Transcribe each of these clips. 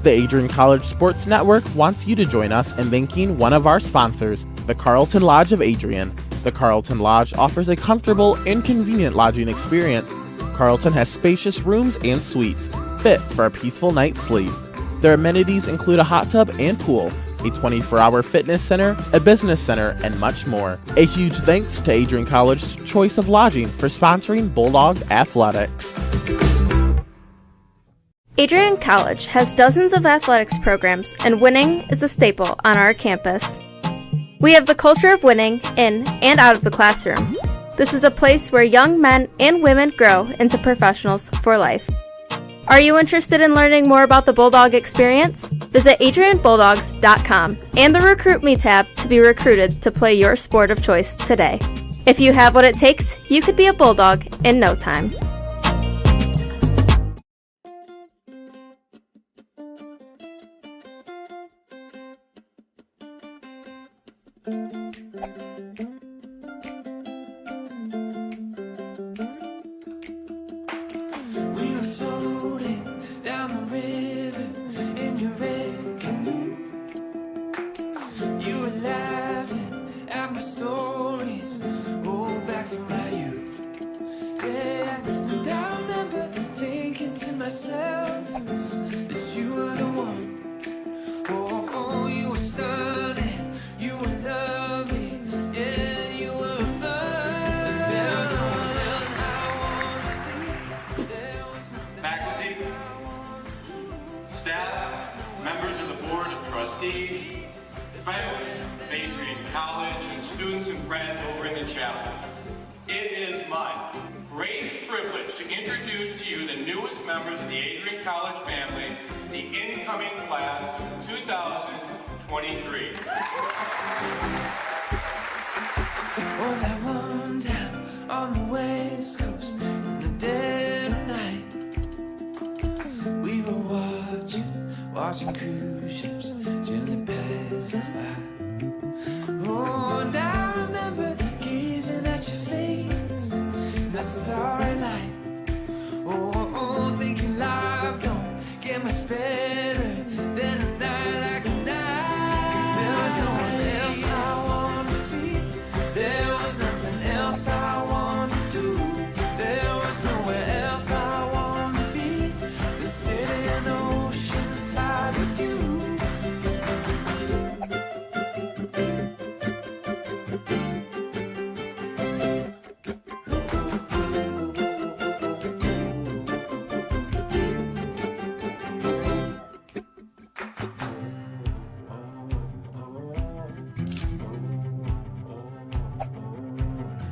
The Adrian College Sports Network wants you to join us in thanking one of our sponsors, the Carlton Lodge of Adrian. The Carlton Lodge offers a comfortable and convenient lodging experience. Carlton has spacious rooms and suites, fit for a peaceful night's sleep. Their amenities include a hot tub and pool, a 24-hour fitness center, a business center, and much more. A huge thanks to Adrian College's choice of lodging for sponsoring Bulldog Athletics. Adrian College has dozens of athletics programs, and winning is a staple on our campus. We have the culture of winning in and out of the classroom. This is a place where young men and women grow into professionals for life. Are you interested in learning more about the Bulldog experience? Visit adrianbulldogs.com and the Recruit Me tab to be recruited to play your sport of choice today. If you have what it takes, you could be a Bulldog in no time. Staff, members of the Board of Trustees, friends of Adrian College, and students and friends over in the chapel. It is my great privilege to introduce to you the newest members of the Adrian College family, the incoming class of 2023. Oh, that one down on the West Coast in the dead of night. We were watching cruise ships gently pass us by. Oh, and I remember gazing at your face in the starry light. Oh, thinking life don't get much better than a night like tonight. 'Cause there was no one else I wanted to see. There was nothing else I wanted to do. There was nowhere else I wanted to be than sitting in the ocean side with you.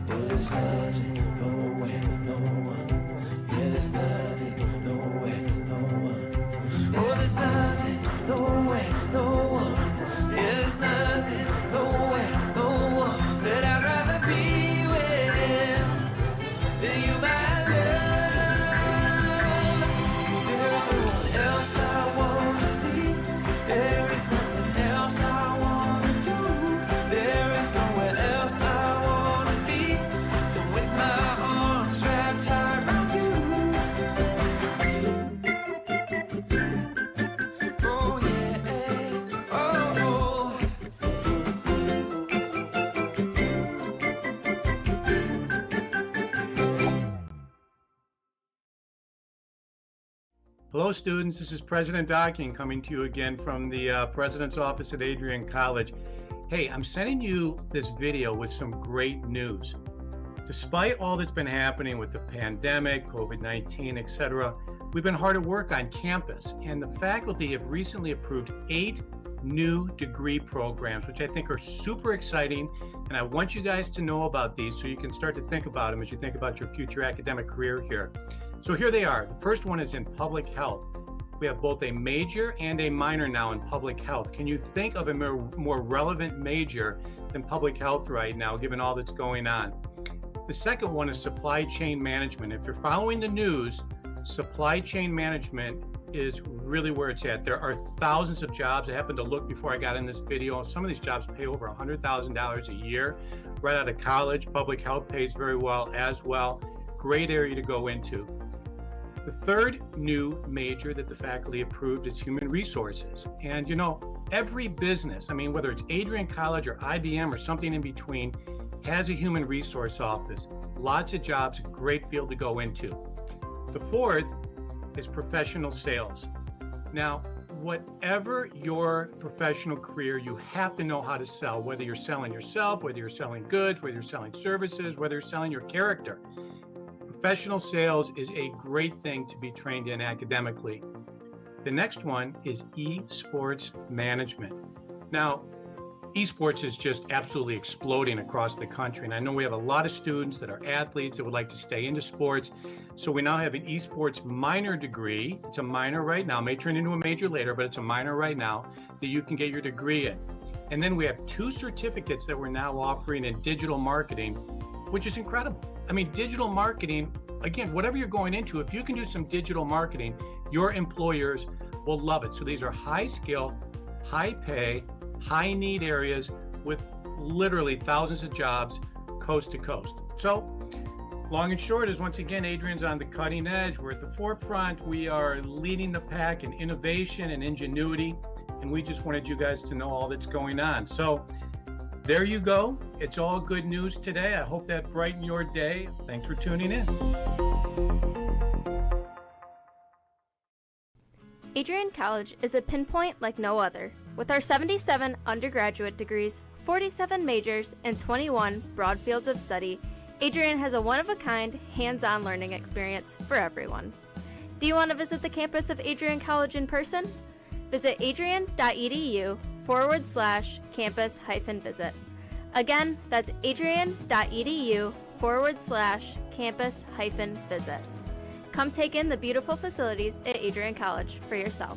There's nothing, nowhere, no one. Yeah, there's nothing, nowhere, no one. Oh, there's nothing, nowhere, no one. Yeah, there's nothing, nowhere, no one that I'd rather be with than you, my love. 'Cause there's no one else I want to see. There is nothing else I want to do. There is nowhere else I want to be than with my arms wrapped tight around you. Oh yeah, oh. Hello students, this is President Adrian coming to you again from the President's Office at Adrian College. Hey, I'm sending you this video with some great news. Despite all that's been happening with the pandemic, COVID-19, etc., we've been hard at work on campus, and the faculty have recently approved 8 new degree programs, which I think are super exciting, and I want you guys to know about these so you can start to think about them as you think about your future academic career here. So here they are. The first one is in public health. We have both a major and a minor now in public health. Can you think of a more relevant major than public health right now, given all that's going on? The second one is supply chain management. If you're following the news, supply chain management is really where it's at. There are thousands of jobs. I happened to look before I got in this video. Some of these jobs pay over $100,000 a year right out of college. Public health pays very well as well. Great area to go into. The third new major that the faculty approved is human resources. And every business, whether it's Adrian College or IBM or something in between, has a human resource office. Lots of jobs, a great field to go into. The fourth is professional sales. Now, whatever your professional career, you have to know how to sell, whether you're selling yourself, whether you're selling goods, whether you're selling services, whether you're selling your character. Professional sales is a great thing to be trained in academically. The next one is esports management. Now, esports is just absolutely exploding across the country. And I know we have a lot of students that are athletes that would like to stay into sports. So we now have an esports minor degree. It's a minor right now, may turn into a major later, but it's a minor right now that you can get your degree in. And then we have 2 certificates that we're now offering in digital marketing, which is incredible. Digital marketing, again, whatever you're going into, if you can do some digital marketing, your employers will love it. So these are high skill, high pay, high need areas with literally thousands of jobs coast to coast. So long and short is, once again, Adrian's on the cutting edge. We're at the forefront. We are leading the pack in innovation and ingenuity. And we just wanted you guys to know all that's going on. So there you go. It's all good news today. I hope that brightened your day. Thanks for tuning in. Adrian College is a pinpoint like no other. With our 77 undergraduate degrees, 47 majors, and 21 broad fields of study, Adrian has a one-of-a-kind, hands-on learning experience for everyone. Do you want to visit the campus of Adrian College in person? Visit adrian.edu/campus-visit. Again, that's adrian.edu/campus-visit. Come take in the beautiful facilities at Adrian College for yourself.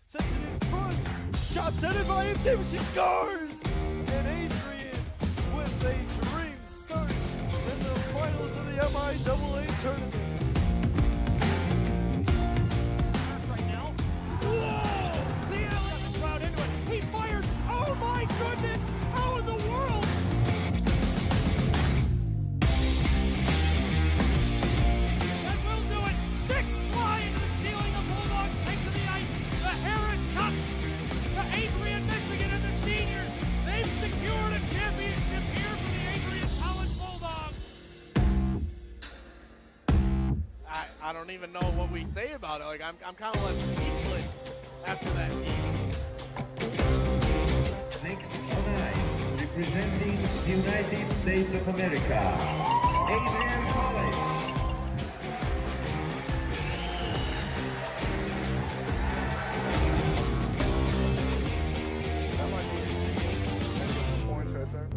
Sends it in front. Shot sent it by MT, but she scores! And Adrian with a dream start in the finals of the MIAA tournament. Right now. Whoa! The alley got the crowd into it. He fires. Oh my goodness! How in the world? That will do it. Sticks fly into the ceiling. The Bulldogs take to the ice. The Harris Cup to Adrian, Michigan, and the seniors. They've secured a championship here for the Adrian College Bulldogs. I don't even know what we say about it. Like I'm kind of left speechless after that game. Next on ice, representing the United States of America, Adrian College. That might be points right there.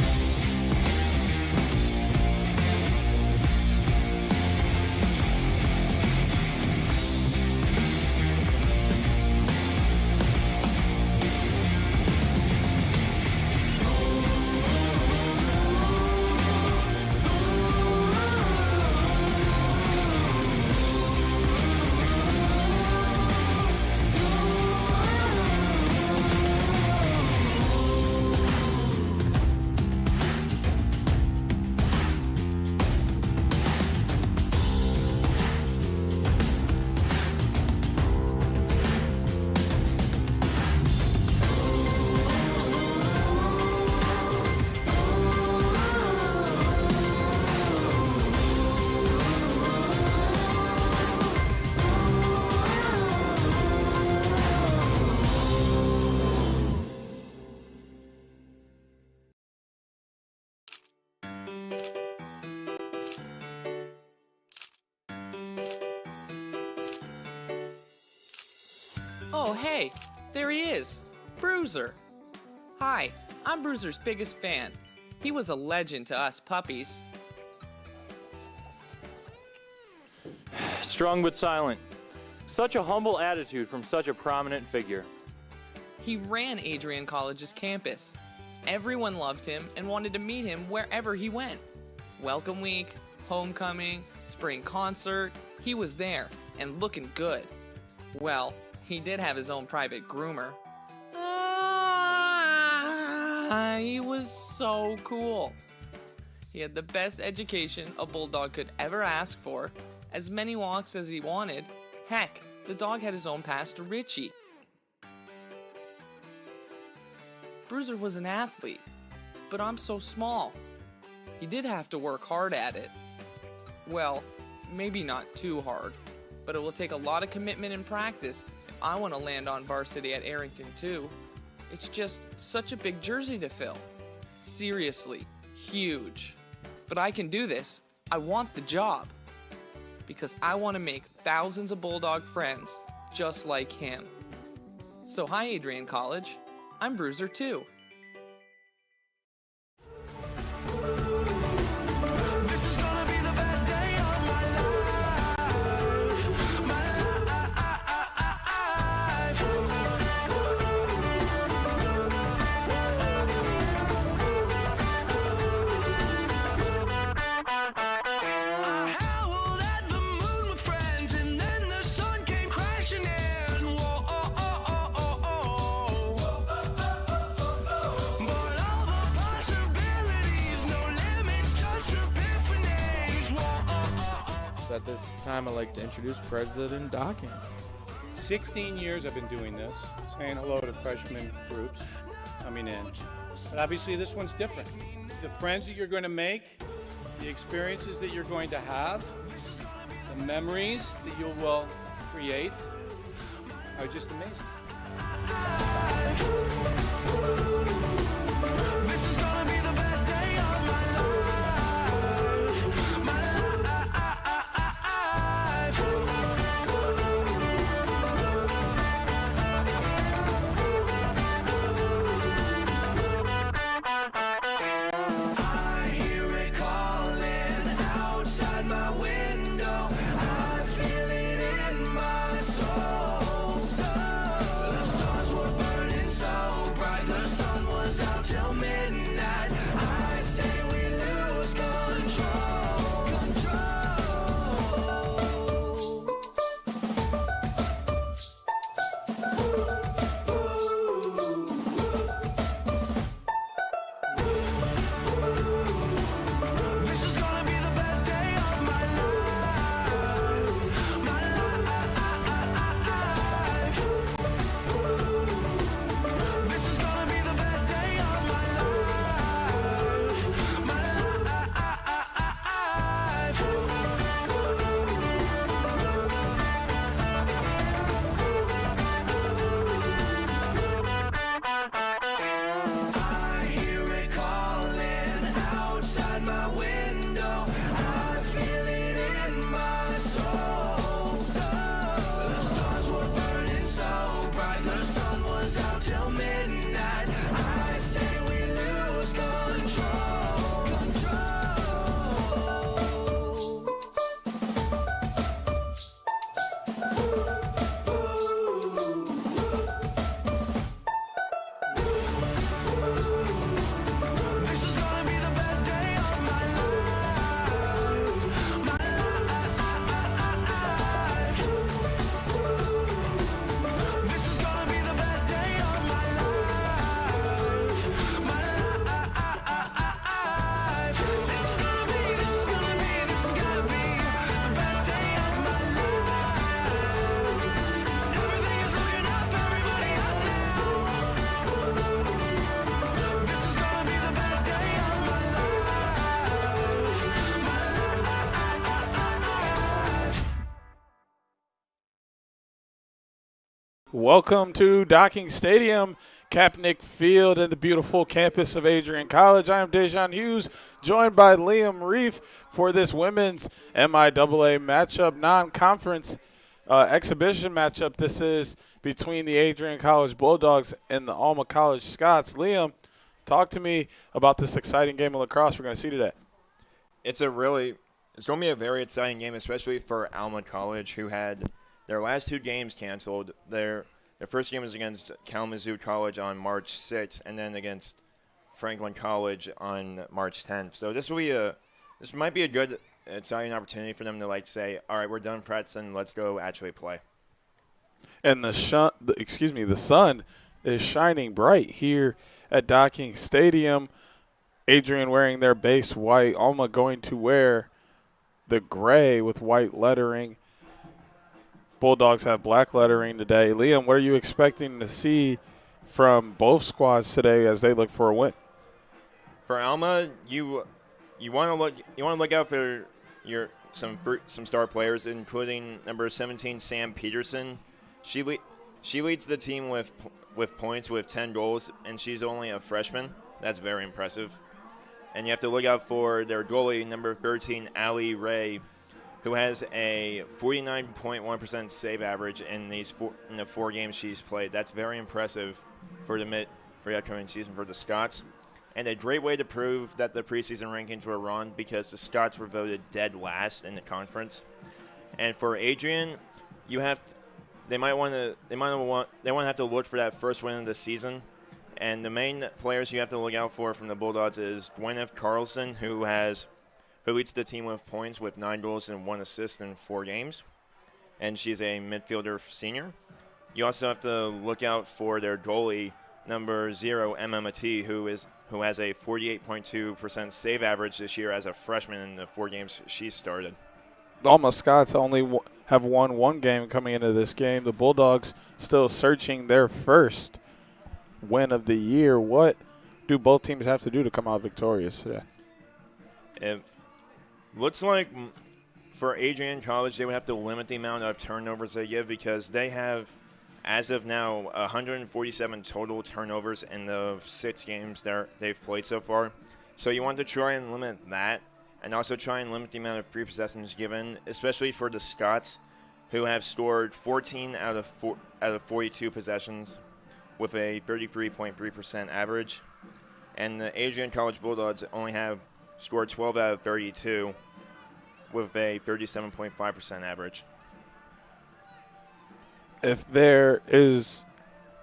Oh, hey, there he is, Bruiser. Hi, I'm Bruiser's biggest fan. He was a legend to us puppies. Strong but silent. Such a humble attitude from such a prominent figure. He ran Adrian College's campus. Everyone loved him and wanted to meet him wherever he went. Welcome week, homecoming, spring concert, he was there and looking good. Well, he did have his own private groomer. He was so cool. He had the best education a bulldog could ever ask for, as many walks as he wanted. Heck, the dog had his own pass to Richie. Bruiser was an athlete, but I'm so small. He did have to work hard at it. Well, maybe not too hard, but it will take a lot of commitment and practice if I want to land on varsity at Arrington too. It's just such a big jersey to fill. Seriously, huge. But I can do this. I want the job. Because I want to make thousands of Bulldog friends just like him. So hi, Adrian College. I'm Bruiser too. At this time, I'd like to introduce President Docking. 16 years I've been doing this, saying hello to freshman groups coming in. But obviously this one's different. The friends that you're going to make, the experiences that you're going to have, the memories that you will create are just amazing. This is gonna be the best day of my Welcome to Docking Stadium, Kaepernick Field, and the beautiful campus of Adrian College. I am Dejan Hughes, joined by Liam Reef for this women's MIAA matchup non-conference. exhibition matchup this is between the Adrian College Bulldogs and the Alma College Scots. Liam, talk to me about this exciting game of lacrosse we're going to see today. It's going to be a very exciting game, especially for Alma College, who had their last 2 games canceled. Their first game was against Kalamazoo College on March 6th, and then against Franklin College on March 10th. So this might be a good, exciting opportunity for them to say, all right, we're done practicing, let's go actually play. And the sun is shining bright here at Docking Stadium. Adrian wearing their base white. Alma going to wear the gray with white lettering. Bulldogs have black lettering today. Liam, what are you expecting to see from both squads today as they look for a win? For Alma, you want to look out for some star players, including number 17 Sam Peterson. She leads the team with points with 10 goals, and she's only a freshman. That's very impressive. And you have to look out for their goalie, number 13 Allie Ray, who has a 49.1% save average in the 4 games she's played. That's very impressive for the upcoming season for the Scots. And a great way to prove that the preseason rankings were wrong, because the Scots were voted dead last in the conference. And for Adrian, they might want to have to look for that first win of the season. And the main players you have to look out for from the Bulldogs is Gwyneth Carlson, who leads the team with points with 9 goals and 1 assist in 4 games, and she's a midfielder senior. You also have to look out for their goalie, number 0 Emma Matee, who has a 48.2% save average this year as a freshman in the 4 games she started. The Alma Scots only have won 1 game coming into this game. The Bulldogs still searching their first win of the year. What do both teams have to do to come out victorious today? It looks like for Adrian College, they would have to limit the amount of turnovers they give, because they have, as of now, 147 total turnovers in the 6 games they've played so far. So you want to try and limit that, and also try and limit the amount of free possessions given, especially for the Scots, who have scored 14 out of 42 possessions with a 33.3% average. And the Adrian College Bulldogs only have scored 12 out of 32 with a 37.5% average. If there is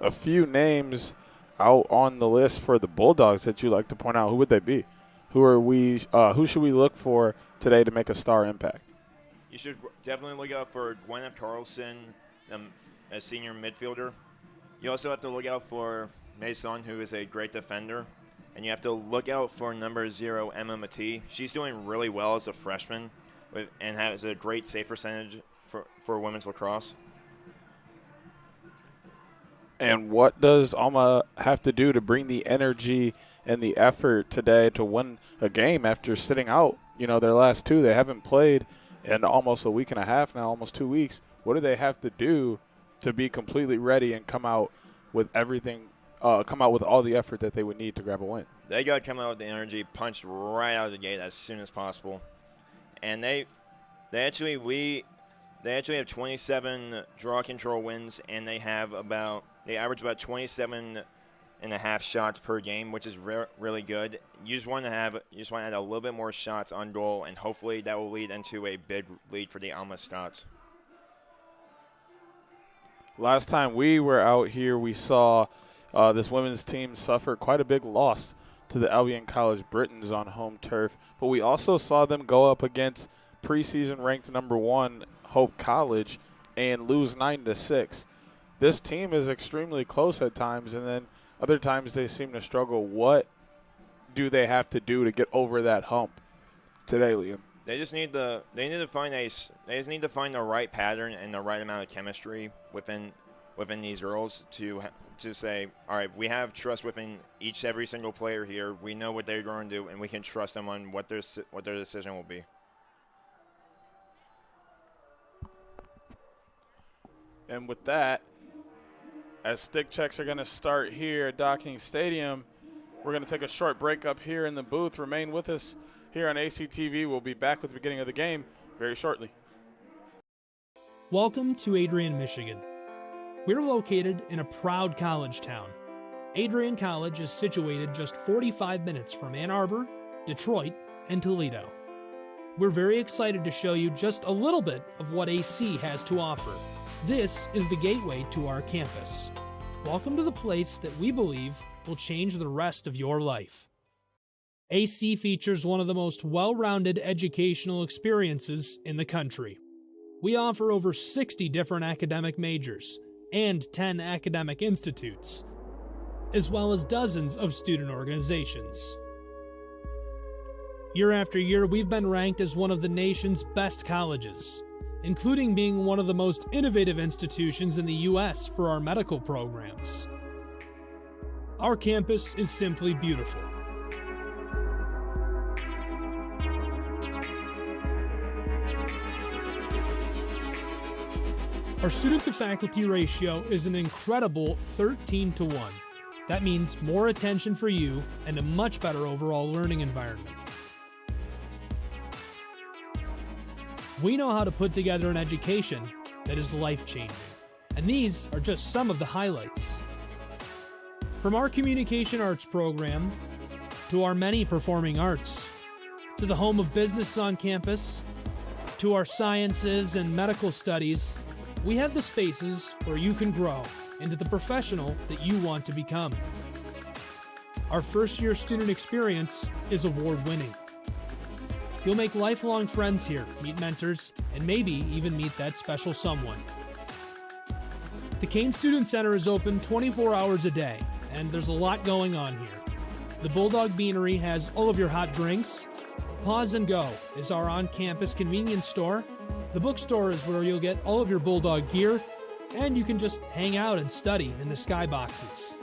a few names out on the list for the Bulldogs that you'd like to point out, who would they be? Who should we look for today to make a star impact? You should definitely look out for Gwyneth Carlson, a senior midfielder. You also have to look out for Mason, who is a great defender. And you have to look out for number 0, Emma Matee. She's doing really well as a freshman and has a great save percentage for women's lacrosse. And what does Alma have to do to bring the energy and the effort today to win a game after sitting out, their last 2? They haven't played in almost a week and a half now, almost 2 weeks. What do they have to do to be completely ready and come out with everything, come out with all the effort that they would need to grab a win? They got to come out with the energy punched right out of the gate as soon as possible. And they actually have 27 draw control wins, and they average about 27.5 shots per game, which is really good. You just want to add a little bit more shots on goal, and hopefully that will lead into a big lead for the Alma Scots. Last time we were out here, we saw this women's team suffer quite a big loss to the Albion College Britons on home turf, but we also saw them go up against preseason ranked number 1 Hope College and lose 9-6. This team is extremely close at times, and then other times they seem to struggle. What do they have to do to get over that hump today, Liam? They just need to find the right pattern and the right amount of chemistry within these girls to say, all right, we have trust within every single player here. We know what they're going to do, and we can trust them on what their decision will be. And with that, as stick checks are going to start here at Docking Stadium, we're going to take a short break up here in the booth. Remain with us here on ACTV. We'll be back with the beginning of the game very shortly. Welcome to Adrian, Michigan. We're located in a proud college town. Adrian College is situated just 45 minutes from Ann Arbor, Detroit, and Toledo. We're very excited to show you just a little bit of what AC has to offer. This is the gateway to our campus. Welcome to the place that we believe will change the rest of your life. AC features one of the most well-rounded educational experiences in the country. We offer over 60 different academic majors and 10 academic institutes, as well as dozens of student organizations. Year after year, we've been ranked as one of the nation's best colleges, including being one of the most innovative institutions in the U.S. for our medical programs. Our campus is simply beautiful. Our student-to-faculty ratio is an incredible 13-to-1. That means more attention for you and a much better overall learning environment. We know how to put together an education that is life-changing, and these are just some of the highlights. From our communication arts program, to our many performing arts, to the home of business on campus, to our sciences and medical studies, we have the spaces where you can grow into the professional that you want to become. Our first-year student experience is award-winning. You'll make lifelong friends here, meet mentors, and maybe even meet that special someone. The Kane Student Center is open 24 hours a day, and there's a lot going on here. The Bulldog Beanery has all of your hot drinks. Pause and Go is our on-campus convenience store. The bookstore is where you'll get all of your Bulldog gear, and you can just hang out and study in the skyboxes.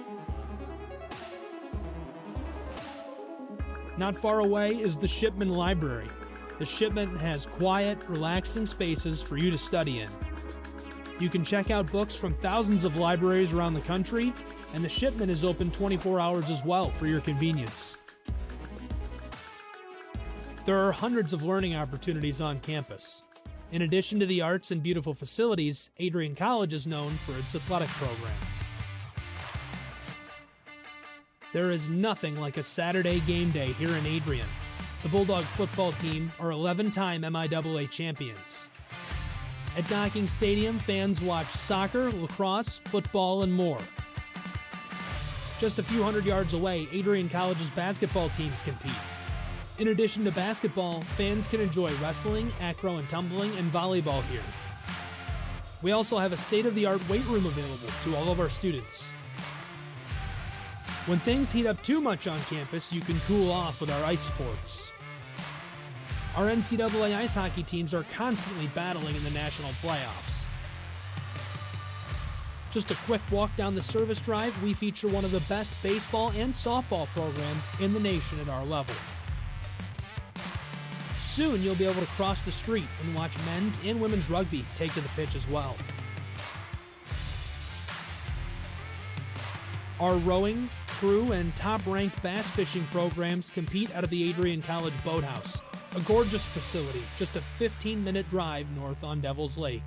Not far away is the Shipman Library. The Shipman has quiet, relaxing spaces for you to study in. You can check out books from thousands of libraries around the country, and the Shipman is open 24 hours as well for your convenience. There are hundreds of learning opportunities on campus. In addition to the arts and beautiful facilities, Adrian College is known for its athletic programs. There is nothing like a Saturday game day here in Adrian. The Bulldog football team are 11-time MIAA champions. At Docking Stadium, fans watch soccer, lacrosse, football, and more. Just a few hundred yards away, Adrian College's basketball teams compete. In addition to basketball, fans can enjoy wrestling, acro and tumbling, and volleyball here. We also have a state-of-the-art weight room available to all of our students. When things heat up too much on campus, you can cool off with our ice sports. Our NCAA ice hockey teams are constantly battling in the national playoffs. Just a quick walk down the service drive, we feature one of the best baseball and softball programs in the nation at our level. Soon you'll be able to cross the street and watch men's and women's rugby take to the pitch as well. Our rowing, crew, and top-ranked bass fishing programs compete out of the Adrian College Boathouse, a gorgeous facility just a 15-minute drive north on Devil's Lake.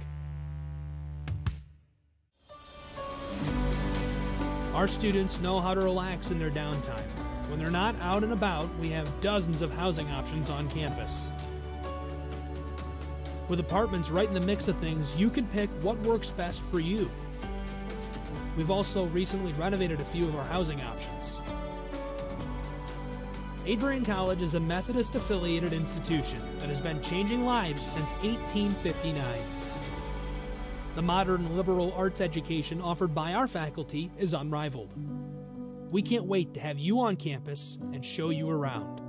Our students know how to relax in their downtime. When they're not out and about, we have dozens of housing options on campus. With apartments right in the mix of things, you can pick what works best for you. We've also recently renovated a few of our housing options. Adrian College is a Methodist-affiliated institution that has been changing lives since 1859. The modern liberal arts education offered by our faculty is unrivaled. We can't wait to have you on campus and show you around.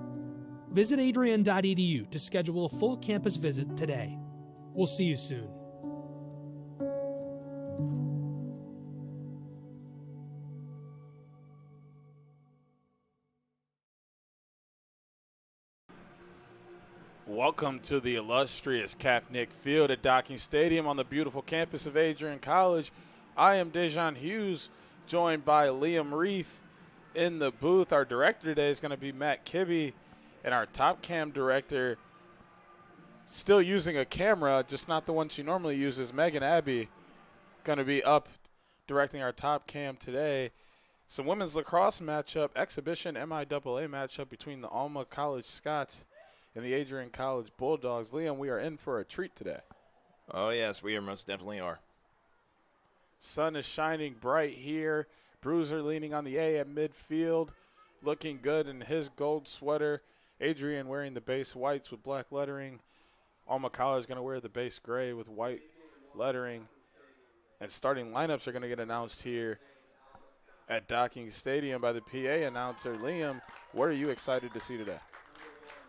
Visit adrian.edu to schedule a full campus visit today. We'll see you soon. Welcome to the illustrious Kapnick Field at Docking Stadium on the beautiful campus of Adrian College. I am Dejan Hughes, joined by Liam Reef in the booth. Our director today is going to be Matt Kibbe, and our top cam director still using a camera, just not the one she normally uses. Megan Abbey going to be up directing our top cam today. Some women's lacrosse matchup, exhibition MIAA matchup between the Alma College Scots and the Adrian College Bulldogs. Liam, we are in for a treat today. Oh, yes, we most definitely are. Sun is shining bright here. Bruiser leaning on the A at midfield, looking good in his gold sweater. Adrian wearing the base whites with black lettering. Alma College going to wear the base gray with white lettering. And starting lineups are going to get announced here at Docking Stadium by the PA announcer. Liam, what are you excited to see today?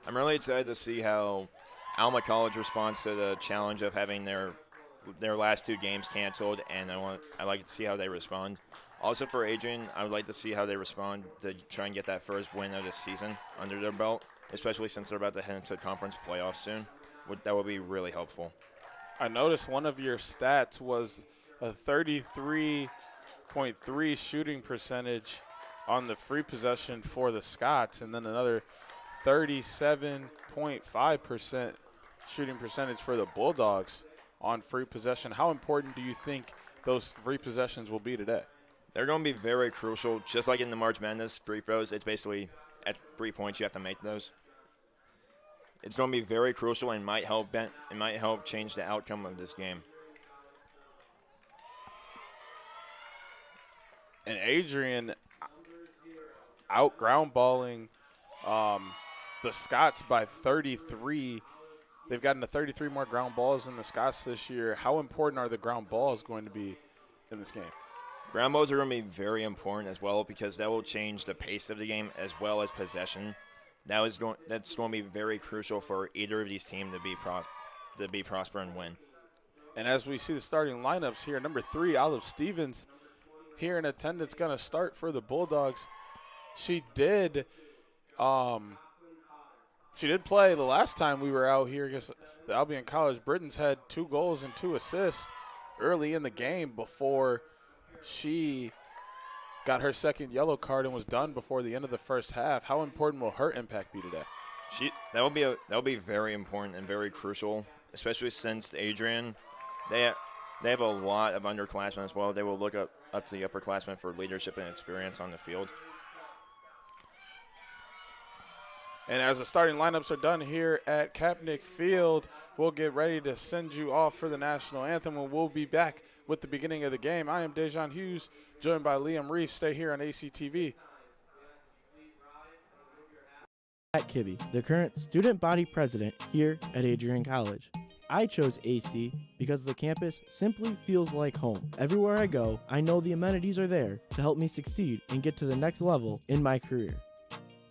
I'm really excited to see how Alma College responds to the challenge of having their last 2 games canceled, and I like to see how they respond. Also for Adrian, I would like to see how they respond to try and get that first win of the season under their belt, especially since they're about to head into conference playoffs soon. That would be really helpful. I noticed one of your stats was a 33.3 shooting percentage on the free possession for the Scots, and then another 37.5% shooting percentage for the Bulldogs on free possession. How important do you think those free possessions will be today? They're going to be very crucial. Just like in the March Madness free throws, it's basically at 3 points you have to make those. It's going to be very crucial and might help change the outcome of this game. And Adrian out ground balling the Scots by 33. They've gotten to 33 more ground balls than the Scots this year. How important are the ground balls going to be in this game? Ground balls are going to be very important as well because that will change the pace of the game as well as possession. That's going to be very crucial for either of these teams to be prosper and win. And as we see the starting lineups here, number 3, Olive Stevens, here in attendance, going to start for the Bulldogs. She did play the last time we were out here against the Albion College. Britons had 2 goals and 2 assists early in the game before she got her second yellow card and was done before the end of the first half. How important will her impact be today? That will be very important and very crucial, especially since Adrian, they have a lot of underclassmen as well. They will look up to the upperclassmen for leadership and experience on the field. And as the starting lineups are done here at Kapnick Field, we'll get ready to send you off for the national anthem, and we'll be back with the beginning of the game. I am Dejan Hughes, joined by Liam Reef. Stay here on ACTV. Pat Kibbe, the current student body president here at Adrian College. I chose AC because the campus simply feels like home. Everywhere I go, I know the amenities are there to help me succeed and get to the next level in my career.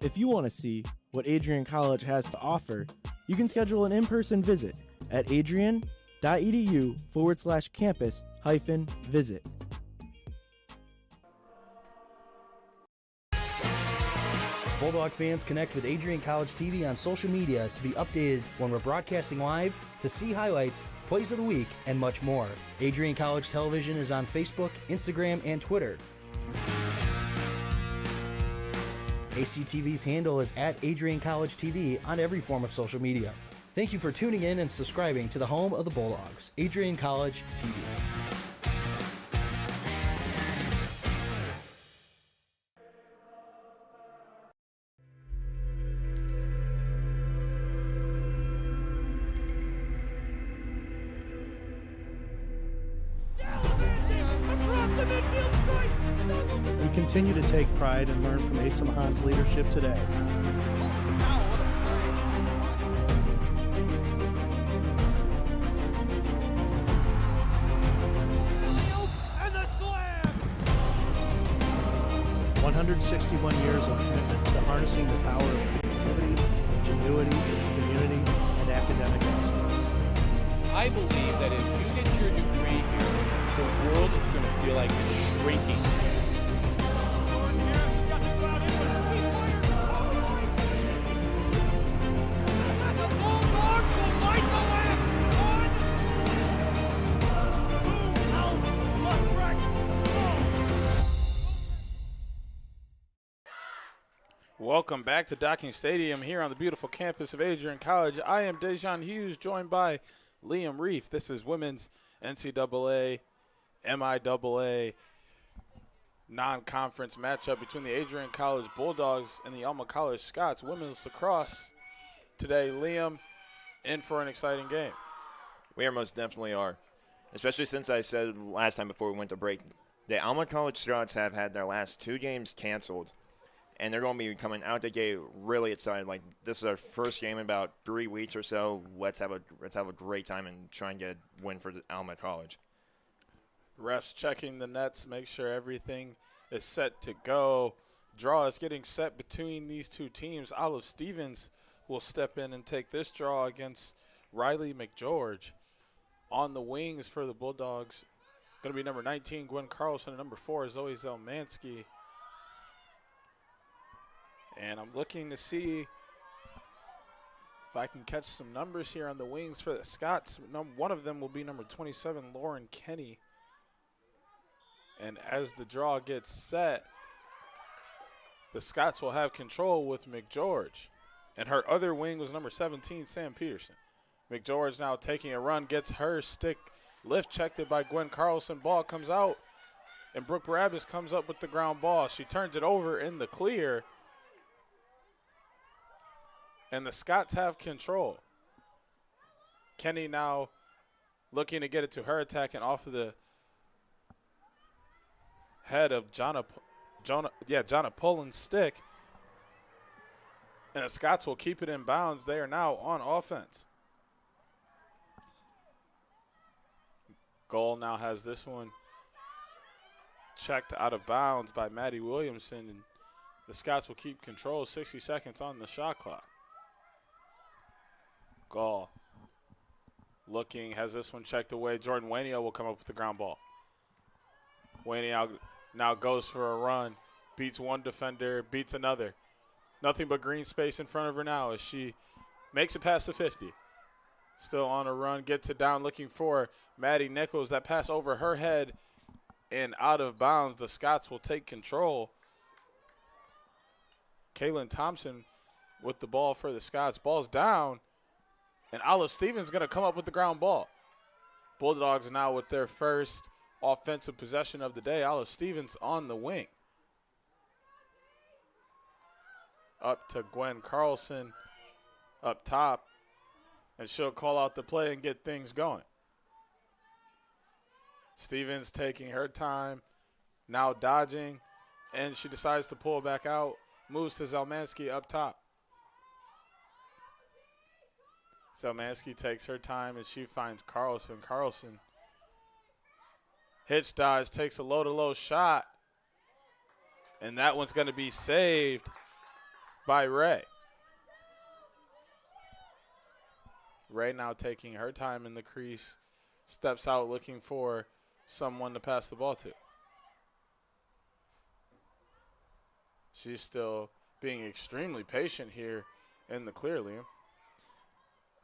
If you want to see what Adrian College has to offer, you can schedule an in-person visit at adrian.edu/campus-visit. Bulldog fans, connect with Adrian College TV on social media to be updated when we're broadcasting live, to see highlights, plays of the week, and much more. Adrian College Television is on Facebook, Instagram, and Twitter. ACTV's handle is at Adrian College TV on every form of social media. Thank you for tuning in and subscribing to the home of the Bulldogs, Adrian College TV. We continue to take pride and learn from Asa Mahan's leadership today. And the slam! 161 years of commitment to harnessing the power of creativity, ingenuity, community, and academic excellence. I believe that if you get your degree here, the world is going to feel like it's shrinking to you. Welcome back to Docking Stadium here on the beautiful campus of Adrian College. I am Dejan Hughes, joined by Liam Reef. This is women's NCAA, MIAA non-conference matchup between the Adrian College Bulldogs and the Alma College Scots. Women's lacrosse today. Liam, in for an exciting game. We most definitely are, especially since I said last time before we went to break, the Alma College Scots have had their last 2 games canceled, and they're going to be coming out the gate really excited. Like, this is our first game in about 3 weeks or so. Let's have a great time and try and get a win for the Alma College. Refs checking the nets, make sure everything is set to go. Draw is getting set between these two teams. Olive Stevens will step in and take this draw against Riley McGeorge. On the wings for the Bulldogs, going to be number 19, Gwen Carlson, and number 4, Zoe Zelmansky. And I'm looking to see if I can catch some numbers here on the wings for the Scots. One of them will be number 27, Lauren Kenny. And as the draw gets set, the Scots will have control with McGeorge. And her other wing was number 17, Sam Peterson. McGeorge now taking a run, gets her stick lift checked it by Gwen Carlson. Ball comes out, and Brooke Barabbas comes up with the ground ball. She turns it over in the clear, and the Scots have control. Kenny now looking to get it to her attack and off of the head of Jonna Pullen's stick. And the Scots will keep it in bounds. They are now on offense. Goal now has this one checked out of bounds by Maddie Williamson, and the Scots will keep control. 60 seconds on the shot clock. Goal looking, has this one checked away. Jordan Wainio will come up with the ground ball. Wainio now goes for a run, beats one defender, beats another. Nothing but green space in front of her now as she makes it past the 50. Still on a run, gets it down, looking for Maddie Nichols. That pass over her head and out of bounds. The Scots will take control. Kaylin Thompson with the ball for the Scots. Ball's down, and Olive Stevens going to come up with the ground ball. Bulldogs now with their first offensive possession of the day. Olive Stevens on the wing. Up to Gwen Carlson up top, and she'll call out the play and get things going. Stevens taking her time, now dodging, and she decides to pull back out, moves to Zelmansky up top. Zelmansky takes her time, and she finds Carlson. Carlson hitch dodge, takes a low-to-low shot, and that one's going to be saved by Ray. Ray now taking her time in the crease, steps out looking for someone to pass the ball to. She's still being extremely patient here in the clear, Liam.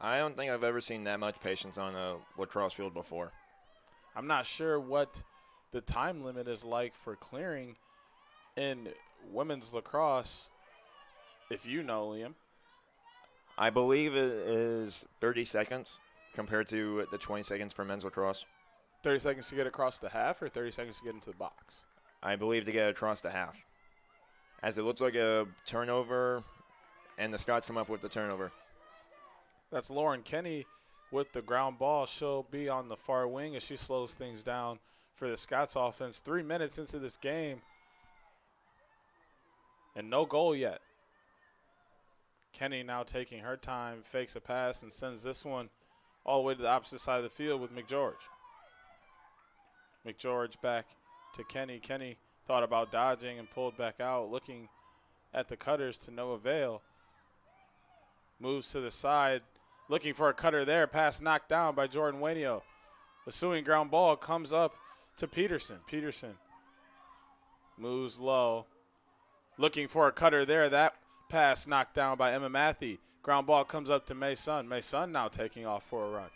I don't think I've ever seen that much patience on a lacrosse field before. I'm not sure what the time limit is like for clearing in women's lacrosse, if you know, Liam. I believe it is 30 seconds compared to the 20 seconds for men's lacrosse. 30 seconds to get across the half or 30 seconds to get into the box? I believe to get across the half. As it looks like a turnover, and the Scots come up with the turnover. That's Lauren Kenny with the ground ball. She'll be on the far wing as she slows things down for the Scots offense. 3 minutes into this game, and no goal yet. Kenny now taking her time, fakes a pass, and sends this one all the way to the opposite side of the field with McGeorge. McGeorge back to Kenny. Kenny thought about dodging and pulled back out, looking at the cutters to no avail. Moves to the side, looking for a cutter there. Pass knocked down by Jordan Wainio. The suing ground ball comes up to Peterson. Peterson moves low, looking for a cutter there. That pass knocked down by Emma Matthey. Ground ball comes up to May Sun. May Sun now taking off for a run.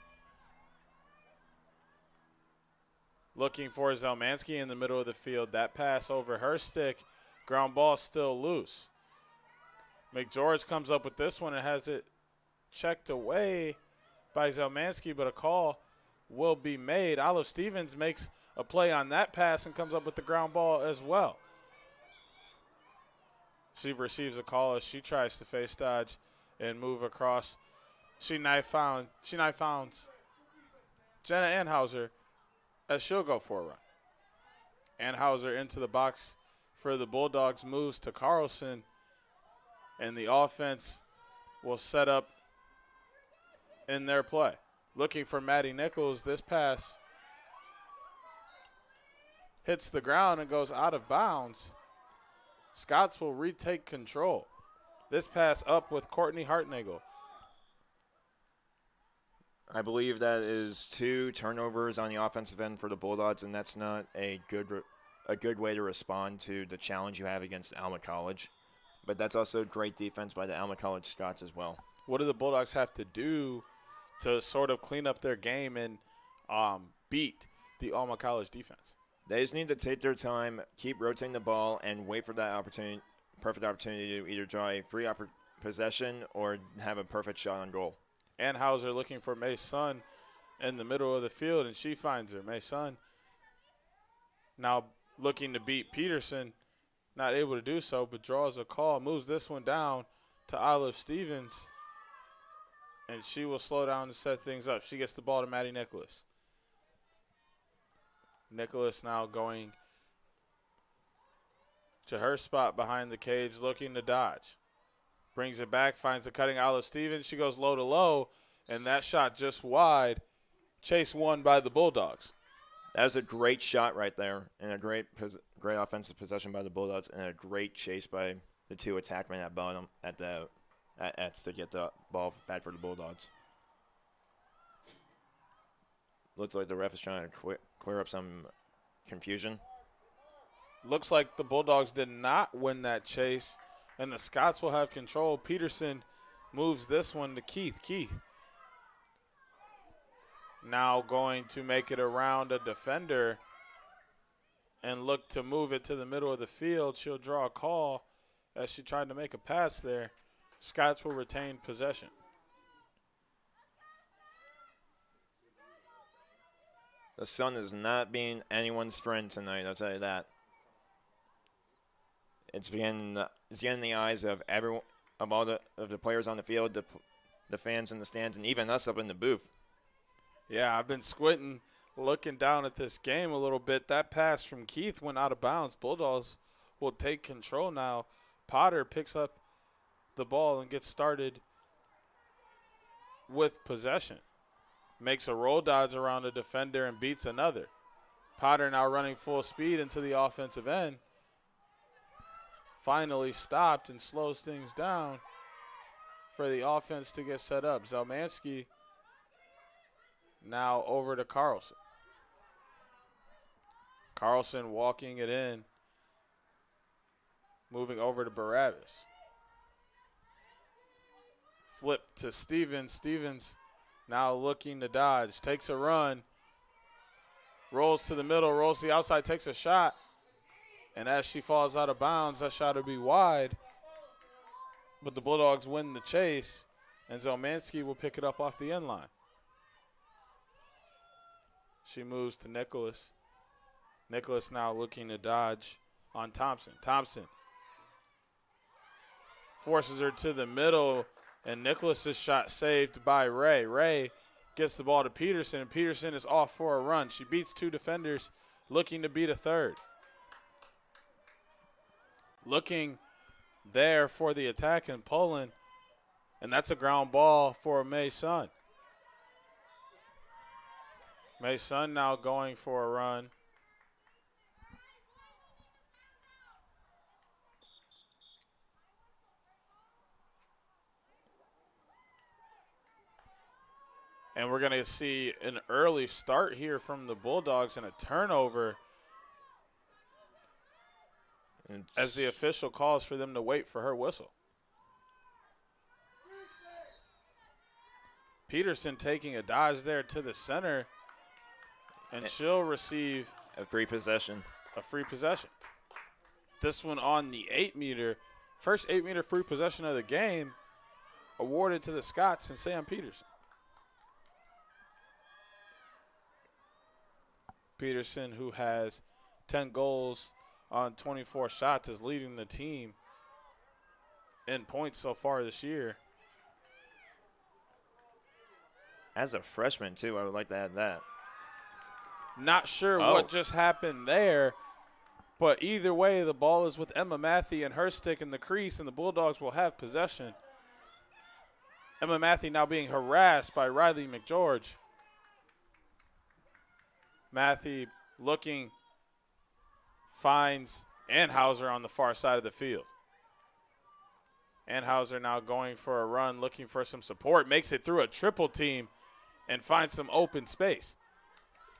Looking for Zelmansky in the middle of the field. That pass over her stick. Ground ball still loose. McGeorge comes up with this one and has it checked away by Zelmansky, but a call will be made. Olive Stevens makes a play on that pass and comes up with the ground ball as well. She receives a call as she tries to face dodge and move across. She knife founds Jenna Anhauser as she'll go for a run. Anhauser into the box for the Bulldogs, moves to Carlson, and the offense will set up in their play. Looking for Maddie Nichols. This pass hits the ground and goes out of bounds. Scots will retake control. This pass up with Courtney Hartnagel. I believe that is 2 turnovers on the offensive end for the Bulldogs, and that's not a good way to respond to the challenge you have against Alma College. But that's also great defense by the Alma College Scots as well. What do the Bulldogs have to do to sort of clean up their game and beat the Alma College defense? They just need to take their time, keep rotating the ball, and wait for that perfect opportunity to either draw a free possession or have a perfect shot on goal. Anhauser looking for May Sun in the middle of the field, and she finds her. May Sun now looking to beat Peterson, not able to do so, but draws a call, moves this one down to Olive Stevens, and she will slow down to set things up. She gets the ball to Maddie Nicholas. Nicholas now going to her spot behind the cage, looking to dodge. Brings it back, finds the cutting Olive Stevens. She goes low to low, and that shot just wide. Chase won by the Bulldogs. That was a great shot right there, and a great offensive possession by the Bulldogs, and a great chase by the 2 attackmen at bottom to get the ball back for the Bulldogs. Looks like the ref is trying to clear up some confusion. Looks like the Bulldogs did not win that chase, and the Scots will have control. Peterson moves this one to Keith. Keith now going to make it around a defender and look to move it to the middle of the field. She'll draw a call as she tried to make a pass there. Scots will retain possession. The sun is not being anyone's friend tonight, I'll tell you that. It's getting in the eyes of everyone, of all the players on the field, the fans in the stands, and even us up in the booth. Yeah, I've been squinting, looking down at this game a little bit. That pass from Keith went out of bounds. Bulldogs will take control now. Potter picks up the ball and gets started with possession. Makes a roll dodge around a defender and beats another. Potter now running full speed into the offensive end. Finally stopped and slows things down for the offense to get set up. Zelmansky now over to Carlson. Carlson walking it in. Moving over to Barabbas. Flip to Stevens. Stevens now looking to dodge. Takes a run. Rolls to the middle. Rolls to the outside. Takes a shot. And as she falls out of bounds, that shot will be wide. But the Bulldogs win the chase. And Zelmansky will pick it up off the end line. She moves to Nicholas. Nicholas now looking to dodge on Thompson. Thompson forces her to the middle, and Nicholas's shot saved by Ray. Ray gets the ball to Peterson, and Peterson is off for a run. She beats 2 defenders, looking to beat a third. Looking there for the attack and pulling, and that's a ground ball for May Sun. May Sun now going for a run. And we're going to see an early start here from the Bulldogs and a turnover as the official calls for them to wait for her whistle. Peterson taking a dodge there to the center, and she'll receive a free possession. This one on the 8-meter, First 8-meter free possession of the game awarded to the Scots and Sam Peterson. Peterson, who has 10 goals on 24 shots, is leading the team in points so far this year. As a freshman, too, I would like to add that. Not sure what just happened there, but either way, the ball is with Emma Matthey and her stick in the crease, and the Bulldogs will have possession. Emma Matthey now being harassed by Riley McGeorge. Matthey looking, finds Anhauser on the far side of the field. Anhauser now going for a run, looking for some support, makes it through a triple team and finds some open space.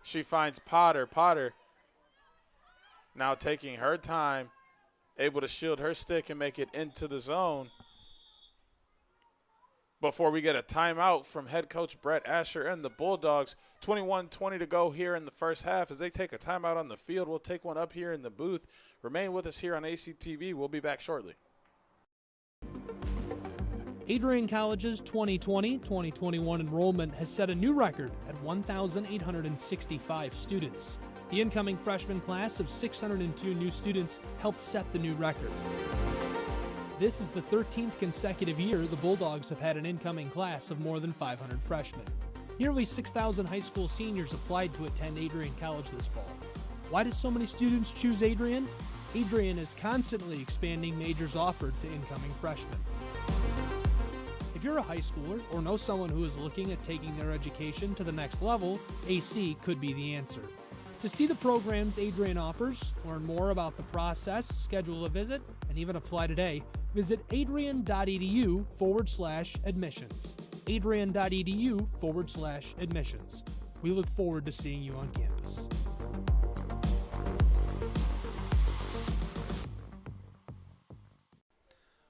She finds Potter. Potter now taking her time, able to shield her stick and make it into the zone before we get a timeout from head coach Brett Asher and the Bulldogs. 21-20 to go here in the first half as they take a timeout on the field. We'll take one up here in the booth. Remain with us here on ACTV. We'll be back shortly. Adrian College's 2020-2021 enrollment has set a new record at 1,865 students. The incoming freshman class of 602 new students helped set the new record. This is the 13th consecutive year the Bulldogs have had an incoming class of more than 500 freshmen. Nearly 6,000 high school seniors applied to attend Adrian College this fall. Why do so many students choose Adrian? Adrian is constantly expanding majors offered to incoming freshmen. If you're a high schooler or know someone who is looking at taking their education to the next level, AC could be the answer. To see the programs Adrian offers, learn more about the process, schedule a visit, and even apply today, visit adrian.edu/admissions. adrian.edu/admissions. We look forward to seeing you on campus.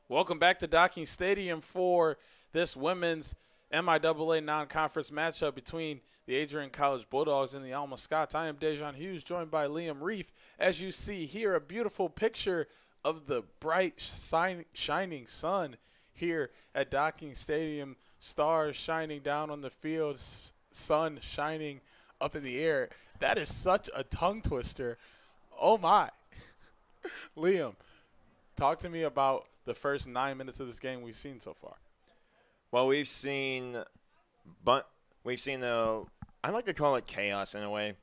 Welcome back to Docking Stadium for this women's MIAA non-conference matchup between the Adrian College Bulldogs and the Alma Scots. I am Dejan Hughes, joined by Liam Reef. As you see here, a beautiful picture of the bright, shining sun here at Docking Stadium. Stars shining down on the field, sun shining up in the air. That is such a tongue twister. Oh, my. Liam, talk to me about the first 9 minutes of this game we've seen so far. Well, we've seen I like to call it chaos in a way,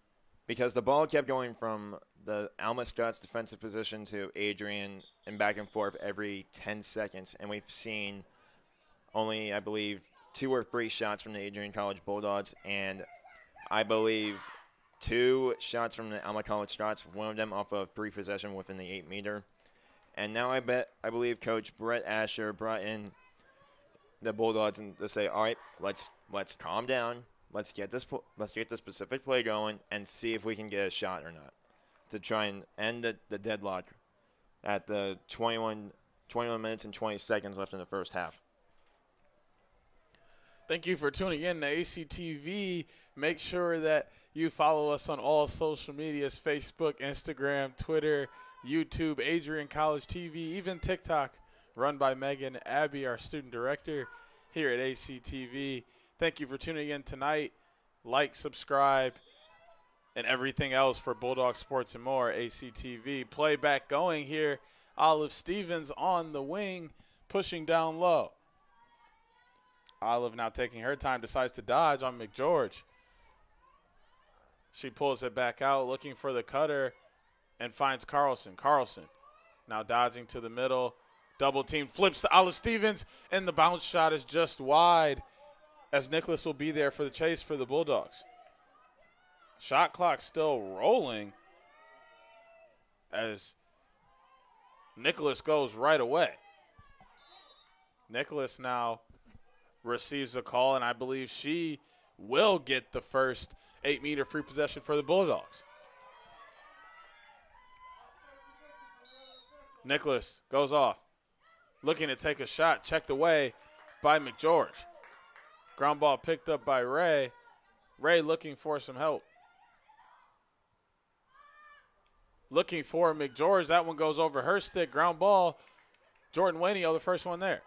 because the ball kept going from the Alma Scots defensive position to Adrian and back and forth every 10 seconds, and we've seen only, I believe, 2 or 3 shots from the Adrian College Bulldogs, and I believe 2 shots from the Alma College Scots, one of them off of 3 possession within the 8-meter. And now I believe Coach Brett Asher brought in the Bulldogs and to say, all right, let's calm down, let's get this specific play going, and see if we can get a shot or not, to try and end the deadlock at the 21 minutes and 20 seconds left in the first half. Thank you for tuning in to ACTV. Make sure that you follow us on all social medias: Facebook, Instagram, Twitter, YouTube, Adrian College TV, even TikTok, run by Megan Abbey, our student director here at ACTV. Thank you for tuning in tonight. Like, subscribe, and everything else for Bulldog Sports and more. ACTV. Playback going here. Olive Stevens on the wing, pushing down low. Olive now taking her time, decides to dodge on McGeorge. She pulls it back out, looking for the cutter, and finds Carlson. Carlson now dodging to the middle. Double team, flips to Olive Stevens, and the bounce shot is just wide, as Nicholas will be there for the chase for the Bulldogs. Shot clock still rolling as Nicholas goes right away. Nicholas now receives a call, and I believe she will get the first 8-meter free possession for the Bulldogs. Nicholas goes off, looking to take a shot, checked away by McGeorge. Ground ball picked up by Ray. Ray looking for some help. Looking for McGeorge. That one goes over her stick. Ground ball Jordan Wainio, the first one there.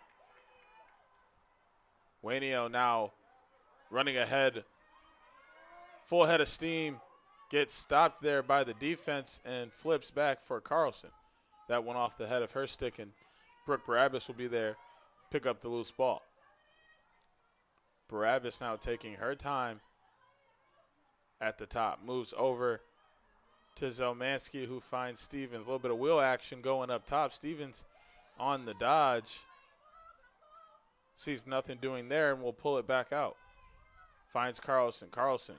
Wainio now running ahead, full head of steam, gets stopped there by the defense and flips back for Carlson. That went off the head of her stick, and Brooke Barabbas will be there, pick up the loose ball. Barabbas now taking her time at the top. Moves over to Zelmansky, who finds Stevens. A little bit of wheel action going up top. Stevens on the dodge. Sees nothing doing there and will pull it back out. Finds Carlson. Carlson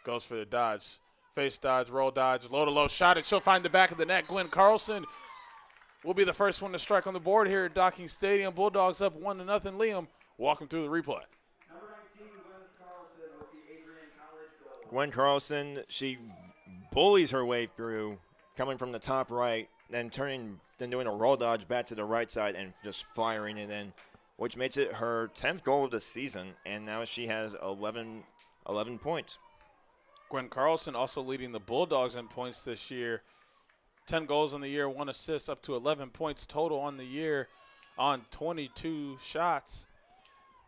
goes for the dodge. Face dodge, roll dodge, low to low shot, and she'll find the back of the net. Gwen Carlson will be the first one to strike on the board here at Docking Stadium. Bulldogs up 1-0. Liam walking through the replay. Gwen Carlson, she bullies her way through, coming from the top right, then doing a roll dodge back to the right side and just firing it in, which makes it her 10th goal of the season, and now she has 11 points. Gwen Carlson also leading the Bulldogs in points this year. 10 goals on the year, 1 assist, up to 11 points total on the year on 22 shots.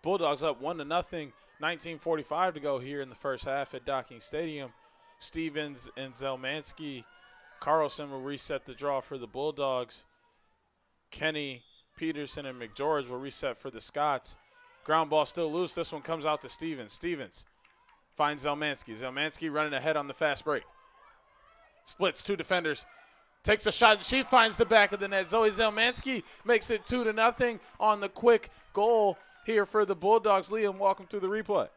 Bulldogs up 1-0, 19:45 to go here in the first half at Docking Stadium. Stevens and Zelmansky. Carlson will reset the draw for the Bulldogs. Kenny, Peterson, and McGeorge will reset for the Scots. Ground ball still loose. This one comes out to Stevens. Stevens finds Zelmansky. Zelmansky running ahead on the fast break. Splits 2 defenders. Takes a shot, and she finds the back of the net. Zoe Zelmansky makes it 2-0 on the quick goal here for the Bulldogs. Liam, welcome through the replay.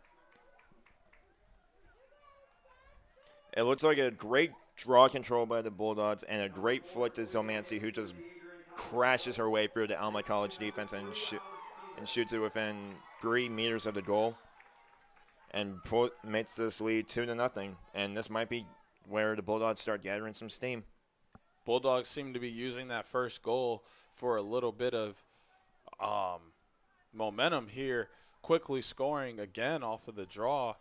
It looks like a great draw control by the Bulldogs and a great flick to Zelmansky, who just crashes her way through the Alma College defense and shoots it within 3 meters of the goal and makes this lead 2-0. And this might be where the Bulldogs start gathering some steam. Bulldogs seem to be using that first goal for a little bit of momentum here, quickly scoring again off of the draw.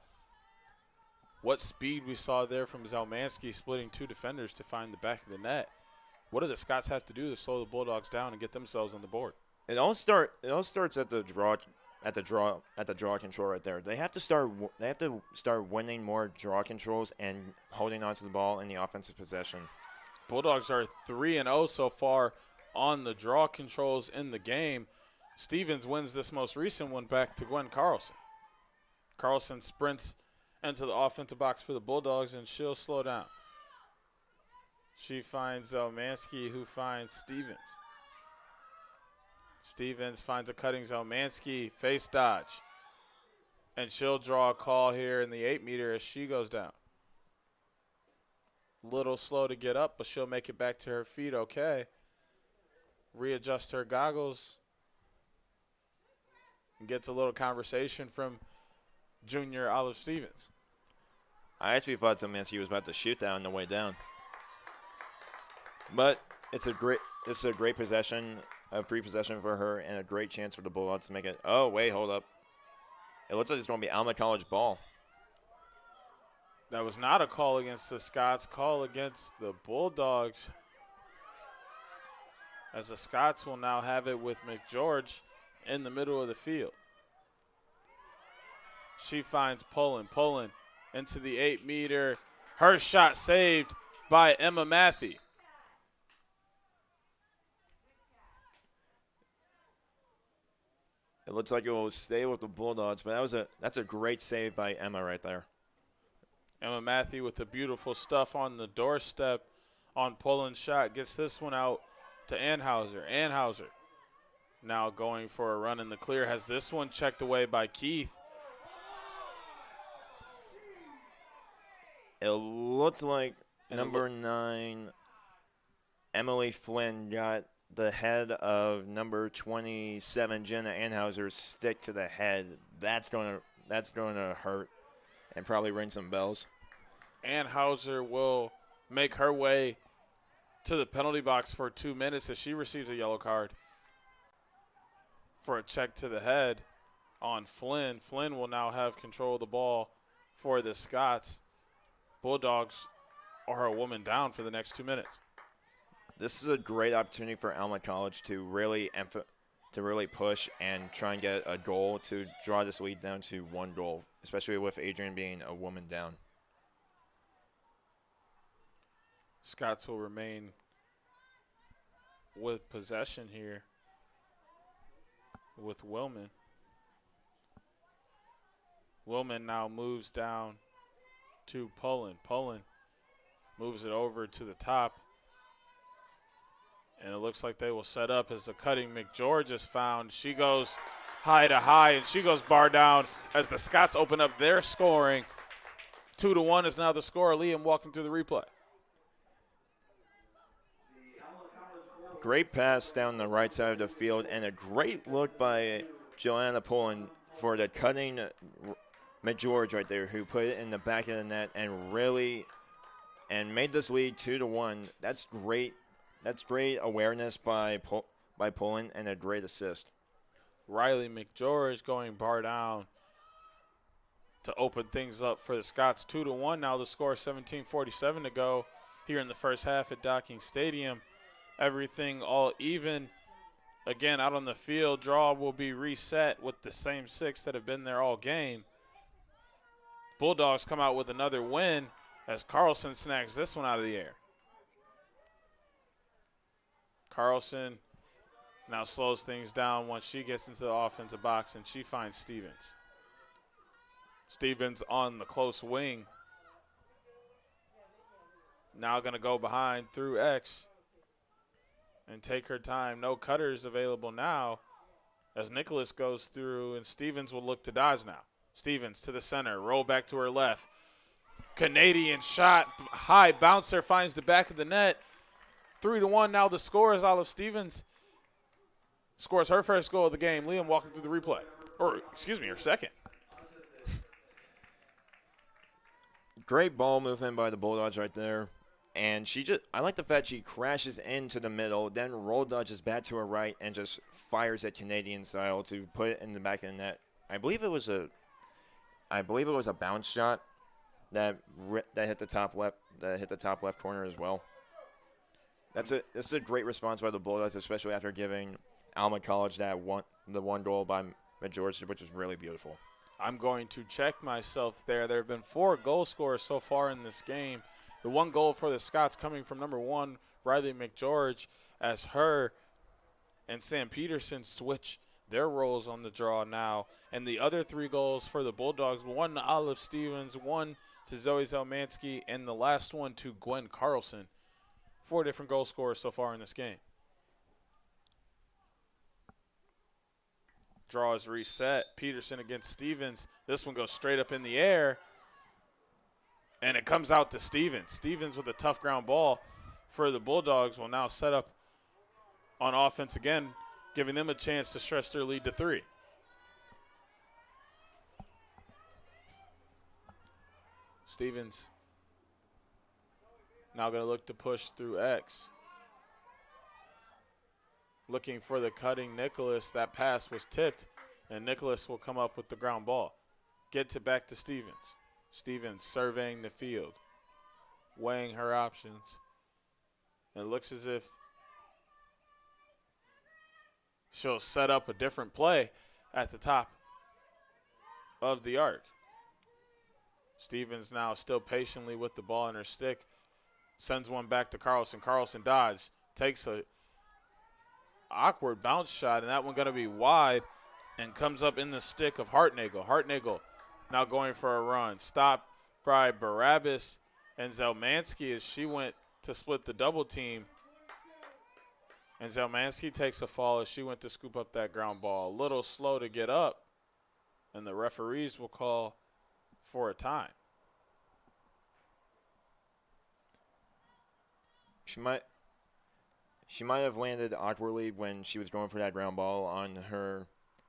What speed we saw there from Zelmansky, splitting 2 defenders to find the back of the net. What do the Scots have to do to slow the Bulldogs down and get themselves on the board? It all starts at the draw control right there. They have to start winning more draw controls and holding on to the ball in the offensive possession. Bulldogs are 3-0 so far on the draw controls in the game. Stevens wins this most recent one back to Gwen Carlson. Carlson sprints into the offensive box for the Bulldogs, and she'll slow down. She finds Zelmansky, who finds Stevens. Stevens finds a cutting Zelmansky, face dodge. And she'll draw a call here in the 8-meter as she goes down. Little slow to get up, but she'll make it back to her feet okay. Readjust her goggles. And gets a little conversation from junior Olive Stevens. I actually thought Zelmansky was about to shoot that on the way down. But it's a great possession, a free possession for her, and a great chance for the Bulldogs to make it. Oh, wait, hold up. It looks like it's going to be Alma College ball. That was not a call against the Scots, call against the Bulldogs. As the Scots will now have it with McGeorge in the middle of the field. She finds Pullen into the 8-meter. Her shot saved by Emma Matthey. It looks like it will stay with the Bulldogs, but that's a great save by Emma right there. Emma Matthey with the beautiful stuff on the doorstep on Pullen's shot. Gets this one out to Anhauser. Anhauser now going for a run in the clear. Has this one checked away by Keith. It looked like number 9, Emily Flynn, got the head of number 27, Jenna Anhauser's stick to the head. That's going to hurt and probably ring some bells. Anhauser will make her way to the penalty box for 2 minutes as she receives a yellow card for a check to the head on Flynn. Flynn will now have control of the ball for the Scots. Bulldogs are a woman down for the next 2 minutes. This is a great opportunity for Alma College to really push and try and get a goal to draw this lead down to 1 goal, especially with Adrian being a woman down. Scots will remain with possession here with Willman. Willman now moves down to Pullen. Pullen moves it over to the top. And it looks like they will set up as the cutting McGeorge is found. She goes high to high, and she goes bar down as the Scots open up their scoring. 2-1 is now the score. Liam walking through the replay. Great pass down the right side of the field, and a great look by Joanna Pullen for the cutting McGeorge right there, who put it in the back of the net and made this lead 2-1. That's great. That's great awareness by Pullen and a great assist. Riley McGeorge going bar down to open things up for the Scots. 2-1 now the score, 17:47 to go here in the first half at Docking Stadium. Everything all even. Again, out on the field, draw will be reset with the same 6 that have been there all game. Bulldogs come out with another win as Carlson snags this one out of the air. Carlson now slows things down once she gets into the offensive box, and she finds Stevens. Stevens on the close wing. Now going to go behind through X and take her time. No cutters available now as Nicholas goes through, and Stevens will look to dodge now. Stevens to the center, roll back to her left. Canadian shot, high bouncer, finds the back of the net. 3-1 now the score is Olive Stevens scores her first goal of the game. Liam walking through the replay. Or, excuse me, her second. Great ball movement by the Bulldogs right there. And I like the fact she crashes into the middle, then roll dodges back to her right, and just fires at Canadian style to put it in the back of the net. I believe it was a bounce shot that hit the top left corner as well. This is a great response by the Bulldogs, especially after giving Alma College the one goal by McGeorge, which is really beautiful. I'm going to check myself there. There have been 4 goal scorers so far in this game. The 1 goal for the Scots coming from number 1, Riley McGeorge, as her and Sam Peterson switch their roles on the draw now. And the other 3 goals for the Bulldogs, 1 to Olive Stevens, 1 to Zoe Zelmansky, and the last one to Gwen Carlson. 4 different goal scorers so far in this game. Draw is reset. Peterson against Stevens. This one goes straight up in the air. And it comes out to Stevens. Stevens with a tough ground ball for the Bulldogs will now set up on offense again, giving them a chance to stretch their lead to 3. Stevens now going to look to push through X. Looking for the cutting Nicholas. That pass was tipped, and Nicholas will come up with the ground ball. Gets it back to Stevens. Stevens surveying the field, weighing her options. It looks as if she'll set up a different play at the top of the arc. Stevens now still patiently with the ball in her stick. Sends one back to Carlson. Carlson dodges, takes a awkward bounce shot, and that one going to be wide and comes up in the stick of Hartnagel. Hartnagel now going for a run. Stopped by Barabbas and Zelmansky as she went to split the double team. And Zelmansky takes a fall as she went to scoop up that ground ball. A little slow to get up, and the referees will call for a time. She might have landed awkwardly when she was going for that ground ball on her.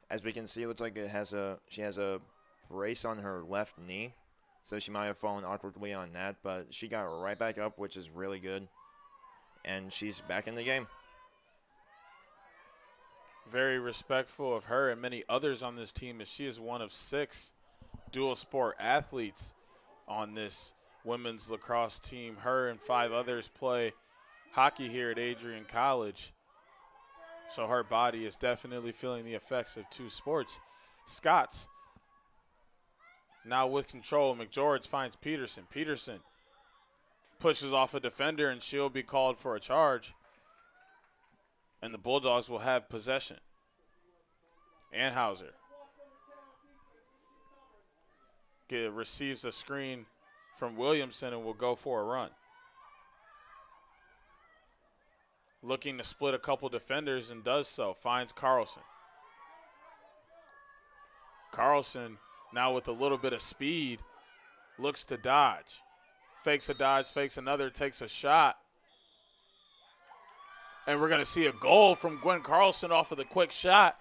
As we can see, it looks like she has a brace on her left knee, so she might have fallen awkwardly on that, but she got right back up, which is really good, and she's back in the game. Very respectful of her and many others on this team, as she is one of 6 dual sport athletes on this women's lacrosse team. Her and 5 others play hockey here at Adrian College. So her body is definitely feeling the effects of two sports. Scots now with control. McGeorge finds Peterson. Peterson pushes off a defender, and she'll be called for a charge. And the Bulldogs will have possession. Anhauser receives a screen from Williamson and will go for a run. Looking to split a couple defenders and does so. Finds Carlson. Carlson now with a little bit of speed looks to dodge. Fakes a dodge, fakes another, takes a shot. And we're going to see a goal from Gwen Carlson off of the quick shot.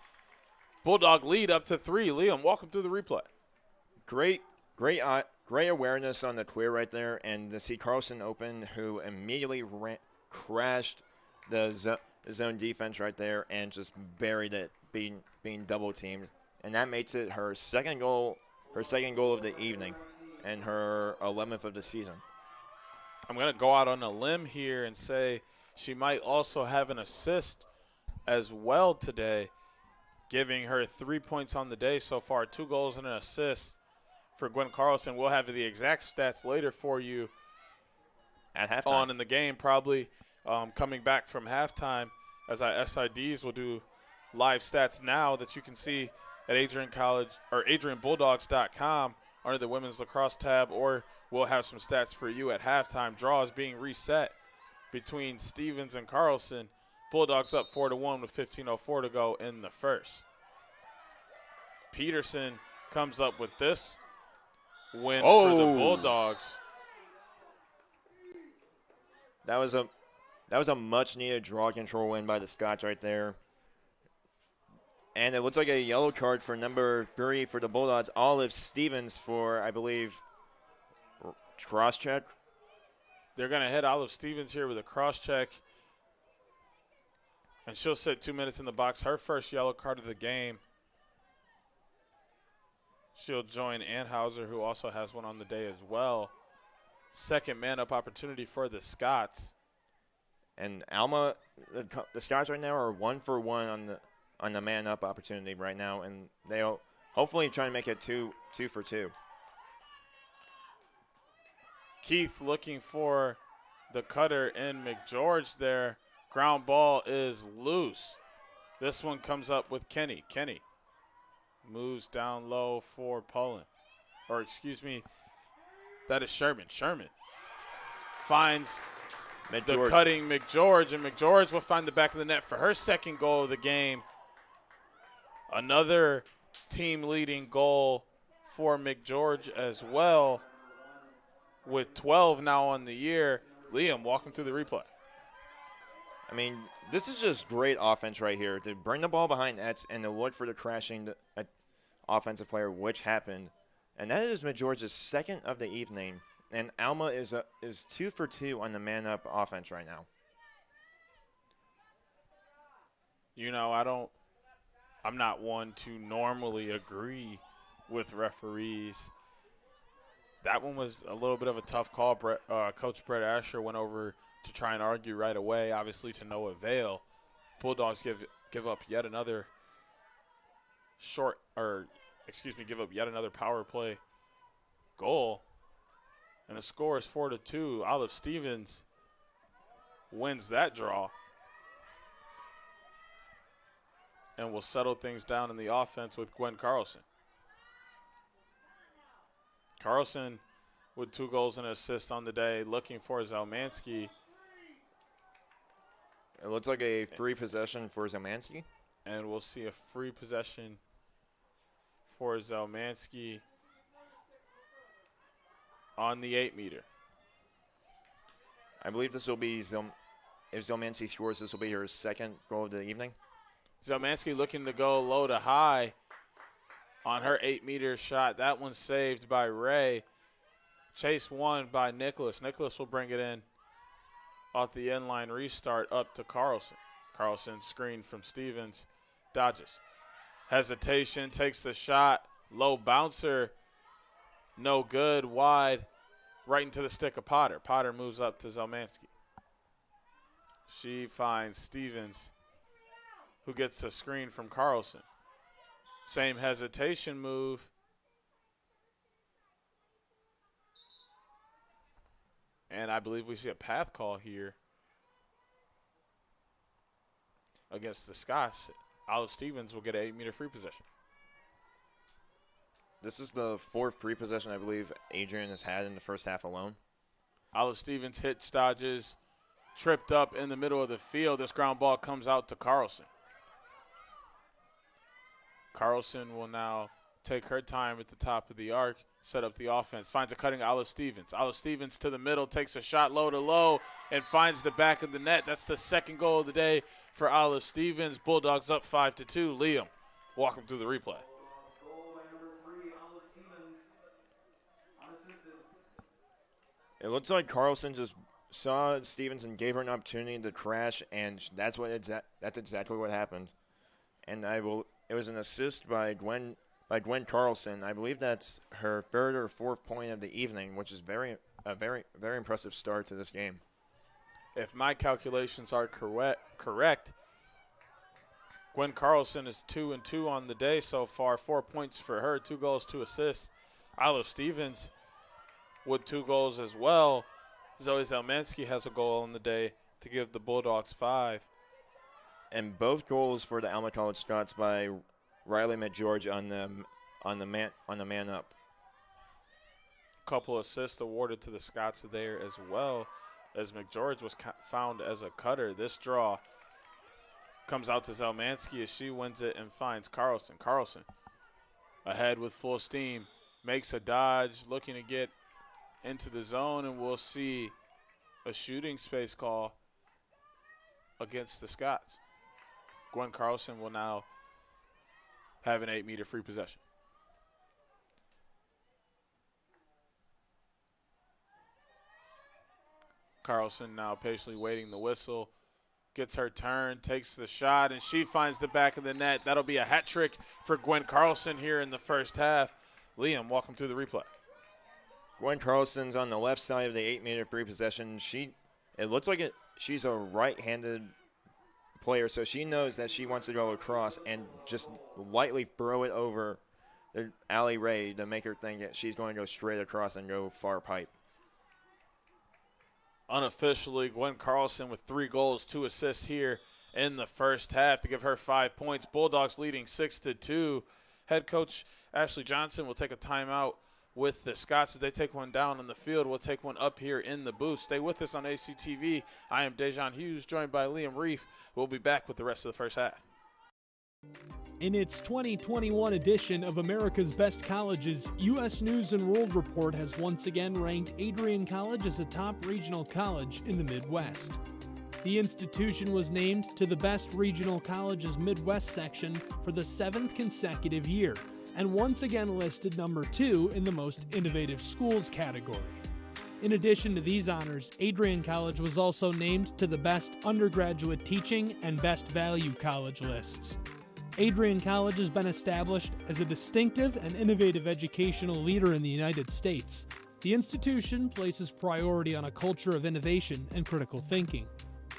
Bulldog lead up to 3. Liam, walk him through the replay. Great awareness on the clear right there, and to see Carlson open, who immediately crashed the zone defense right there and just buried it, being double teamed, and that makes it her second goal of the evening, and her 11th of the season. I'm going to go out on a limb here and say she might also have an assist as well today, giving her 3 points on the day so far, 2 goals and an assist for Gwen Carlson. We'll have the exact stats later for you at halftime on in the game, probably coming back from halftime, as our SIDs will do live stats now that you can see at Adrian College or AdrianBulldogs.com under the Women's Lacrosse tab, or we'll have some stats for you at halftime. Draws being reset between Stevens and Carlson. Bulldogs up 4-1 with 15:04 to go in the first. Peterson comes up with this win for the Bulldogs. That was a much-needed draw control win by the Scots right there. And it looks like a yellow card for number 3 for the Bulldogs, Olive Stevens, for, I believe, cross-check. They're going to hit Olive Stevens here with a cross-check. And she'll sit 2 minutes in the box. Her first yellow card of the game. She'll join Anhauser, who also has one on the day as well. Second man-up opportunity for the Scots. And Alma, the Scots right now are 1 for 1 on the man-up opportunity right now, and they'll hopefully try and make it 2 for 2. Keith looking for the cutter in McGeorge there. Ground ball is loose. This one comes up with Kenny. Kenny moves down low for Pullen. Or excuse me, that is Sherman. Sherman finds the cutting McGeorge, and McGeorge will find the back of the net for her second goal of the game. Another team-leading goal for McGeorge as well, with 12 now on the year. Liam, walk him through the replay. I mean, this is just great offense right here. To bring the ball behind nets and to look for the crashing offensive player, which happened. And that is McGeorge's second of the evening. And Alma is 2 for 2 on the man-up offense right now. You know, I'm not one to normally agree with referees. That one was a little bit of a tough call. Coach Brett Asher went over to try and argue right away, obviously to no avail. Bulldogs give up yet another give up yet another power play goal. And the score is 4-2. Olive Stevens wins that draw and will settle things down in the offense with Gwen Carlson. Carlson with 2 goals and an assist on the day, looking for Zelmansky. It looks like a free possession for Zelmansky. And we'll see a free possession for Zelmansky on the 8-meter. I believe this will be if Zelmansky scores, this will be her second goal of the evening. Zelmansky looking to go low to high on her 8-meter shot. That one's saved by Ray. Chase one by Nicholas. Nicholas will bring it in off the end line restart up to Carlson. Carlson screen from Stevens. Dodges. Hesitation, takes the shot. Low bouncer. No good. Wide. Right into the stick of Potter. Potter moves up to Zelmansky. She finds Stevens, who gets a screen from Carlson. Same hesitation move. And I believe we see a path call here against the Scots. Olive Stevens will get an 8-meter free possession. This is the 4th free possession I believe Adrian has had in the first half alone. Olive Stevens hitch dodges, tripped up in the middle of the field. This ground ball comes out to Carlson. Carlson will now take her time at the top of the arc, set up the offense, finds a cutting Olive Stevens. Olive Stevens to the middle, takes a shot low to low, and finds the back of the net. That's the 2nd goal of the day for Olive Stevens. Bulldogs up 5-2. Liam, walk them through the replay. It looks like Carlson just saw Stevens and gave her an opportunity to crash, and that's exactly what happened. And it was an assist by Gwen Carlson. I believe that's her 3rd or 4th point of the evening, which is a very impressive start to this game. If my calculations are correct, Gwen Carlson is 2-2 on the day so far. 4 points for her, 2 goals, 2 assists. Olive Stevens with 2 goals as well. Zoe Zelmansky has a goal on the day to give the Bulldogs 5. And both goals for the Alma College Scots by Riley McGeorge on the man up. Couple assists awarded to the Scots there as well, as McGeorge was found as a cutter. This draw comes out to Zelmansky as she wins it and finds Carlson. Carlson ahead with full steam, makes a dodge, looking to get into the zone, and we'll see a shooting space call against the Scots. Gwen Carlson will now have an 8-meter free possession. Carlson now patiently waiting the whistle, gets her turn, takes the shot, and she finds the back of the net. That'll be a hat trick for Gwen Carlson here in the first half. Liam, walk them through the replay. Gwen Carlson's on the left side of the 8-meter free possession. It looks like she's a right-handed player, so she knows that she wants to go across and just lightly throw it over the alley Ray to make her think that she's going to go straight across and go far pipe. Unofficially, Gwen Carlson with 3 goals, 2 assists here in the first half to give her 5 points. Bulldogs leading 6-2. Head coach Ashley Johnson will take a timeout with the Scots as they take one down on the field. We'll take one up here in the booth. Stay with us on ACTV. I am Dejan Hughes, joined by Liam Reef. We'll be back with the rest of the first half. In its 2021 edition of America's Best Colleges, U.S. News & World Report has once again ranked Adrian College as a top regional college in the Midwest. The institution was named to the Best Regional Colleges Midwest section for the 7th consecutive year, and once again listed number 2 in the Most Innovative Schools category. In addition to these honors, Adrian College was also named to the Best Undergraduate Teaching and Best Value College lists. Adrian College has been established as a distinctive and innovative educational leader in the United States. The institution places priority on a culture of innovation and critical thinking.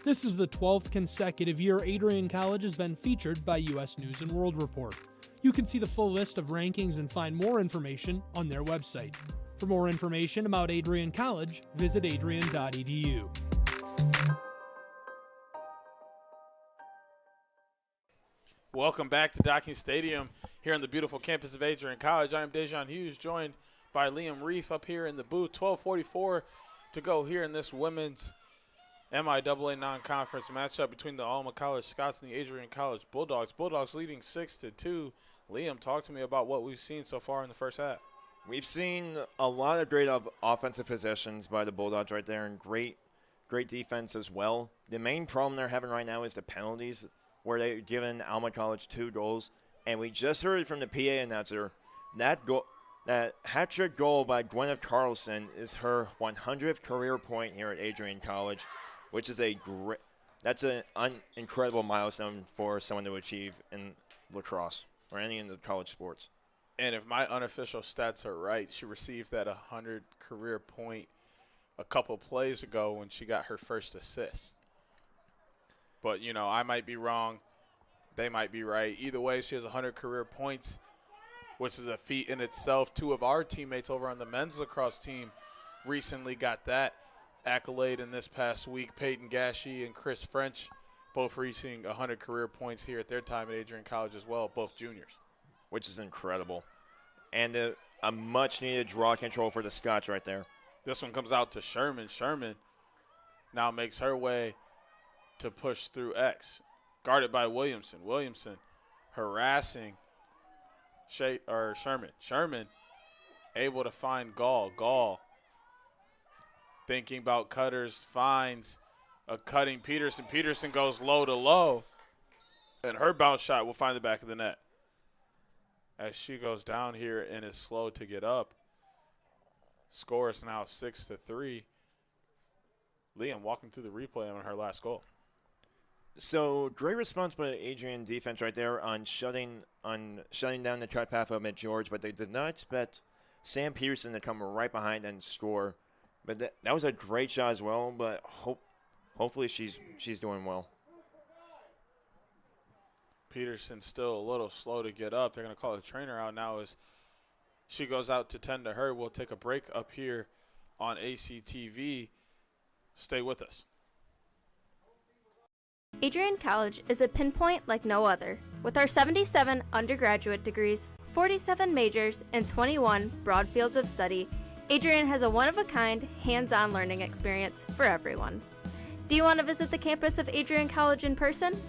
This is the 12th consecutive year Adrian College has been featured by U.S. News & World Report. You can see the full list of rankings and find more information on their website. For more information about Adrian College, visit adrian.edu. Welcome back to Docking Stadium here on the beautiful campus of Adrian College. I am Dejan Hughes, joined by Liam Reef up here in the booth. 12:44 to go here in this women's MIAA non-conference matchup between the Alma College Scots and the Adrian College Bulldogs. Bulldogs leading 6-2. Liam, talk to me about what we've seen so far in the first half. We've seen a lot of great offensive possessions by the Bulldogs right there, and great defense as well. The main problem they're having right now is the penalties, where they've given Alma College 2 goals. And we just heard from the PA announcer that hat-trick goal by Gwyneth Carlson is her 100th career point here at Adrian College, which is that's an incredible milestone for someone to achieve in lacrosse or any of the college sports. And if my unofficial stats are right, she received that 100 career point a couple plays ago when she got her first assist. But, you know, I might be wrong. They might be right. Either way, she has 100 career points, which is a feat in itself. Two of our teammates over on the men's lacrosse team recently got that accolade in this past week. Peyton Gashi and Chris French both reaching 100 career points here at their time at Adrian College as well, both juniors. Which is incredible. And a much-needed draw control for the Scots right there. This one comes out to Sherman. Sherman now makes her way to push through X. Guarded by Williamson. Williamson harassing Sherman. Sherman able to find Gall. Gall thinking about cutters, finds a cutting Peterson. Peterson goes low to low, and her bounce shot will find the back of the net. As she goes down here and is slow to get up. Score is now 6-3. Liam walking through the replay on her last goal. So great response by Adrian defense right there on shutting down the cut path of McGeorge, but they did not expect Sam Peterson to come right behind and score. But that was a great shot as well. But hopefully she's doing well. Peterson still a little slow to get up. They're going to call the trainer out now as she goes out to tend to her. We'll take a break up here on ACTV. Stay with us. Adrian College is a pinpoint like no other. With our 77 undergraduate degrees, 47 majors, and 21 broad fields of study, Adrian has a one-of-a-kind, hands-on learning experience for everyone. Do you want to visit the campus of Adrian College in person?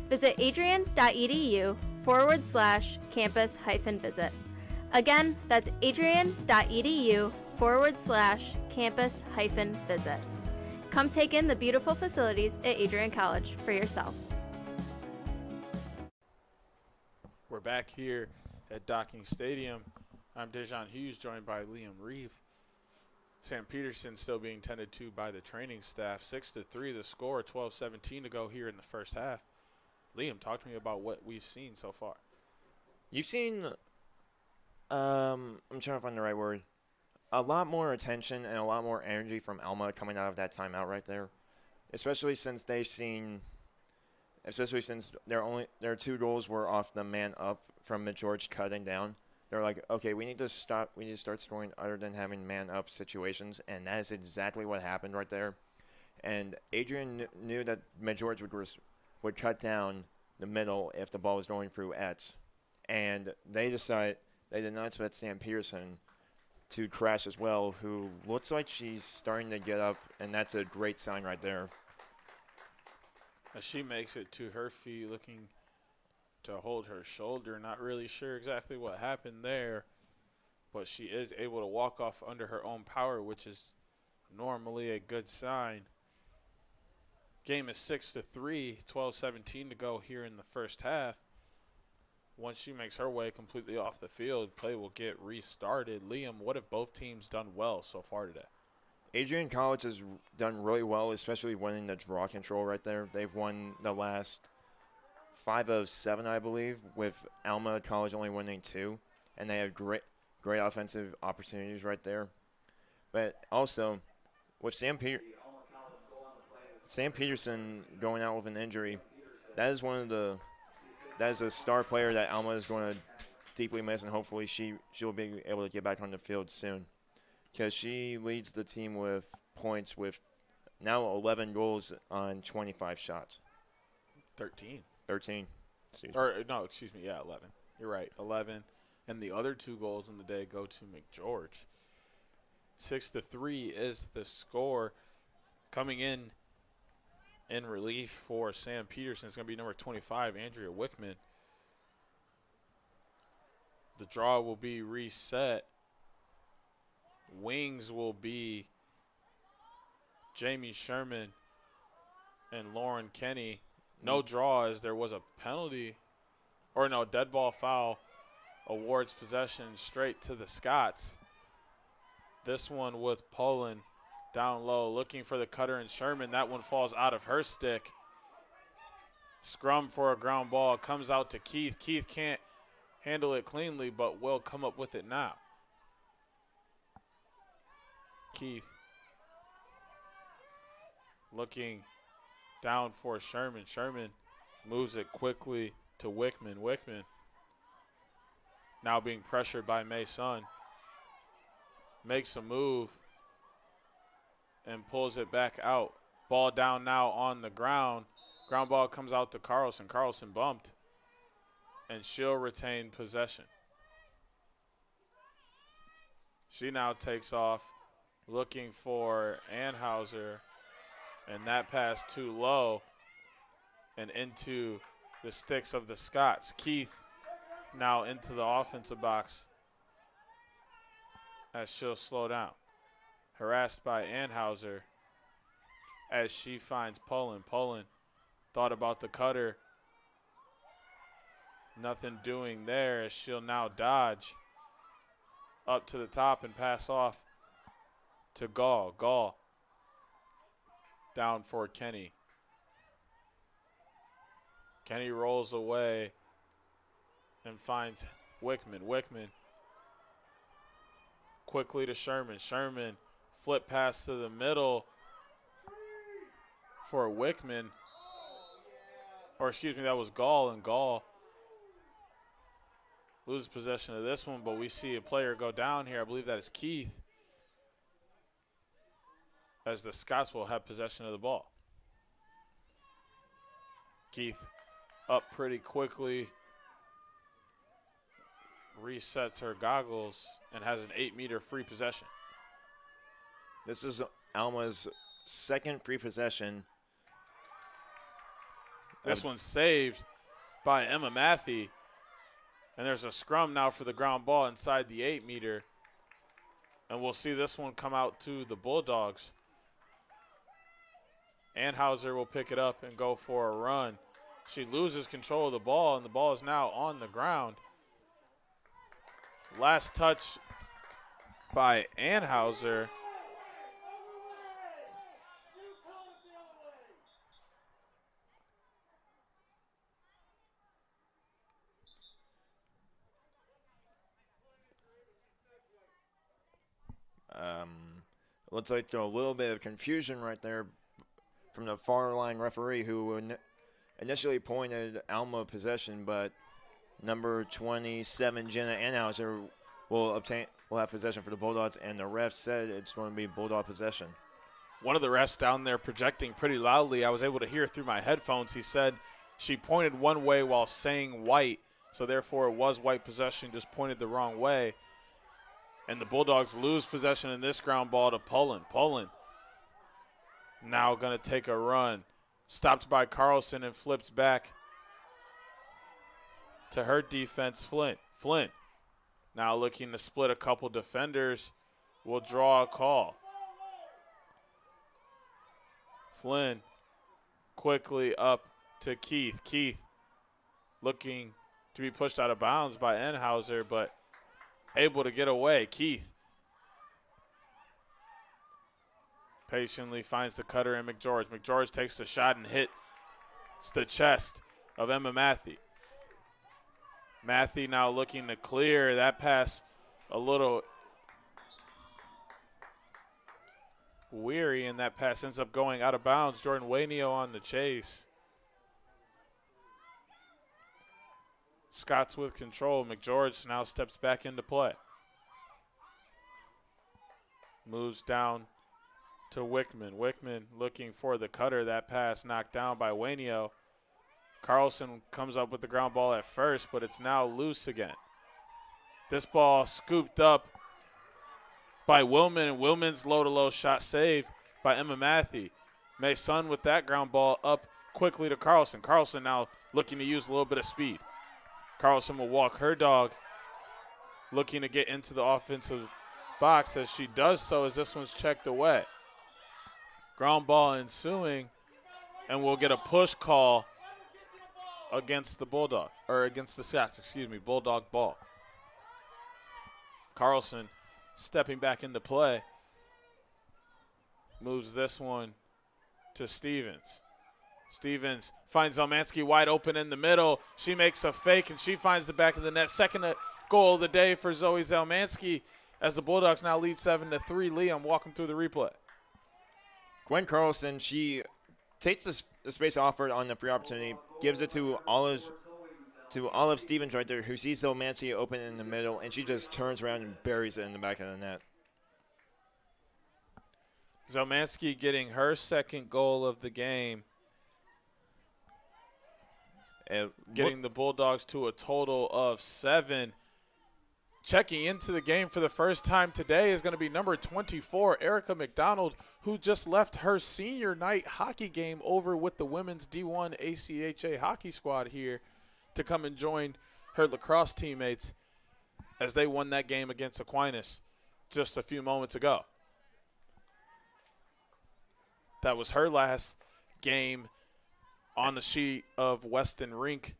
Visit adrian.edu/campus-visit. Again, that's adrian.edu/campus-visit. Come take in the beautiful facilities at Adrian College for yourself. We're back here at Docking Stadium. I'm Dejan Hughes, joined by Liam Reeve. Sam Peterson still being tended to by the training staff. 6-3 the score, 12:17 to go here in the first half. Liam, talk to me about what we've seen so far. You've seen, I'm trying to find the right word, a lot more attention and a lot more energy from Alma coming out of that timeout right there, especially since their two goals were off the man up from McGeorge cutting down. They're like, okay, we need to start scoring other than having man up situations, and that is exactly what happened right there. And Adrian knew that McGeorge would cut down the middle if the ball was going through Etz, and they decided they did not expect Sam Peterson to crash as well, who looks like she's starting to get up, and that's a great sign right there. As she makes it to her feet, looking to hold her shoulder, not really sure exactly what happened there, but she is able to walk off under her own power, which is normally a good sign. Game is 6-3, 12:17 to go here in the first half. Once she makes her way completely off the field, play will get restarted. Liam, what have both teams done well so far today? Adrian College has done really well, especially winning the draw control right there. They've won the last 5 of 7, I believe, with Alma College only winning 2, and they have great offensive opportunities right there. But also, with Sam Peterson going out with an injury, that is a star player that Alma is going to deeply miss, and hopefully she'll be able to get back on the field soon, because she leads the team with points with now 11 goals on 25 shots. 13. Excuse me. Yeah, 11. You're right, 11. And the other 2 goals in the day go to McGeorge. 6-3 is the score. Coming in relief for Sam Peterson is going to be number 25, Andrea Wickman. The draw will be reset. Wings will be Jamie Sherman and Lauren Kenny. No draw, as there was a penalty, or no, dead ball foul. Awards possession straight to the Scots. This one with Poland down low, looking for the cutter and Sherman. That one falls out of her stick. Scrum for a ground ball. Comes out to Keith. Keith can't handle it cleanly, but will come up with it now. Keith looking Down for Sherman. Sherman moves it quickly to Wickman. Wickman now being pressured by Mason. Makes a move and pulls it back out. Ball down now on the ground. Ground ball comes out to Carlson. Carlson bumped, and she'll retain possession. She now takes off, looking for Anheuser, and that pass too low and into the sticks of the Scots. Keith now into the offensive box as she'll slow down. Harassed by Anheuser as she finds Pullen. Pullen thought about the cutter. Nothing doing there as she'll now dodge up to the top and pass off to Gall. Gall down for Kenny. Kenny rolls away and finds Wickman. Wickman quickly to Sherman. Sherman flip pass to the middle for Wickman. Or excuse me, that was Gall, and Gall loses possession of this one, but we see a player go down here. I believe that is Keith, as the Scots will have possession of the ball. Keith up pretty quickly, resets her goggles, and has an 8-meter free possession. This is Alma's second free possession. This one's saved by Emma Matthey. And there's a scrum now for the ground ball inside the 8-meter. And we'll see this one come out to the Bulldogs. Anheuser will pick it up and go for a run. She loses control of the ball, and the ball is now on the ground. Last touch by Anheuser. Looks like a little bit of confusion right there from the far line referee, who initially pointed Alma possession, but number 27 Jenna Anhauser will have possession for the Bulldogs, and the ref said it's going to be Bulldog possession. One of the refs down there projecting pretty loudly, I was able to hear through my headphones. He said she pointed one way while saying white, so therefore it was white possession, just pointed the wrong way. And the Bulldogs lose possession in this ground ball to Pullen. Pullen now going to take a run. Stopped by Carlson and flipped back to her defense, Flint. Flint now looking to split a couple defenders. Will draw a call. Flynn quickly up to Keith. Keith looking to be pushed out of bounds by Anheuser, but able to get away. Keith patiently finds the cutter in McGeorge. McGeorge takes the shot and hits the chest of Emma Matthey. Matthey now looking to clear. That pass a little weary, and that pass ends up going out of bounds. Jordan Wayneo on the chase. Scott's with control. McGeorge now steps back into play. Moves down to Wickman. Wickman looking for the cutter. That pass knocked down by Wayneo. Carlson comes up with the ground ball at first, but it's now loose again. This ball scooped up by Willman. Willman's low-to-low shot saved by Emma Matthey. Mason with that ground ball up quickly to Carlson. Carlson now looking to use a little bit of speed. Carlson will walk her dog, looking to get into the offensive box. As she does so, as this one's checked away. Ground ball ensuing, and we'll get a push call against the Bulldog, or against the Scots, excuse me, Bulldog ball. Carlson stepping back into play. Moves this one to Stevens. Stevens finds Zelmansky wide open in the middle. She makes a fake, and she finds the back of the net. Second goal of the day for Zoe Zelmansky, as the Bulldogs now lead 7-3. Liam, walk them through the replay. Gwen Carlson, she takes the space offered on the free opportunity, gives it to Olive Stevens right there, who sees Zelmansky open in the middle, and she just turns around and buries it in the back of the net. Zelmansky getting her second goal of the game. And getting the Bulldogs to a total of 7. Checking into the game for the first time today is going to be number 24, Erica McDonald, who just left her senior night hockey game over with the women's D1 ACHA hockey squad here to come and join her lacrosse teammates as they won that game against Aquinas just a few moments ago. That was her last game on the sheet of Weston Rink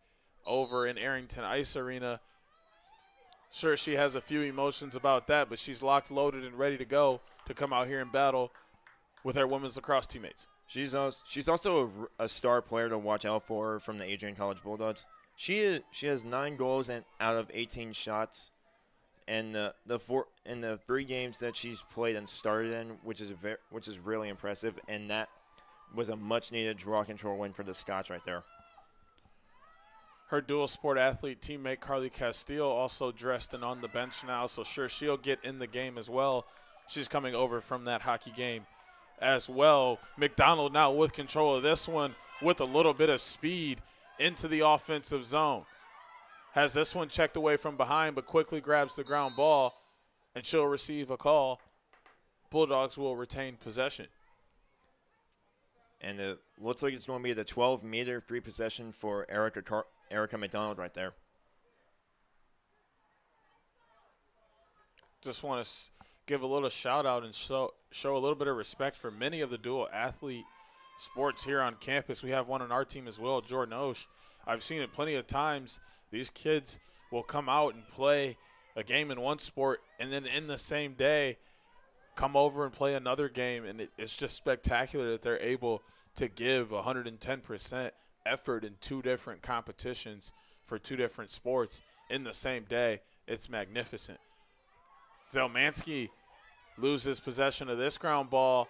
over in Arrington Ice Arena. Sure, she has a few emotions about that, but she's locked, loaded, and ready to go to come out here and battle with her women's lacrosse teammates. She's also a star player to watch out for from the Adrian College Bulldogs. She has 9 goals out of 18 shots, and the 3 games that she's played and started in, which is really impressive, and that was a much-needed draw control win for the Scots right there. Her dual sport athlete teammate Carly Castile also dressed and on the bench now, so sure, she'll get in the game as well. She's coming over from that hockey game as well. McDonald now with control of this one with a little bit of speed into the offensive zone. Has this one checked away from behind, but quickly grabs the ground ball, and she'll receive a call. Bulldogs will retain possession. And it looks like it's going to be the 12-meter free possession for Erica McDonald right there. Just want to give a little shout-out and show a little bit of respect for many of the dual athlete sports here on campus. We have one on our team as well, Jordan Osh. I've seen it plenty of times. These kids will come out and play a game in one sport and then in the same day come over and play another game, and it's just spectacular that they're able to give 110% effort in 2 different competitions for 2 different sports in the same day. It's magnificent. Zelmansky loses possession of this ground ball,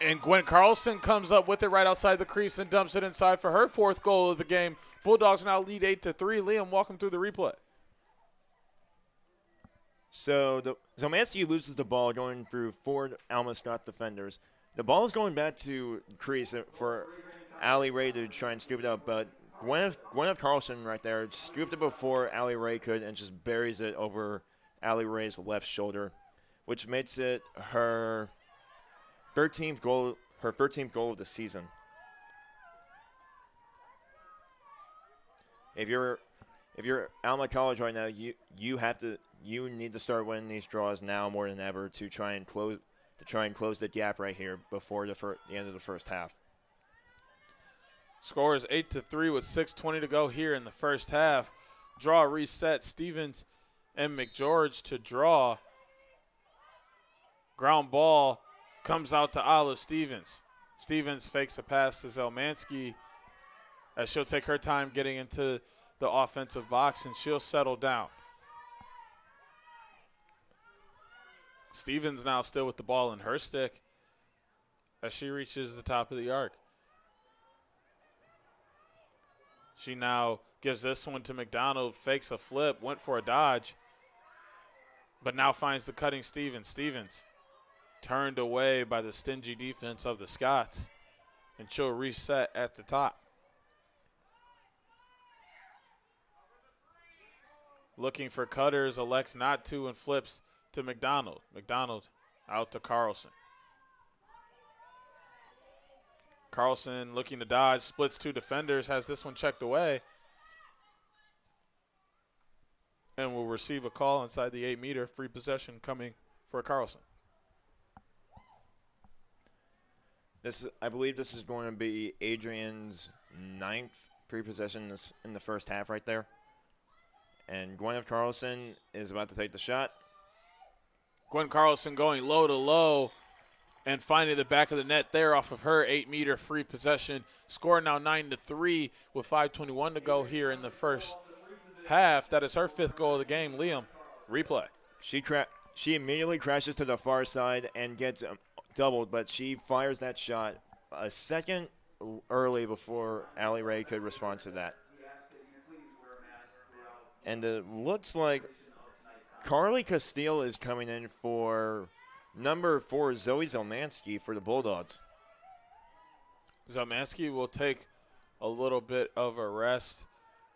and Gwen Carlson comes up with it right outside the crease and dumps it inside for her 4th goal of the game. Bulldogs now lead 8-3. Liam, walk them through the replay. So Zelmansky loses the ball going through 4 Alma Scott defenders. The ball is going back to crease for Allie Ray to try and scoop it up, but Gwyneth Carlson right there scooped it before Allie Ray could and just buries it over Allie Ray's left shoulder, which makes it her 13th goal of the season. If you're Alma College right now, you need to start winning these draws now more than ever to try and close the gap right here before the end of the first half. Score is 8-3 with 6:20 to go here in the first half. Draw reset. Stevens and McGeorge to draw. Ground ball comes out to Olive Stevens. Stevens fakes a pass to Zelmansky as she'll take her time getting into the offensive box, and she'll settle down. Stevens now still with the ball in her stick as she reaches the top of the arc. She now gives this one to McDonald, fakes a flip, went for a dodge, but now finds the cutting Stevens. Stevens turned away by the stingy defense of the Scots, and she'll reset at the top. Looking for cutters, elects not to, and flips to McDonald. McDonald out to Carlson. Carlson looking to dodge, splits 2 defenders, has this one checked away, and will receive a call inside the 8-meter. Free possession coming for Carlson. I believe this is going to be Adrian's 9th free possession in the first half right there. And Gwyneth Carlson is about to take the shot. Gwen Carlson going low to low and finding the back of the net there off of her 8-meter free possession. Score now 9-3 with 5:21 to go here in the first half. That is her 5th goal of the game. Liam, replay. She immediately crashes to the far side and gets doubled, but she fires that shot a second early before Allie Ray could respond to that. And it looks like Carly Castile is coming in for number 4, Zoe Zelmansky for the Bulldogs. Zelmansky will take a little bit of a rest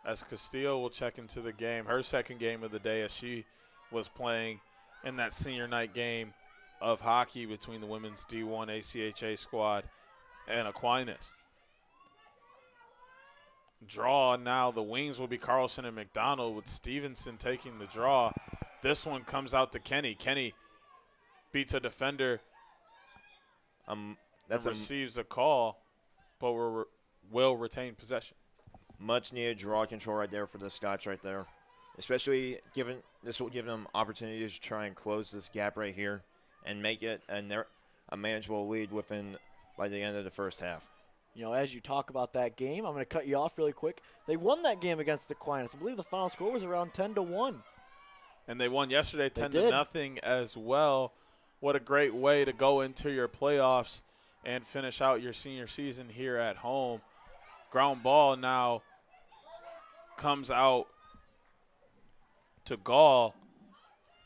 as Castillo will check into the game, her second game of the day, as she was playing in that senior night game of hockey between the women's D1 ACHA squad and Aquinas. Draw now, the wings will be Carlson and McDonald, with Stevenson taking the draw. This one comes out to Kenny. Kenny beats a defender. That receives a call, but will retain possession. Much needed draw control right there for the Scots right there. Especially given this will give them opportunities to try and close this gap right here and make it a manageable lead by the end of the first half. You know, as you talk about that game, I'm going to cut you off really quick. They won that game against Aquinas. I believe the final score was around 10-1. And they won yesterday 10-0 as well. What a great way to go into your playoffs and finish out your senior season here at home. Ground ball now comes out to Gall.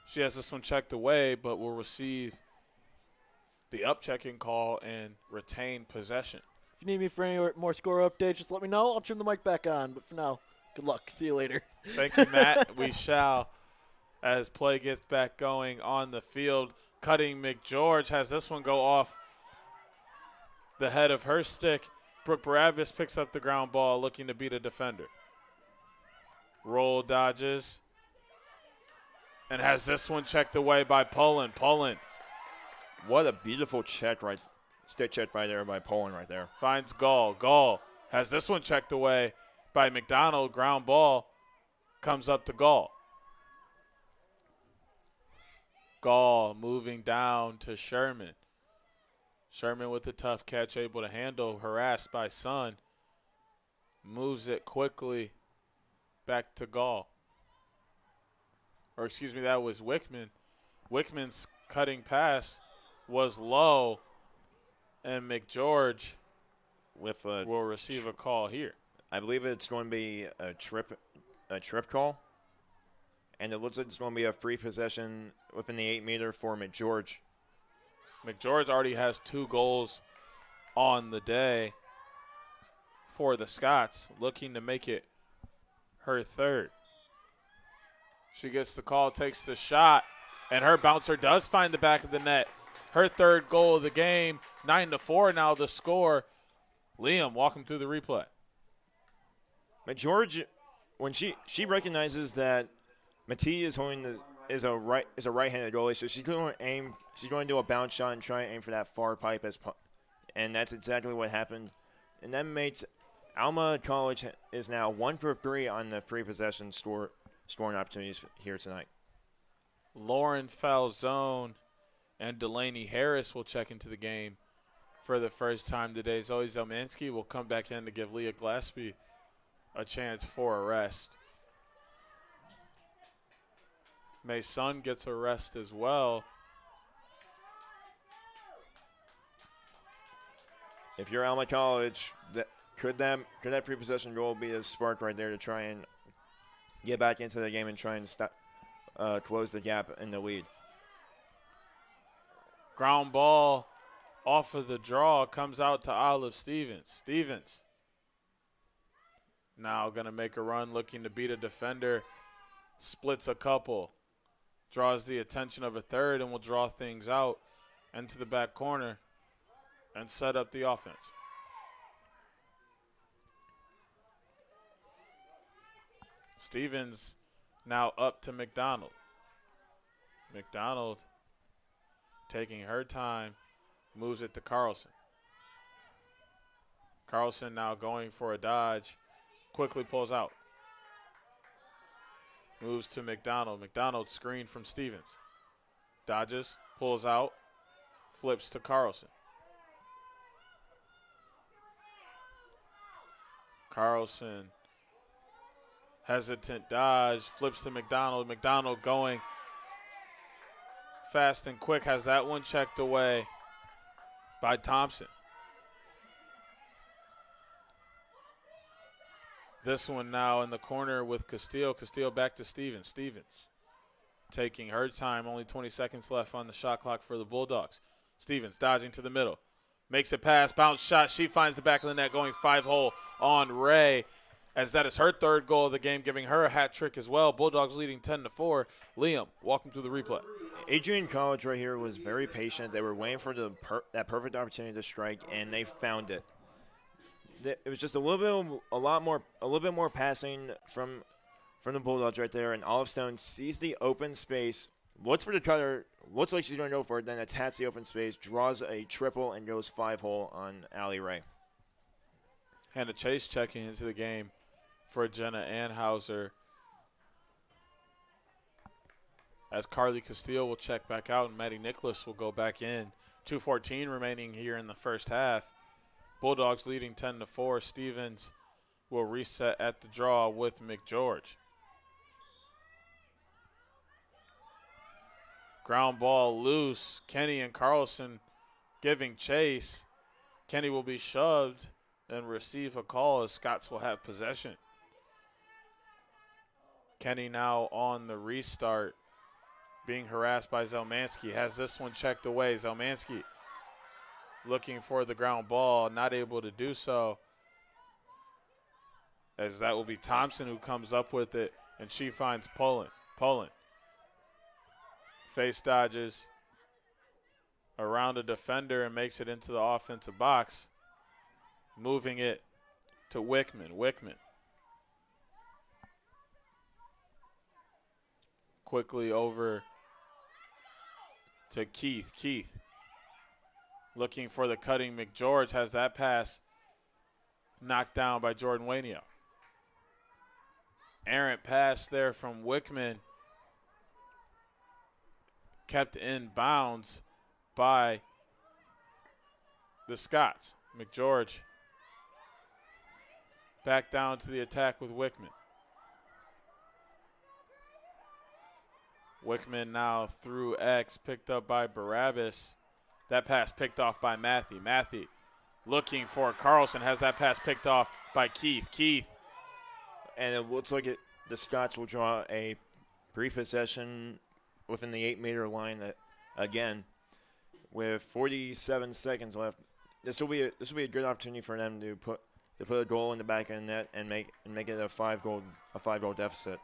She has this one checked away, but will receive the up-checking call and retain possession. If you need me for any more score updates, just let me know. I'll turn the mic back on. But for now, good luck. See you later. Thank you, Matt. We shall, as play gets back going on the field. Cutting McGeorge has this one go off the head of her stick. Brooke Barabbas picks up the ground ball, looking to beat a defender. Roll dodges. And has this one checked away by Pullen. Pullen. What a beautiful stick check right there by Pullen right there. Finds Gall. Gall has this one checked away by McDonald. Ground ball comes up to Gall. Gall moving down to Sherman. Sherman with a tough catch, able to handle, harassed by Sun. Moves it quickly back to Gall. Or excuse me, that was Wickman. Wickman's cutting pass was low, and McGeorge will receive a call here. I believe it's going to be a trip call, and it looks like it's going to be a free possession within the 8-meter for McGeorge. McGeorge already has 2 goals on the day for the Scots, looking to make it her third. She gets the call, takes the shot, and her bouncer does find the back of the net. Her third goal of the game, 9-4 now the score. Liam, walk him through the replay. McGeorge, when she recognizes that Matee is a right-handed goalie, so she's going to aim. She's going to do a bounce shot and try and aim for that far pipe and that's exactly what happened. And that makes Alma College is now 1 for 3 on the free possession scoring opportunities here tonight. Lauren Falzone and Delaney Harris will check into the game for the first time today. Zoe Zelmansky will come back in to give Leah Glaspie a chance for a rest. May Sun gets a rest as well. If you're Alma College, could that pre-possession goal be a spark right there to try and get back into the game and try and close the gap in the lead? Ground ball off of the draw comes out to Olive Stevens. Stevens now going to make a run, looking to beat a defender. Splits a couple. Draws the attention of a third and will draw things out into the back corner and set up the offense. Stevens now up to McDonald. McDonald taking her time, moves it to Carlson. Carlson now going for a dodge, quickly pulls out. Moves to McDonald. McDonald screen from Stevens. Dodges, pulls out, flips to Carlson. Carlson, hesitant dodge, flips to McDonald. McDonald going fast and quick, has that one checked away by Thompson. This one now in the corner with Castillo. Castillo back to Stevens. Stevens taking her time. Only 20 seconds left on the shot clock for the Bulldogs. Stevens dodging to the middle. Makes it pass. Bounce shot. She finds the back of the net, going 5-hole on Ray, as that is her third goal of the game, giving her a hat trick as well. Bulldogs leading 10-4. Liam, walk him through the replay. Adrian College right here was very patient. They were waiting for that perfect opportunity to strike, and they found it. It was just a little bit more passing from the Bulldogs right there, and Olive Stone sees the open space, looks for the cutter, looks like she's going to go for it, then attacks the open space, draws a triple, and goes 5-hole on Allie Ray. Hannah Chase checking into the game for Jenna Anhauser, as Carly Castillo will check back out and Maddie Nicholas will go back in. 2:14 remaining here in the first half. Bulldogs leading 10-4. Stevens will reset at the draw with McGeorge. Ground ball loose. Kenny and Carlson giving chase. Kenny will be shoved and receive a call as Scots will have possession. Kenny now on the restart, being harassed by Zelmansky. Has this one checked away. Zelmansky looking for the ground ball, not able to do so, as that will be Thompson who comes up with it, and she finds Poland. Poland face dodges around a defender and makes it into the offensive box, moving it to Wickman. Wickman quickly over to Keith. Keith looking for the cutting McGeorge, has that pass knocked down by Jordan Wainio. Errant pass there from Wickman, kept in bounds by the Scots. McGeorge back down to the attack with Wickman. Wickman now through X, picked up by Barabbas. That pass picked off by Matthew. Matthew looking for Carlson, has that pass picked off by Keith. Keith. And it looks like the Scots will draw a brief possession within the 8-meter line again with 47 seconds left. This will be a good opportunity for them to put a goal in the back of the net and make it a 5-goal deficit.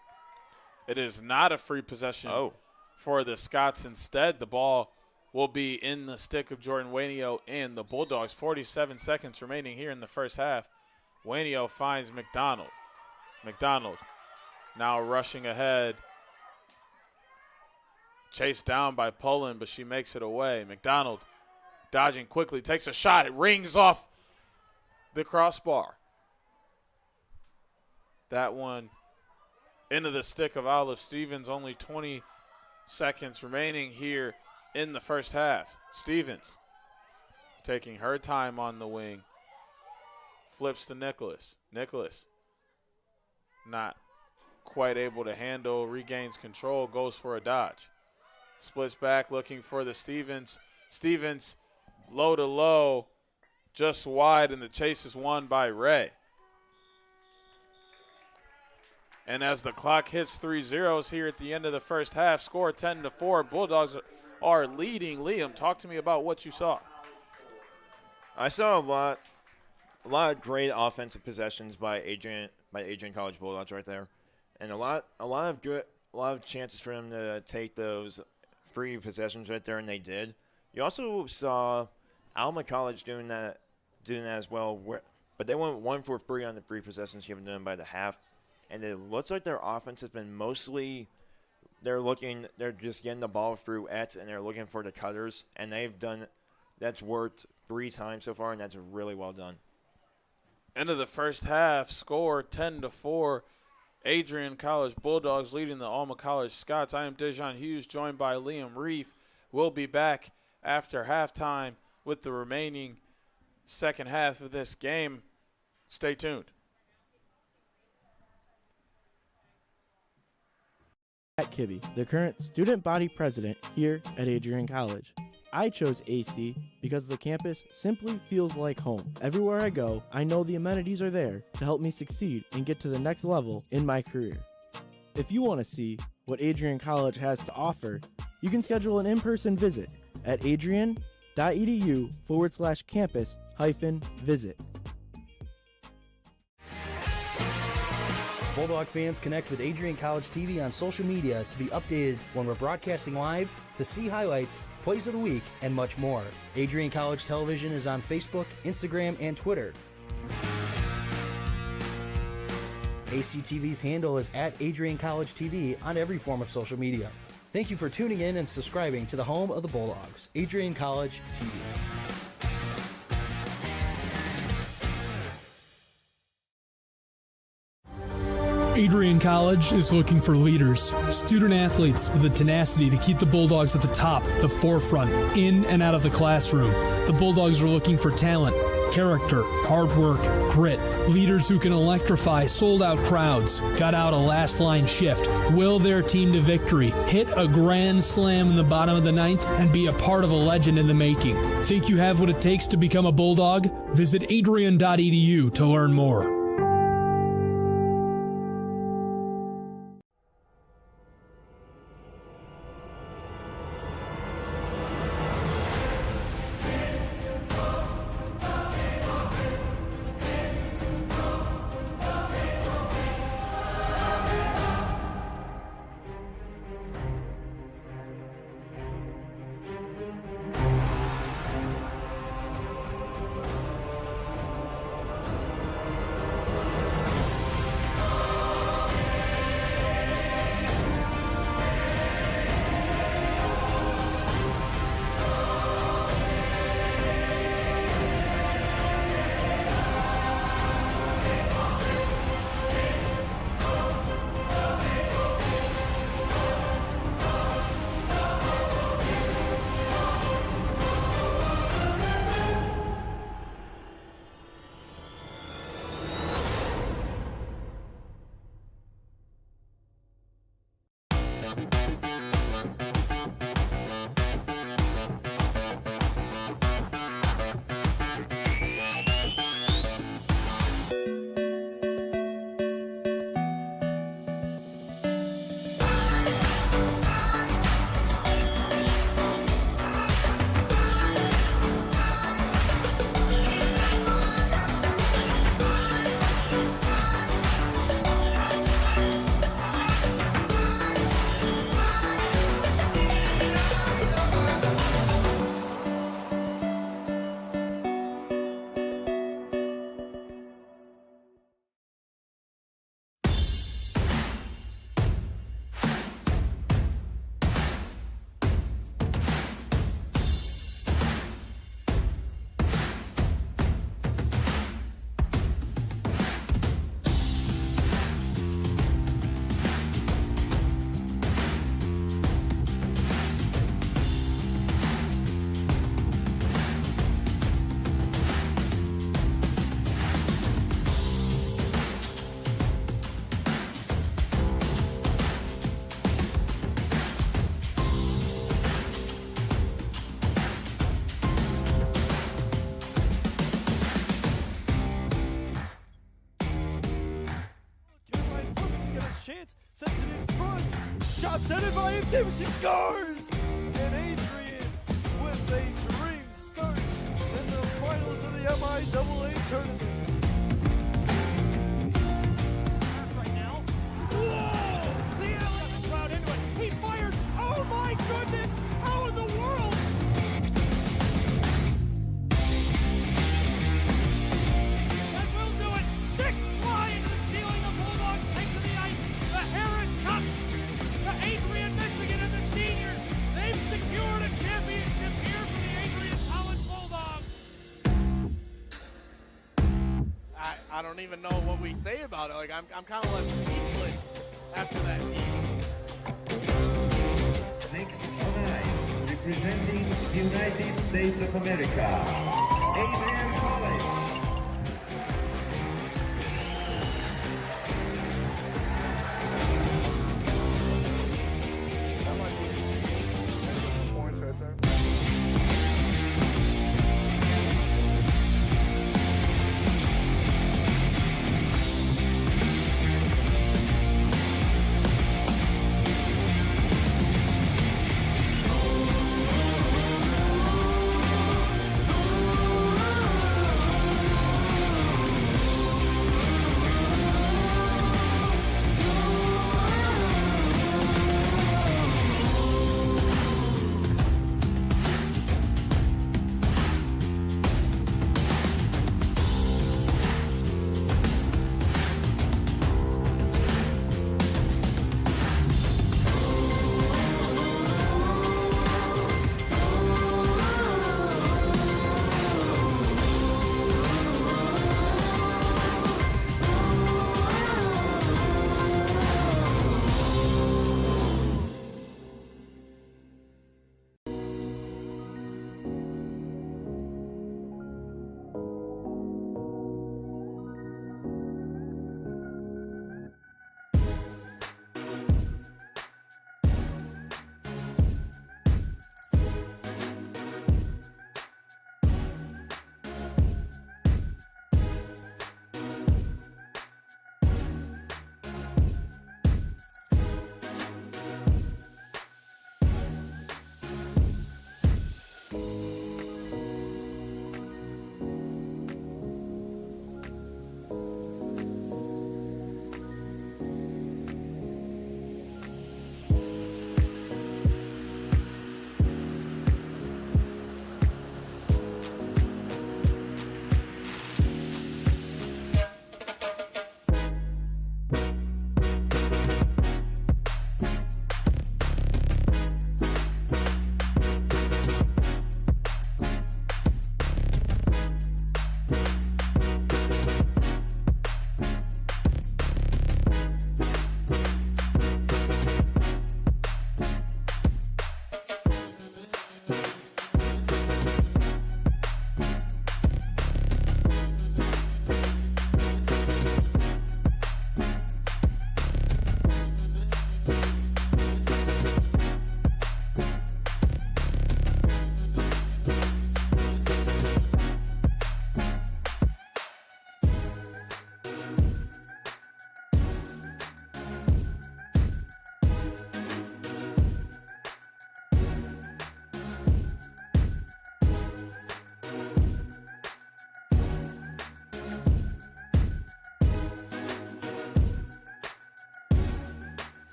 It is not a free possession for the Scots. Instead, the ball will be in the stick of Jordan Wainio and the Bulldogs. 47 seconds remaining here in the first half. Wainio finds McDonald. McDonald now rushing ahead. Chased down by Poland, but she makes it away. McDonald dodging quickly, takes a shot. It rings off the crossbar. That one into the stick of Olive Stevens. Only 20 seconds remaining here in the first half. Stevens taking her time on the wing. Flips to Nicholas. Nicholas not quite able to handle, regains control, goes for a dodge. Splits back looking for the Stevens. Stevens low to low, just wide, and the chase is won by Ray. And as the clock hits 3 zeros here at the end of the first half, score 10-4. Bulldogs are leading. Liam, talk to me about what you saw. I saw a lot of great offensive possessions by Adrian College Bulldogs right there, and a lot of chances for them to take those free possessions right there, and they did. You also saw Alma College doing that as well, but they went 1 for 3 on the free possessions given to them by the half, and it looks like their offense has been mostly they're just getting the ball through X, and they're looking for the cutters, and that's worked 3 times so far, and that's really well done. End of the first half, score 10-4. Adrian College Bulldogs leading the Alma College Scots. I am Dejan Hughes, joined by Liam Reef. We'll be back after halftime with the remaining second half of this game. Stay tuned. At Kibbe, the current student body president here at Adrian College. I chose AC because the campus simply feels like home. Everywhere I go, I know the amenities are there to help me succeed and get to the next level in my career. If you want to see what Adrian College has to offer, you can schedule an in-person visit at adrian.edu/campus-visit. Bulldog fans, connect with Adrian College TV on social media to be updated when we're broadcasting live, to see highlights, plays of the week, and much more. Adrian College Television is on Facebook, Instagram, and Twitter. ACTV's handle is at Adrian College TV on every form of social media. Thank you for tuning in and subscribing to the home of the Bulldogs, Adrian College TV. Adrian College is looking for leaders, student athletes with the tenacity to keep the Bulldogs at the top, the forefront, in and out of the classroom. The Bulldogs are looking for talent, character, hard work, grit, leaders who can electrify sold-out crowds, gut out a last-line shift, will their team to victory, hit a grand slam in the bottom of the ninth, and be a part of a legend in the making. Think you have what it takes to become a Bulldog? Visit adrian.edu to learn more. Chance sends it in front. Shot sent it by him. She scores. And Adrian with a dream start in the finals of the MIAA tournament. Right now. Whoa! The got the crowd into it. He fired. Oh my goodness! How in the world? That will do it. Sticks fly into the ceiling. The Bulldogs take to the ice. The Harris Cup to Adrian, Michigan, and the seniors. They've secured a championship here for the Adrian College Bulldogs. I don't even know what we say about it. Like I'm kind of left speechless after that game. Next on ice, representing the United States of America, Adrian College. That might be points right there.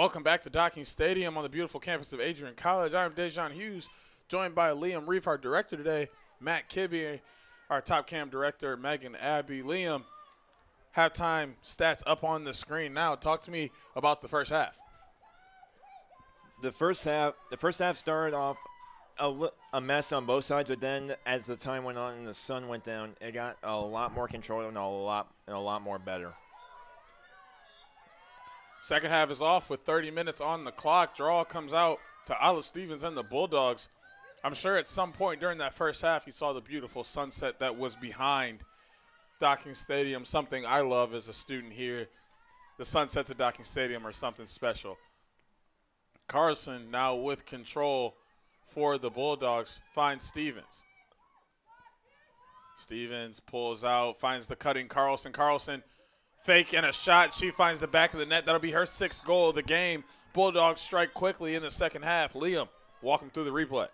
Welcome back to Docking Stadium on the beautiful campus of Adrian College. I'm Dejan Hughes, joined by Liam Reef, our director today, Matt Kibbe, our top cam director, Megan Abbey. Liam, halftime stats up on the screen now. Talk to me about the first half. The first half started off a mess on both sides, but then as the time went on and the sun went down, it got a lot more controlled and a lot more better. Second half is off with 30 minutes on the clock. Draw comes out to Olive Stevens and the Bulldogs. I'm sure at some point during that first half you saw the beautiful sunset that was behind Docking Stadium, something I love as a student here. The sunsets at Docking Stadium are something special. Carlson now with control for the Bulldogs finds Stevens. Stevens pulls out, finds the cutting Carlson. Carlson fake and a shot. She finds the back of the net. That'll be her 6th goal of the game. Bulldogs strike quickly in the second half. Liam, walk them through the replay.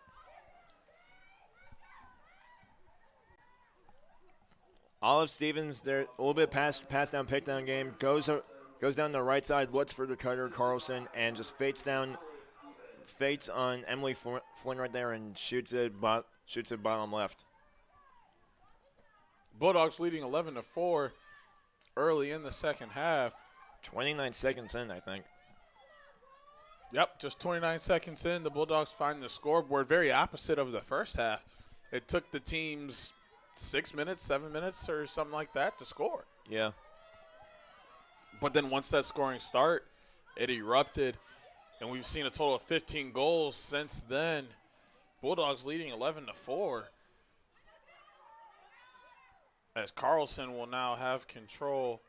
Olive Stevens, there a little bit pass down, pick down game. Goes down the right side, looks for the cutter Carlson, and just fates on Emily Flynn right there and shoots it bottom left. Bulldogs leading 11-4 early in the second half. 29 seconds in, I think. Yep, just 29 seconds in, the Bulldogs find the scoreboard. Very opposite of the first half. It took the teams 6 minutes, 7 minutes, or something like that to score. Yeah. But then once that scoring start, it erupted, and we've seen a total of 15 goals since then. Bulldogs leading 11-4. As Carlson will now have control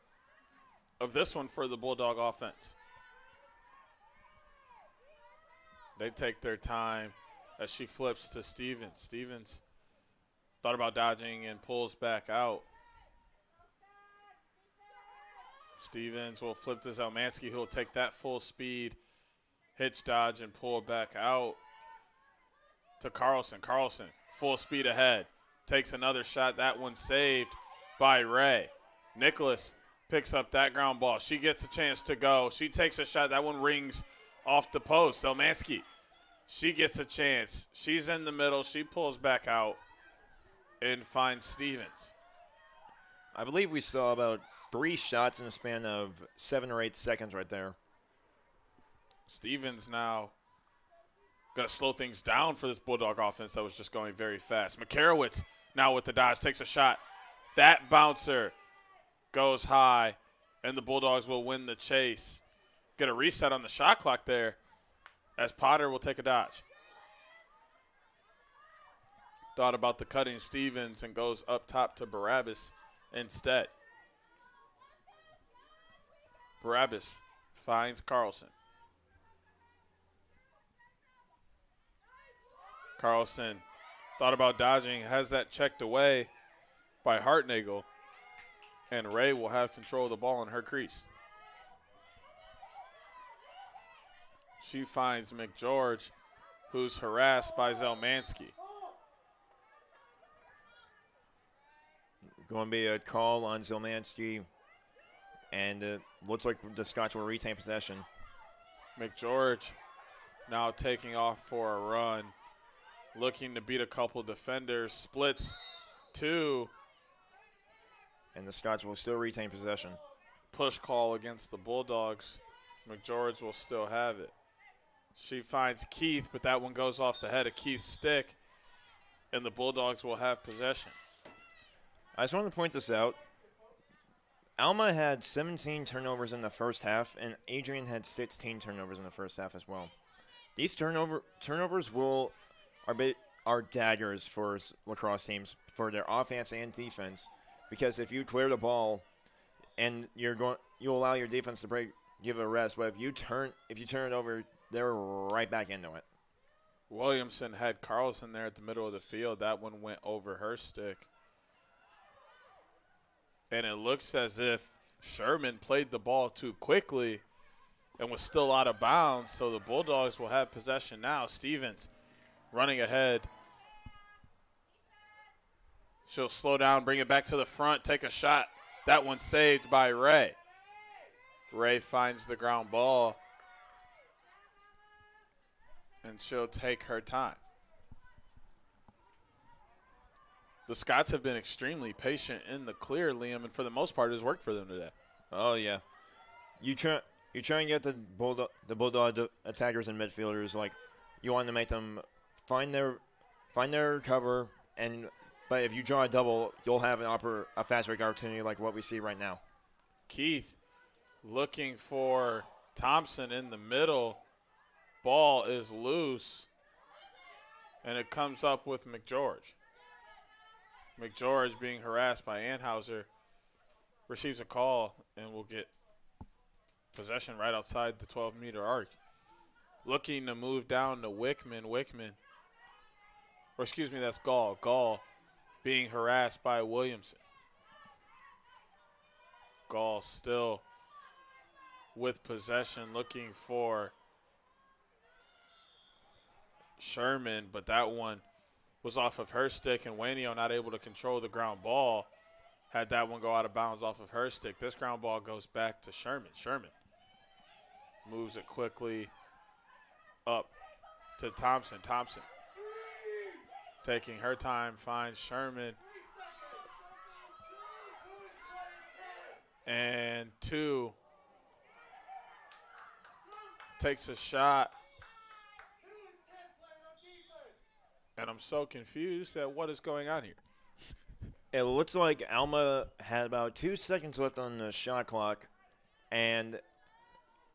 of this one for the Bulldog offense. They take their time as she flips to Stevens. Stevens thought about dodging and pulls back out. Stevens will flip to Zelmansky, who will take that full speed, hitch dodge, and pull back out to Carlson. Carlson, full speed ahead, takes another shot. That one saved by Ray. Nicholas picks up that ground ball. She gets a chance to go. She takes a shot. That one rings off the post. Zelmansky, she gets a chance. She's in the middle. She pulls back out and finds Stevens. I believe we saw about 3 shots in a span of 7 or 8 seconds right there. Stevens now going to slow things down for this Bulldog offense that was just going very fast. McCarowitz now with the dodge, takes a shot. That bouncer goes high, and the Bulldogs will win the chase. Get a reset on the shot clock there as Potter will take a dodge. Thought about the cutting Stevens and goes up top to Barabbas instead. Barabbas finds Carlson. Carlson thought about dodging, has that checked away by Hartnagel, and Ray will have control of the ball in her crease. She finds McGeorge, who's harassed by Zelmansky. Going to be a call on Zelmansky, and it looks like the Scotch will retain possession. McGeorge now taking off for a run, looking to beat a couple defenders, splits 2. And the Scotch will still retain possession. Push call against the Bulldogs. McGeorge will still have it. She finds Keith, but that one goes off the head of Keith's stick, and the Bulldogs will have possession. I just want to point this out. Alma had 17 turnovers in the first half, and Adrian had 16 turnovers in the first half as well. These turnovers are daggers for lacrosse teams for their offense and defense, because if you clear the ball and you allow your defense to give a rest, but if you turn it over, they're right back into it. Williamson had Carlson there at the middle of the field. That one went over her stick. And it looks as if Sherman played the ball too quickly and was still out of bounds, so the Bulldogs will have possession now. Stevens running ahead. She'll slow down, bring it back to the front, take a shot. That one's saved by Ray. Ray finds the ground ball and she'll take her time. The Scots have been extremely patient in the clear, Liam, and for the most part, it has worked for them today. Oh yeah, you try and get the Bulldog attackers and midfielders, like, you want to make them find their cover, but if you draw a double, you'll have a fast break opportunity like what we see right now. Keith looking for Thompson in the middle. Ball is loose, and it comes up with McGeorge. McGeorge, being harassed by Anhauser, receives a call and will get possession right outside the 12-meter arc. Looking to move down to Wickman. Or excuse me, that's Gall. Gall being harassed by Williamson. Gall still with possession, looking for Sherman, but that one was off of her stick, and Wanio not able to control the ground ball. Had that one go out of bounds off of her stick. This ground ball goes back to Sherman. Sherman moves it quickly up to Thompson. Thompson taking her time, finds Sherman. And 2, takes a shot. And I'm so confused at what is going on here. It looks like Alma had about 2 seconds left on the shot clock, and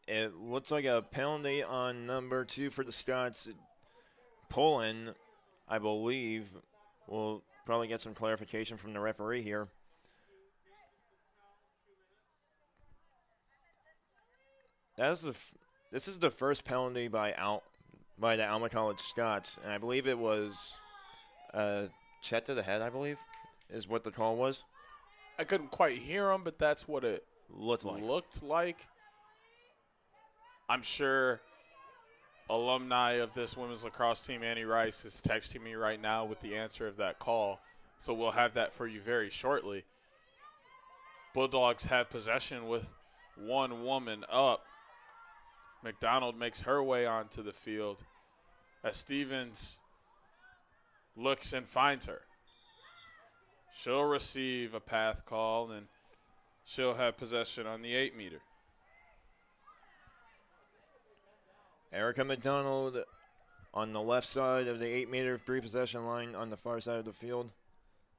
it looks like a penalty on number 2 for the Scots. Poland, I believe, will probably get some clarification from the referee here. This is the first penalty by the Alma College Scots, and I believe it was Chet to the head, I believe, is what the call was. I couldn't quite hear him, but that's what it looked like. I'm sure alumni of this women's lacrosse team, Annie Rice, is texting me right now with the answer of that call, so we'll have that for you very shortly. Bulldogs have possession with 1 woman up. McDonald makes her way onto the field as Stevens looks and finds her. She'll receive a path call, and she'll have possession on the 8-meter. Erica McDonald on the left side of the 8-meter 3-possession line on the far side of the field.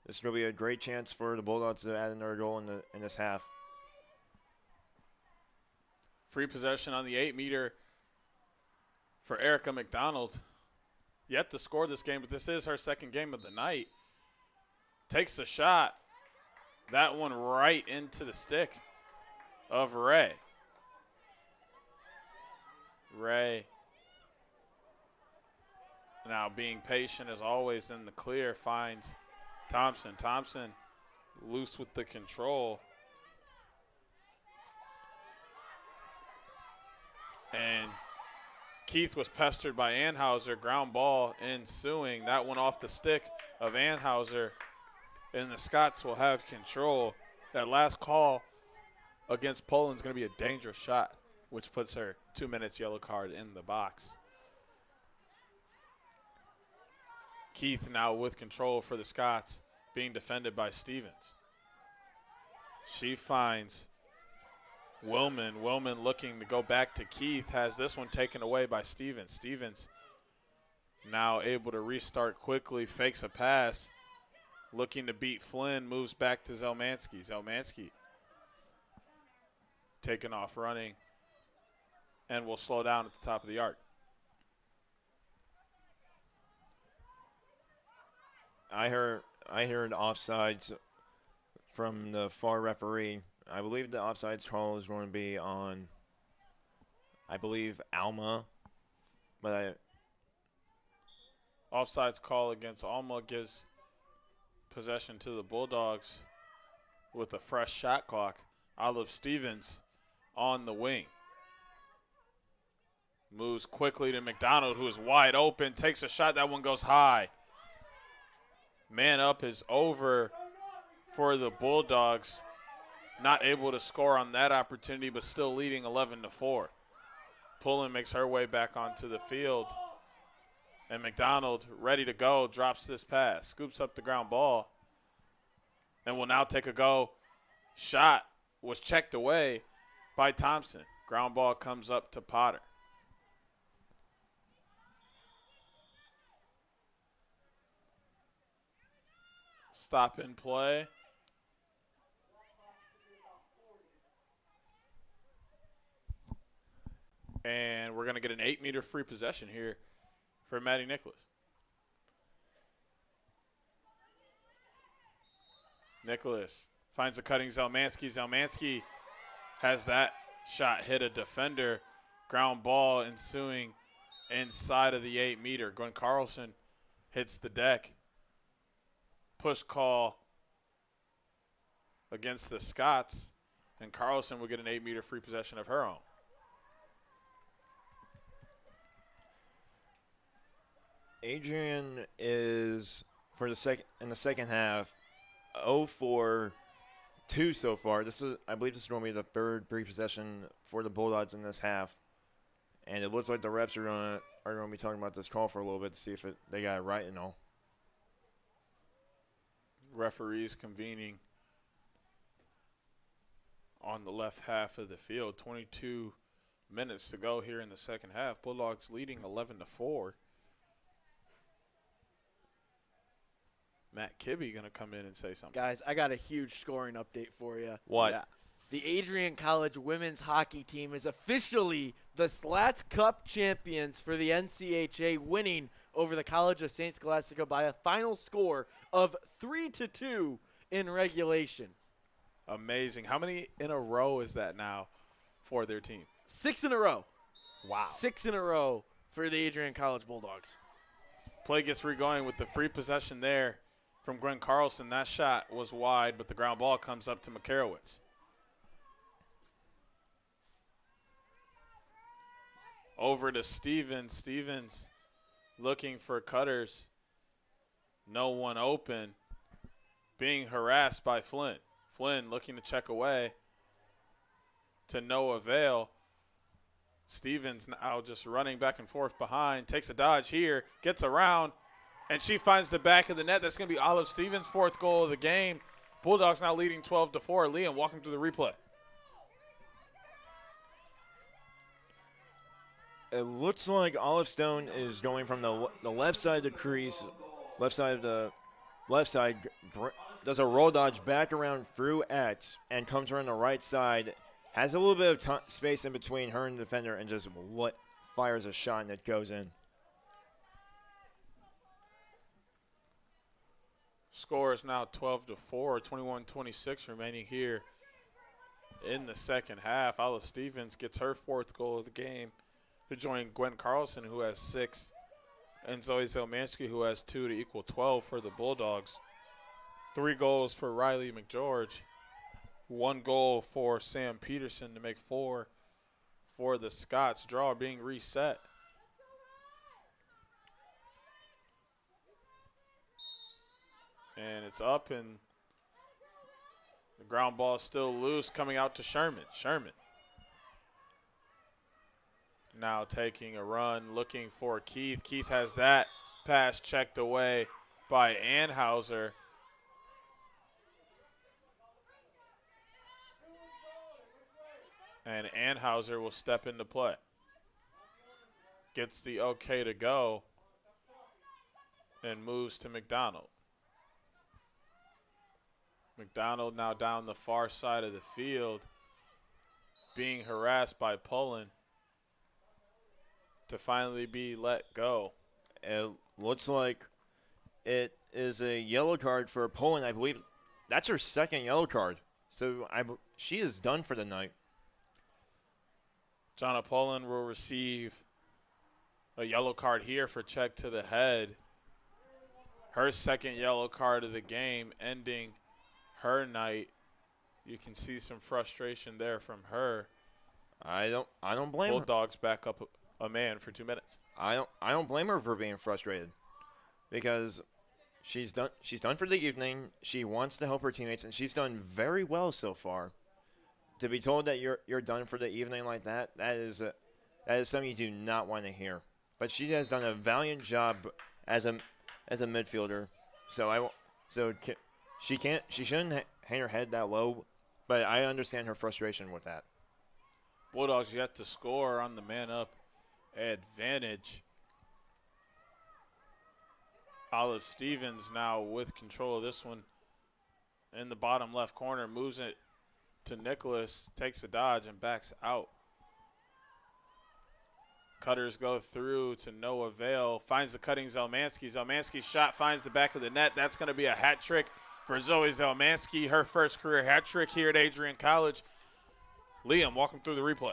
This will be a great chance for the Bulldogs to add another goal in this half. Free possession on the 8-meter for Erica McDonald. Yet to score this game, but this is her second game of the night. Takes the shot. That one right into the stick of Ray. Ray now being patient as always in the clear finds Thompson. Thompson loose with the control. And Keith was pestered by Anhauser. Ground ball ensuing. That one off the stick of Anhauser. And the Scots will have control. That last call against Poland is going to be a dangerous shot, which puts her 2 minutes yellow card in the box. Keith now with control for the Scots, being defended by Stevens. She finds Willman. Willman looking to go back to Keith, has this one taken away by Stevens. Stevens now able to restart quickly, fakes a pass, looking to beat Flynn, moves back to Zelmansky. Zelmansky taking off running and will slow down at the top of the arc. I heard offsides from the far referee. I believe the offsides call is going to be on, I believe, Alma. But offsides call against Alma gives possession to the Bulldogs with a fresh shot clock. Olive Stevens on the wing. Moves quickly to McDonald, who is wide open, takes a shot. That one goes high. Man up is over for the Bulldogs. Not able to score on that opportunity, but still leading 11-4. Pullen makes her way back onto the field. And McDonald, ready to go, drops this pass, scoops up the ground ball, and will now take a go. Shot was checked away by Thompson. Ground ball comes up to Potter. Stop and play. And we're going to get an 8-meter free possession here for Maddie Nicholas. Nicholas finds a cutting Zelmansky. Zelmansky has that shot hit a defender. Ground ball ensuing inside of the 8-meter. Gwen Carlson hits the deck. Push call against the Scots, and Carlson will get an 8-meter free possession of her own. Adrian is in the second half 0 for 2 so far. I believe this is going to be the third free possession for the Bulldogs in this half, and it looks like the refs are going to be talking about this call for a little bit to see if they got it right and all. Referees convening on the left half of the field. 22 minutes to go here in the second half. Bulldogs leading 11-4. Matt Kibbe going to come in and say something. Guys, I got a huge scoring update for you. What? Yeah. The Adrian College women's hockey team is officially the Slats Cup champions for the NCAA, winning over the College of St. Scholastica by a final score of 3-2 in regulation. Amazing. How many in a row is that now for their team? 6 in a row. Wow. 6 in a row for the Adrian College Bulldogs. Play gets re-going with the free possession there from Gwen Carlson. That shot was wide, but the ground ball comes up to Makarowicz. Over to Stevens. Stevens looking for cutters. No one open. Being harassed by Flynn. Flynn looking to check away to no avail. Stevens now just running back and forth behind. Takes a dodge here. Gets around. And she finds the back of the net. That's going to be Olive Stevens' 4th goal of the game. Bulldogs now leading 12-4. Liam, walking through the replay. It looks like Olive Stone is going from the left side of the crease, left side, does a roll dodge back around through X and comes around the right side, has a little bit of space in between her and the defender, and just fires a shot and it goes in. Score is now 12-4, 21-26 remaining here in the second half. Olive Stevens gets her 4th goal of the game to join Gwen Carlson, who has 6, and Zoe Zelmansky, who has 2 to equal 12 for the Bulldogs. 3 goals for Riley McGeorge. 1 goal for Sam Peterson to make 4 for the Scots. Draw being reset. And it's up, and the ground ball is still loose, coming out to Sherman. Sherman now taking a run, looking for Keith. Keith has that pass checked away by Anhauser. And Anhauser will step into play. Gets the okay to go and moves to McDonald. McDonald now down the far side of the field, being harassed by Pullen to finally be let go. It looks like it is a yellow card for Pullen. I believe that's her 2nd yellow card. So she is done for the night. Jonna Pullen will receive a yellow card here for check to the head. Her 2nd yellow card of the game, ending her night. You can see some frustration there from her. I don't blame her. Bulldogs back up a man for 2 minutes. I don't blame her for being frustrated, because she's done for the evening. She wants to help her teammates, and she's done very well so far. To be told that you're done for the evening like that is something you do not want to hear. but she has done a valiant job as a midfielder. She shouldn't hang her head that low, but I understand her frustration with that. Bulldogs yet to score on the man-up advantage. Olive Stevens now with control of this one in the bottom left corner, moves it to Nicholas, takes a dodge and backs out. Cutters go through to no avail, finds the cutting Zelmansky. Zelmansky's shot finds the back of the net. That's going to be a hat trick for Zoe Zelmansky, her first career hat trick here at Adrian College. Liam, walk him through the replay.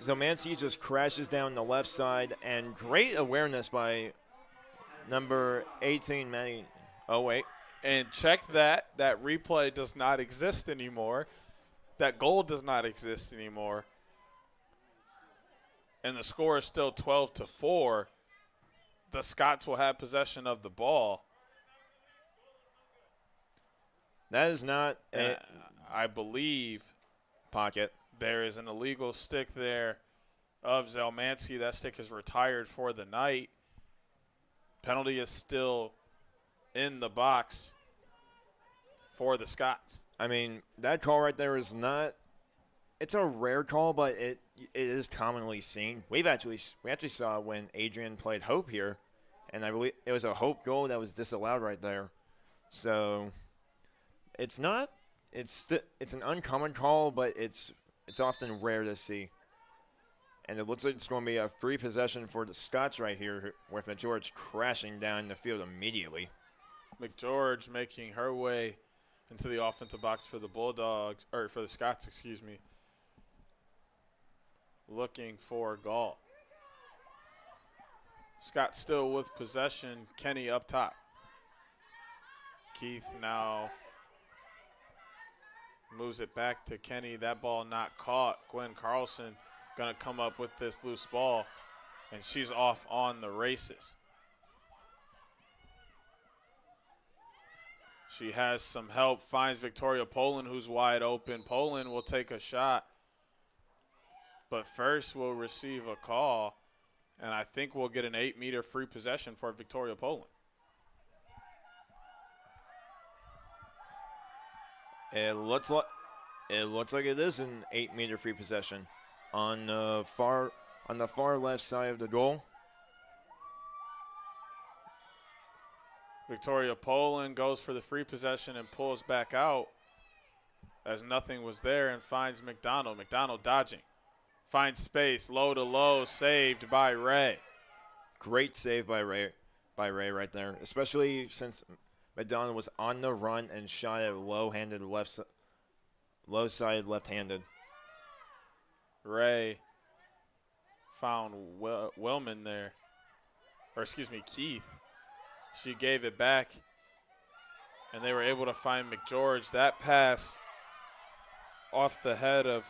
Zelmansky just crashes down the left side, and great awareness by number 18, Maddie. Oh, wait. And check that. That replay does not exist anymore. That goal does not exist anymore. And the score is still 12-4. The Scots will have possession of the ball. That is not I believe, pocket. There is an illegal stick there of Zelmansky. That stick is retired for the night. Penalty is still in the box for the Scots. I mean, that call right there is not – it's a rare call, but it is commonly seen. We actually saw when Adrian played Hope here, and I believe it was a Hope goal that was disallowed right there. So it's not – it's an uncommon call, but it's often rare to see. And it looks like it's going to be a free possession for the Scots right here with McGeorge crashing down the field immediately. McGeorge making her way into the offensive box for the Bulldogs, or for the Scots, excuse me. Looking for Gall. Scott still with possession. Kenny up top. Keith now moves it back to Kenny. That ball not caught. Gwen Carlson going to come up with this loose ball, and she's off on the races. She has some help, finds Victoria Poland, who's wide open. Poland will take a shot, but first we'll receive a call, and I think we'll get an 8-meter free possession for Victoria Poland. It looks like it is an 8-meter free possession on the far left side of the goal. Victoria Poland goes for the free possession and pulls back out as nothing was there and finds McDonald. McDonald dodging. Finds space, low to low, saved by Ray. Great save by Ray right there, especially since McDonald was on the run and shot it low-sided left-handed. Ray found Wellman there, or excuse me, Keith. She gave it back, and they were able to find McGeorge. That pass off the head of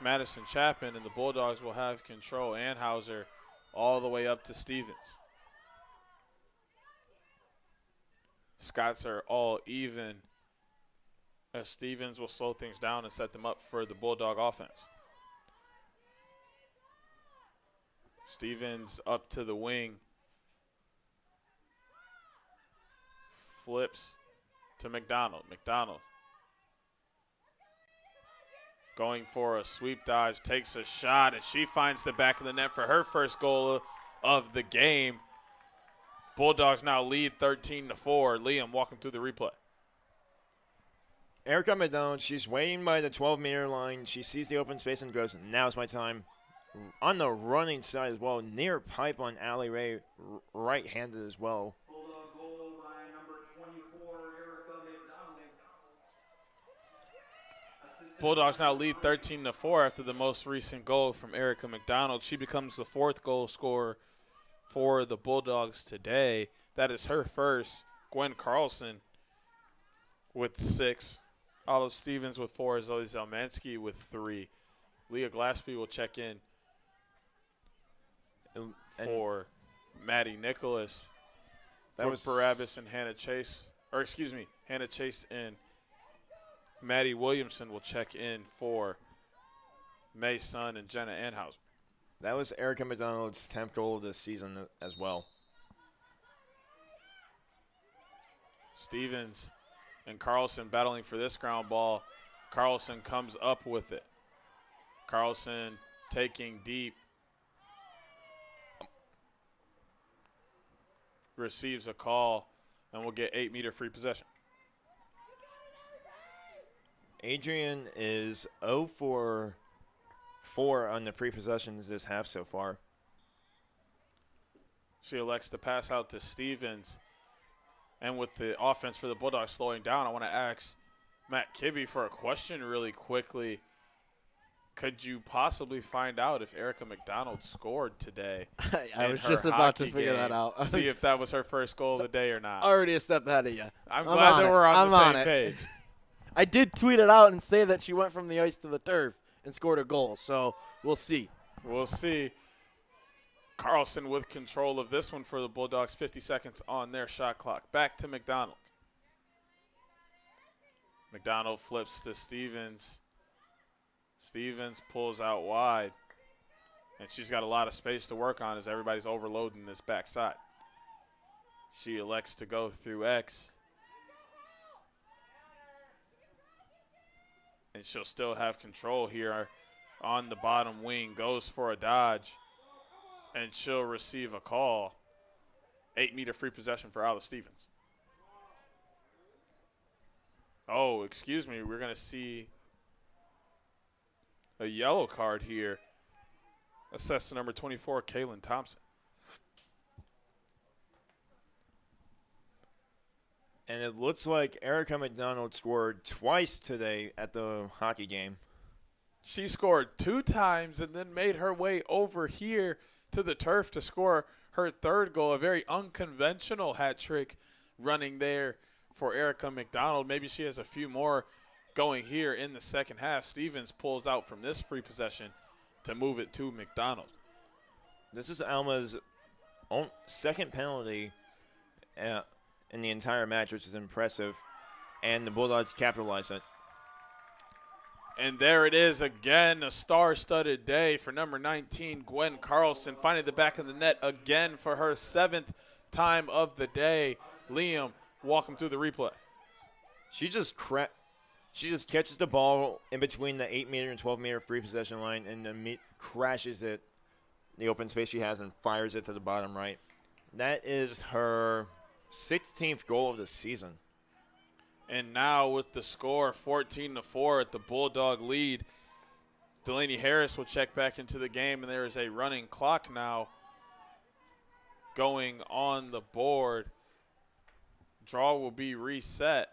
Madison Chapman, and the Bulldogs will have control. Anhauser all the way up to Stevens. Scots are all even as Stevens will slow things down and set them up for the Bulldog offense. Stevens up to the wing. Flips to McDonald. McDonald going for a sweep dodge, takes a shot, and she finds the back of the net for her first goal of the game. Bulldogs now lead 13-4. Liam, walk them through the replay. Erica McDonald, she's waiting by the 12-meter line. She sees the open space and goes, now's my time. On the running side as well, near pipe on Allie Ray, right-handed as well. Bulldogs now lead 13-4 after the most recent goal from Erica McDonald. She becomes the fourth goal scorer for the Bulldogs today. That is her first. Gwen Carlson with 6. Olive Stevens with 4. Zoe Zelmansky with 3. Leah Glaspie will check in for Maddie Nicholas. That was Barabbas and Hannah Chase. Or excuse me, Hannah Chase and Maddie Williamson will check in for May Sun and Jenna Anhauser. That was Erica McDonald's 10th goal of the season as well. Stevens and Carlson battling for this ground ball. Carlson comes up with it. Carlson taking deep. Receives a call, and we'll get 8-meter free possession. Adrian is 0 for 4 on the free possessions this half so far. She elects to pass out to Stevens. And with the offense for the Bulldogs slowing down, I want to ask Matt Kibbe for a question really quickly. Could you possibly find out if Erica McDonald scored today? I was just about to figure that out. See if that was her first goal of the day or not. Already a step ahead of you. I'm glad that we're on the same page. I did tweet it out and say that she went from the ice to the turf and scored a goal, so we'll see. We'll see. Carlson with control of this one for the Bulldogs, 50 seconds on their shot clock. Back to McDonald. McDonald flips to Stevens. Stevens pulls out wide. And she's got a lot of space to work on as everybody's overloading this backside. She elects to go through X. And she'll still have control here on the bottom wing. Goes for a dodge. And she'll receive a call. 8-meter free possession for Alma Stevens. Oh, excuse me. We're going to see a yellow card here. Assessed to number 24, Kaylin Thompson. And it looks like Erica McDonald scored twice today at the hockey game. She scored 2 times and then made her way over here to the turf to score her 3rd goal. A very unconventional hat trick running there for Erica McDonald. Maybe she has a few more going here in the second half. Stevens pulls out from this free possession to move it to McDonald. This is Alma's second penalty in the entire match, which is impressive, and the Bulldogs capitalize it. And there it is again, a star-studded day for number 19, Gwen Carlson, finding the back of the net again for her 7th time of the day. Liam, walk him through the replay. She just catches the ball in between the 8-meter and 12-meter free possession line and then crashes it, the open space she has, and fires it to the bottom right. That is her 16th goal of the season. And now with the score 14-4 at the Bulldog lead, Delaney Harris will check back into the game, and there is a running clock now going on the board. Draw will be reset.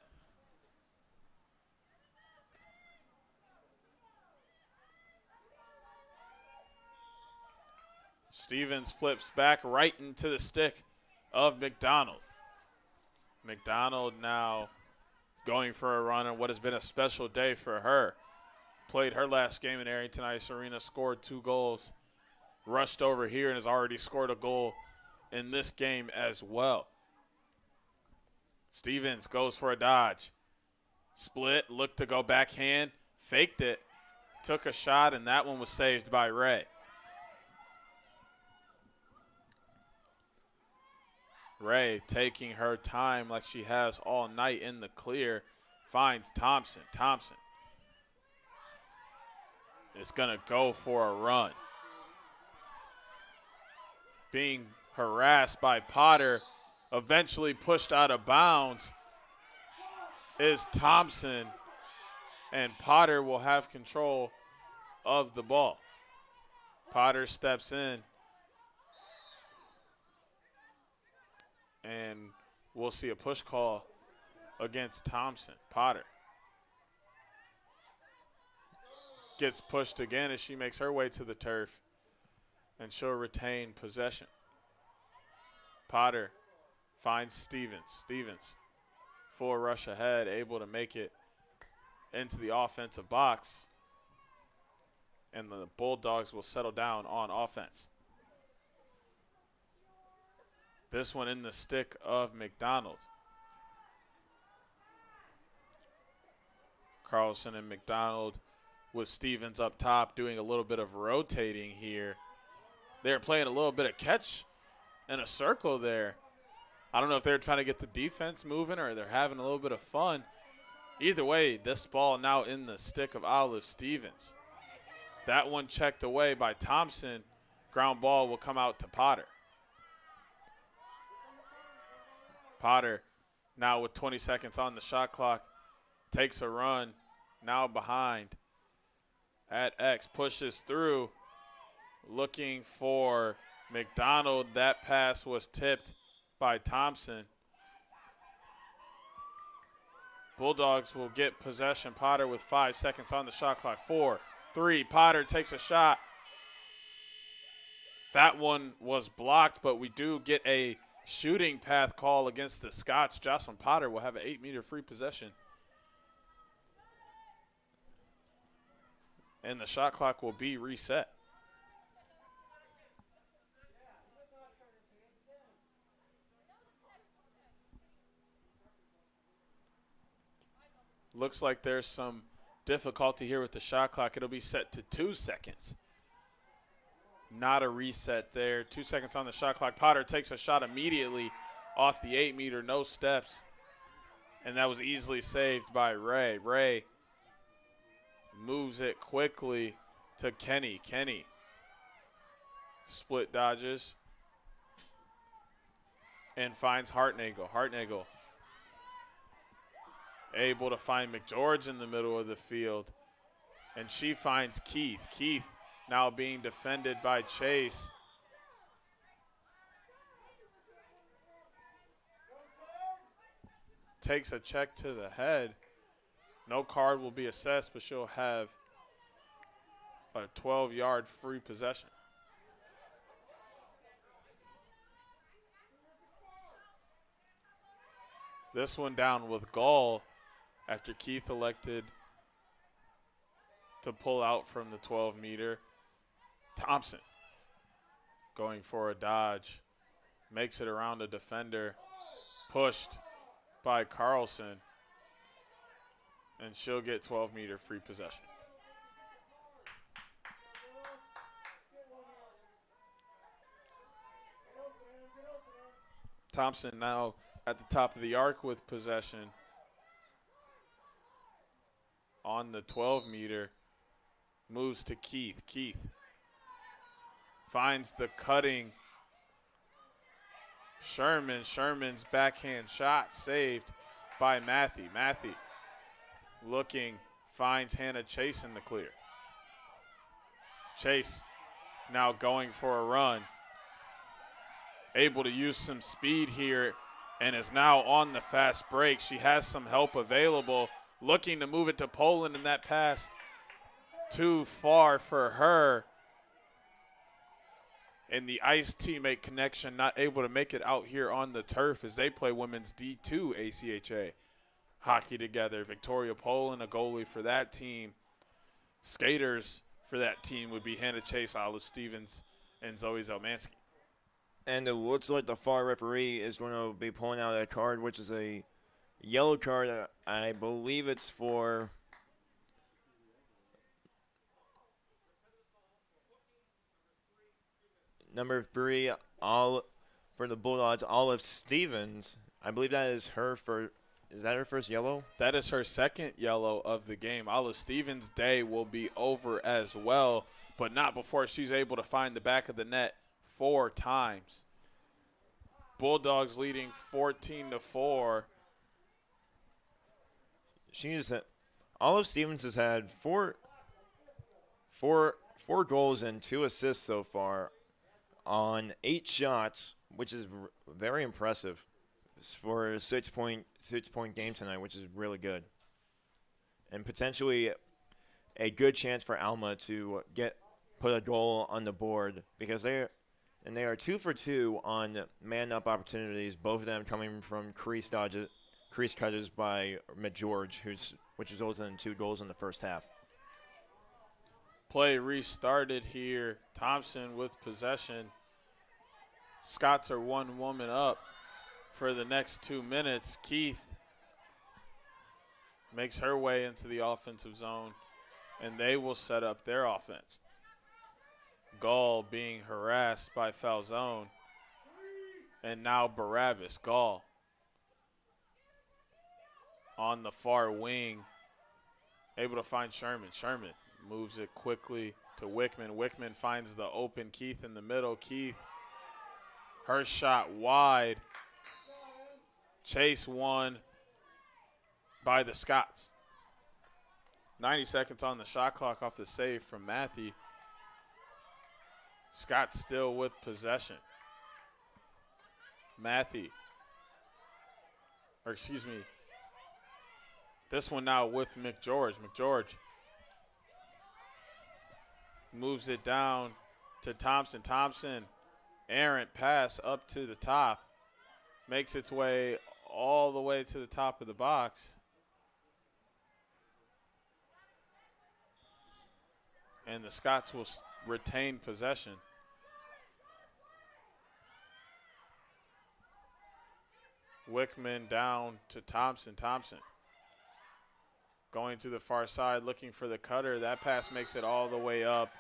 Stevens flips back right into the stick of McDonald. McDonald now going for a run on what has been a special day for her. Played her last game in Arrington Ice Arena, scored 2 goals, rushed over here and has already scored a goal in this game as well. Stevens goes for a dodge. Split, looked to go backhand, faked it, took a shot, and that one was saved by Ray. Ray taking her time like she has all night in the clear, finds Thompson. Thompson is going to go for a run. Being harassed by Potter, eventually pushed out of bounds is Thompson, and Potter will have control of the ball. Potter steps in, and we'll see a push call against Thompson. Potter gets pushed again as she makes her way to the turf, and she'll retain possession. Potter finds Stevens. Stevens, full rush ahead, able to make it into the offensive box, and the Bulldogs will settle down on offense. This one in the stick of McDonald. Carlson and McDonald with Stevens up top doing a little bit of rotating here. They're playing a little bit of catch in a circle there. I don't know if they're trying to get the defense moving or they're having a little bit of fun. Either way, this ball now in the stick of Olive Stevens. That one checked away by Thompson. Ground ball will come out to Potter. Potter now with 20 seconds on the shot clock takes a run, now behind at X, pushes through, looking for McDonald. That pass was tipped by Thompson. Bulldogs will get possession. Potter with 5 seconds on the shot clock. 4, 3, Potter takes a shot. That one was blocked, but we do get a shooting path call against the Scots. Jocelyn Potter will have an 8-meter free possession. And the shot clock will be reset. Looks like there's some difficulty here with the shot clock. It'll be set to 2 seconds. Not a reset there. 2 seconds on the shot clock. Potter takes a shot immediately off the 8-meter, no steps. And that was easily saved by Ray. Ray moves it quickly to Kenny. Kenny split dodges and finds Hartnagel. Hartnagel able to find McGeorge in the middle of the field. And she finds Keith. Keith now being defended by Chase. Takes a check to the head. No card will be assessed, but she'll have a 12-yard free possession. This one down with goal after Keith elected to pull out from the 12-meter. Thompson going for a dodge. Makes it around a defender. Pushed by Carlson. And she'll get 12-meter free possession. Thompson now at the top of the arc with possession. On the 12-meter. Moves to Keith. Keith finds the cutting Sherman. Sherman's backhand shot saved by Matthew. Matthew looking, finds Hannah Chase in the clear. Chase now going for a run. Able to use some speed here and is now on the fast break. She has some help available. Looking to move it to Poland, and that pass too far for her. And the ICE teammate connection not able to make it out here on the turf as they play women's D2 ACHA hockey together. Victoria Poland, a goalie for that team. Skaters for that team would be Hannah Chase, Olive Stevens, and Zoe Zelmansky. And it looks like the far referee is going to be pulling out a card, which is a yellow card. I believe it's for number 3, for the Bulldogs, Olive Stevens. I believe that is her first. Is that her first yellow? That is her second yellow of the game. Olive Stevens' day will be over as well, but not before she's able to find the back of the net 4 times. Bulldogs leading 14-4. Olive Stevens has had four goals and 2 assists so far on 8 shots, which is very impressive for a 6-point game tonight, which is really good. And potentially a good chance for Alma to put a goal on the board, because they are 2 for 2 on man-up opportunities, both of them coming from crease cutters by McGeorge, which resulted in 2 goals in the first half. Play restarted here. Thompson with possession. Scots are 1 woman up for the next 2 minutes. Keith makes her way into the offensive zone and they will set up their offense. Gall being harassed by Falzone, and now Barabbas. Gall on the far wing, able to find Sherman. Sherman moves it quickly to Wickman. Wickman finds the open Keith in the middle. Keith, her shot wide. Chase won by the Scots. 90 seconds on the shot clock off the save from Matthew. Scott still with possession. Matthew. Or excuse me. This one now with McGeorge. McGeorge moves it down to Thompson. Thompson, errant pass up to the top. Makes its way all the way to the top of the box. And the Scots will retain possession. Wickman down to Thompson. Thompson going to the far side, looking for the cutter. That pass makes it all the way up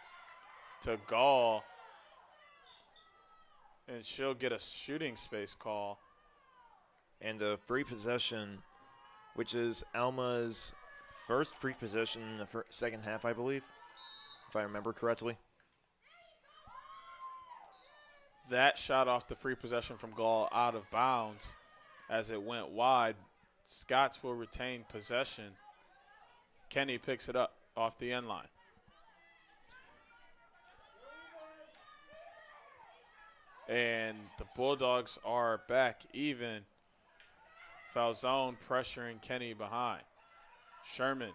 to Gall. And she'll get a shooting space call. And a free possession, which is Alma's first free possession in the second half, I believe, if I remember correctly. That shot off the free possession from Gall out of bounds as it went wide. Scots will retain possession. Kenny picks it up off the end line. And the Bulldogs are back even. Falzone pressuring Kenny behind. Sherman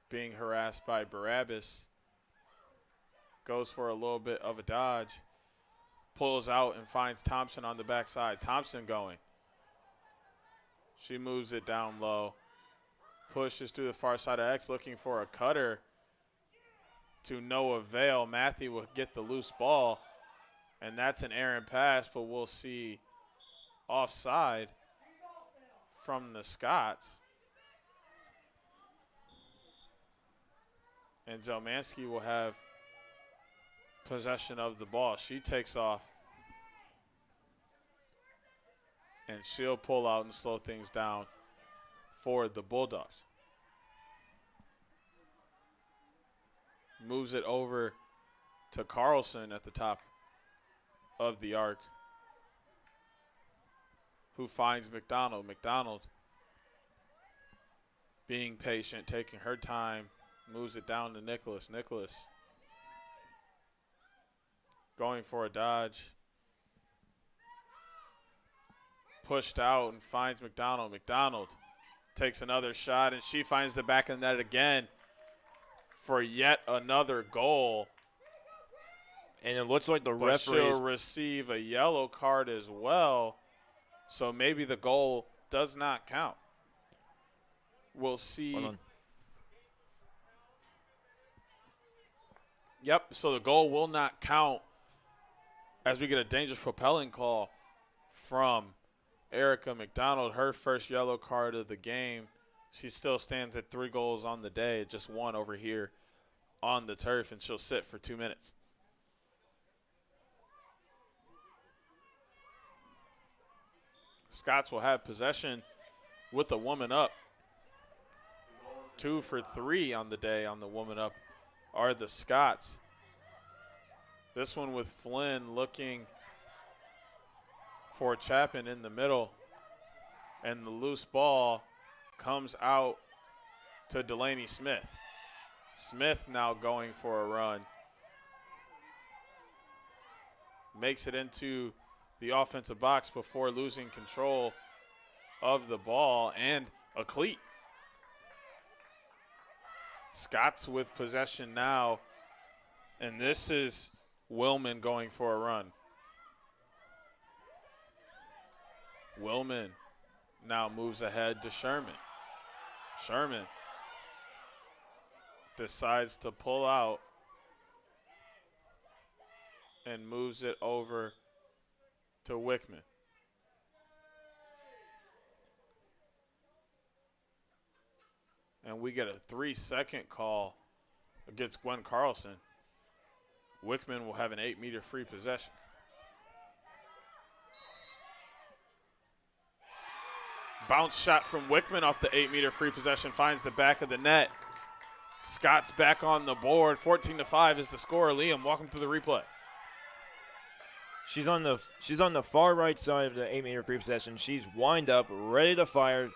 being harassed by Barabbas. Goes for a little bit of a dodge. Pulls out and finds Thompson on the backside. Thompson going. She moves it down low. Pushes through the far side of X, looking for a cutter. To no avail. Matthew will get the loose ball. And that's an errant pass, but we'll see offside from the Scots. And Zelmansky will have possession of the ball. She takes off. And she'll pull out and slow things down for the Bulldogs. Moves it over to Carlson at the top of the arc, who finds McDonald. McDonald being patient, taking her time, moves it down to Nicholas. Nicholas going for a dodge. Pushed out and finds McDonald. McDonald takes another shot, and she finds the back of the net again for yet another goal. And it looks like the But referees she'll receive a yellow card as well, so maybe the goal does not count. We'll see. Hold on. Yep, so the goal will not count as we get a dangerous propelling call from Erica McDonald, her first yellow card of the game. She still stands at 3 goals on the day, just 1 over here on the turf, and she'll sit for 2 minutes. Scots will have possession with the woman up. 2 for 3 on the day on the woman up are the Scots. This one with Flynn looking for Chapin in the middle. And the loose ball comes out to Delaney Smith. Smith now going for a run. Makes it into the offensive box before losing control of the ball and a cleat. Scots with possession now, and this is Willman going for a run. Willman now moves ahead to Sherman. Sherman decides to pull out and moves it over to Wickman. and we get a 3-second call against Gwen Carlson, Wickman will have an 8-meter free possession. Bounce shot from Wickman off the 8-meter free possession, finds the back of the net. Scott's back on the board. 14-5 is the score. Liam, welcome to the replay. She's on the far right side of the 8-meter free possession. She's wind up, ready to fire.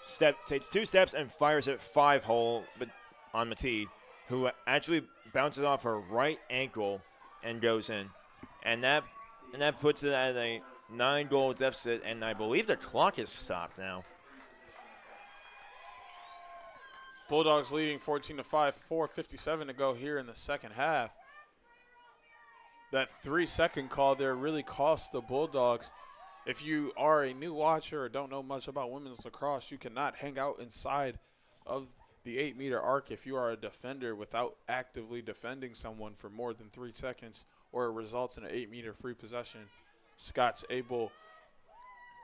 Takes 2 steps and fires it 5-hole, but on Matee, who actually bounces off her right ankle and goes in, and that puts it at a 9-goal deficit. And I believe the clock is stopped now. Bulldogs leading 14-5, 4:57 to go here in the second half. That 3-second call there really cost the Bulldogs. If you are a new watcher or don't know much about women's lacrosse, you cannot hang out inside of the 8-meter arc if you are a defender without actively defending someone for more than 3 seconds, or it results in an 8-meter free possession. Scott's able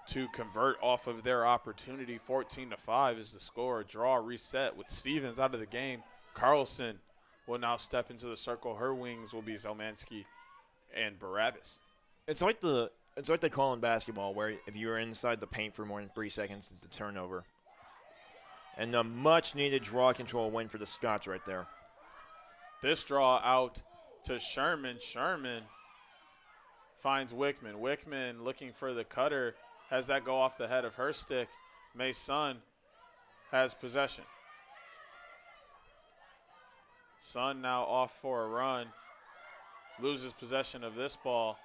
to convert off of their opportunity. 14-5 is the score. Draw reset with Stevens out of the game. Carlson will now step into the circle. Her wings will be Zelmansky and Barabbas. It's like they call in basketball, where if you are inside the paint for more than 3 seconds, it's a turnover. And a much-needed draw control win for the Scots right there. This draw out to Sherman. Sherman finds Wickman. Wickman looking for the cutter. Has that go off the head of her stick. Mason has possession. Sun now off for a run. Loses possession of this ball.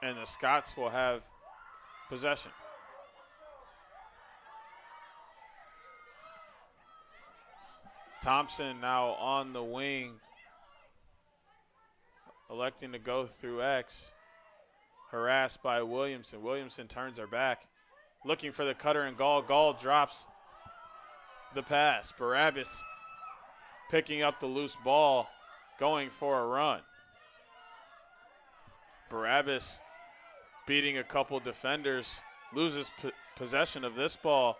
And the Scots will have possession. Thompson now on the wing, electing to go through X, harassed by Williamson. Williamson turns her back, looking for the cutter and Gall. Gall drops the pass. Barabbas picking up the loose ball, going for a run. Barabbas beating a couple defenders, loses possession of this ball,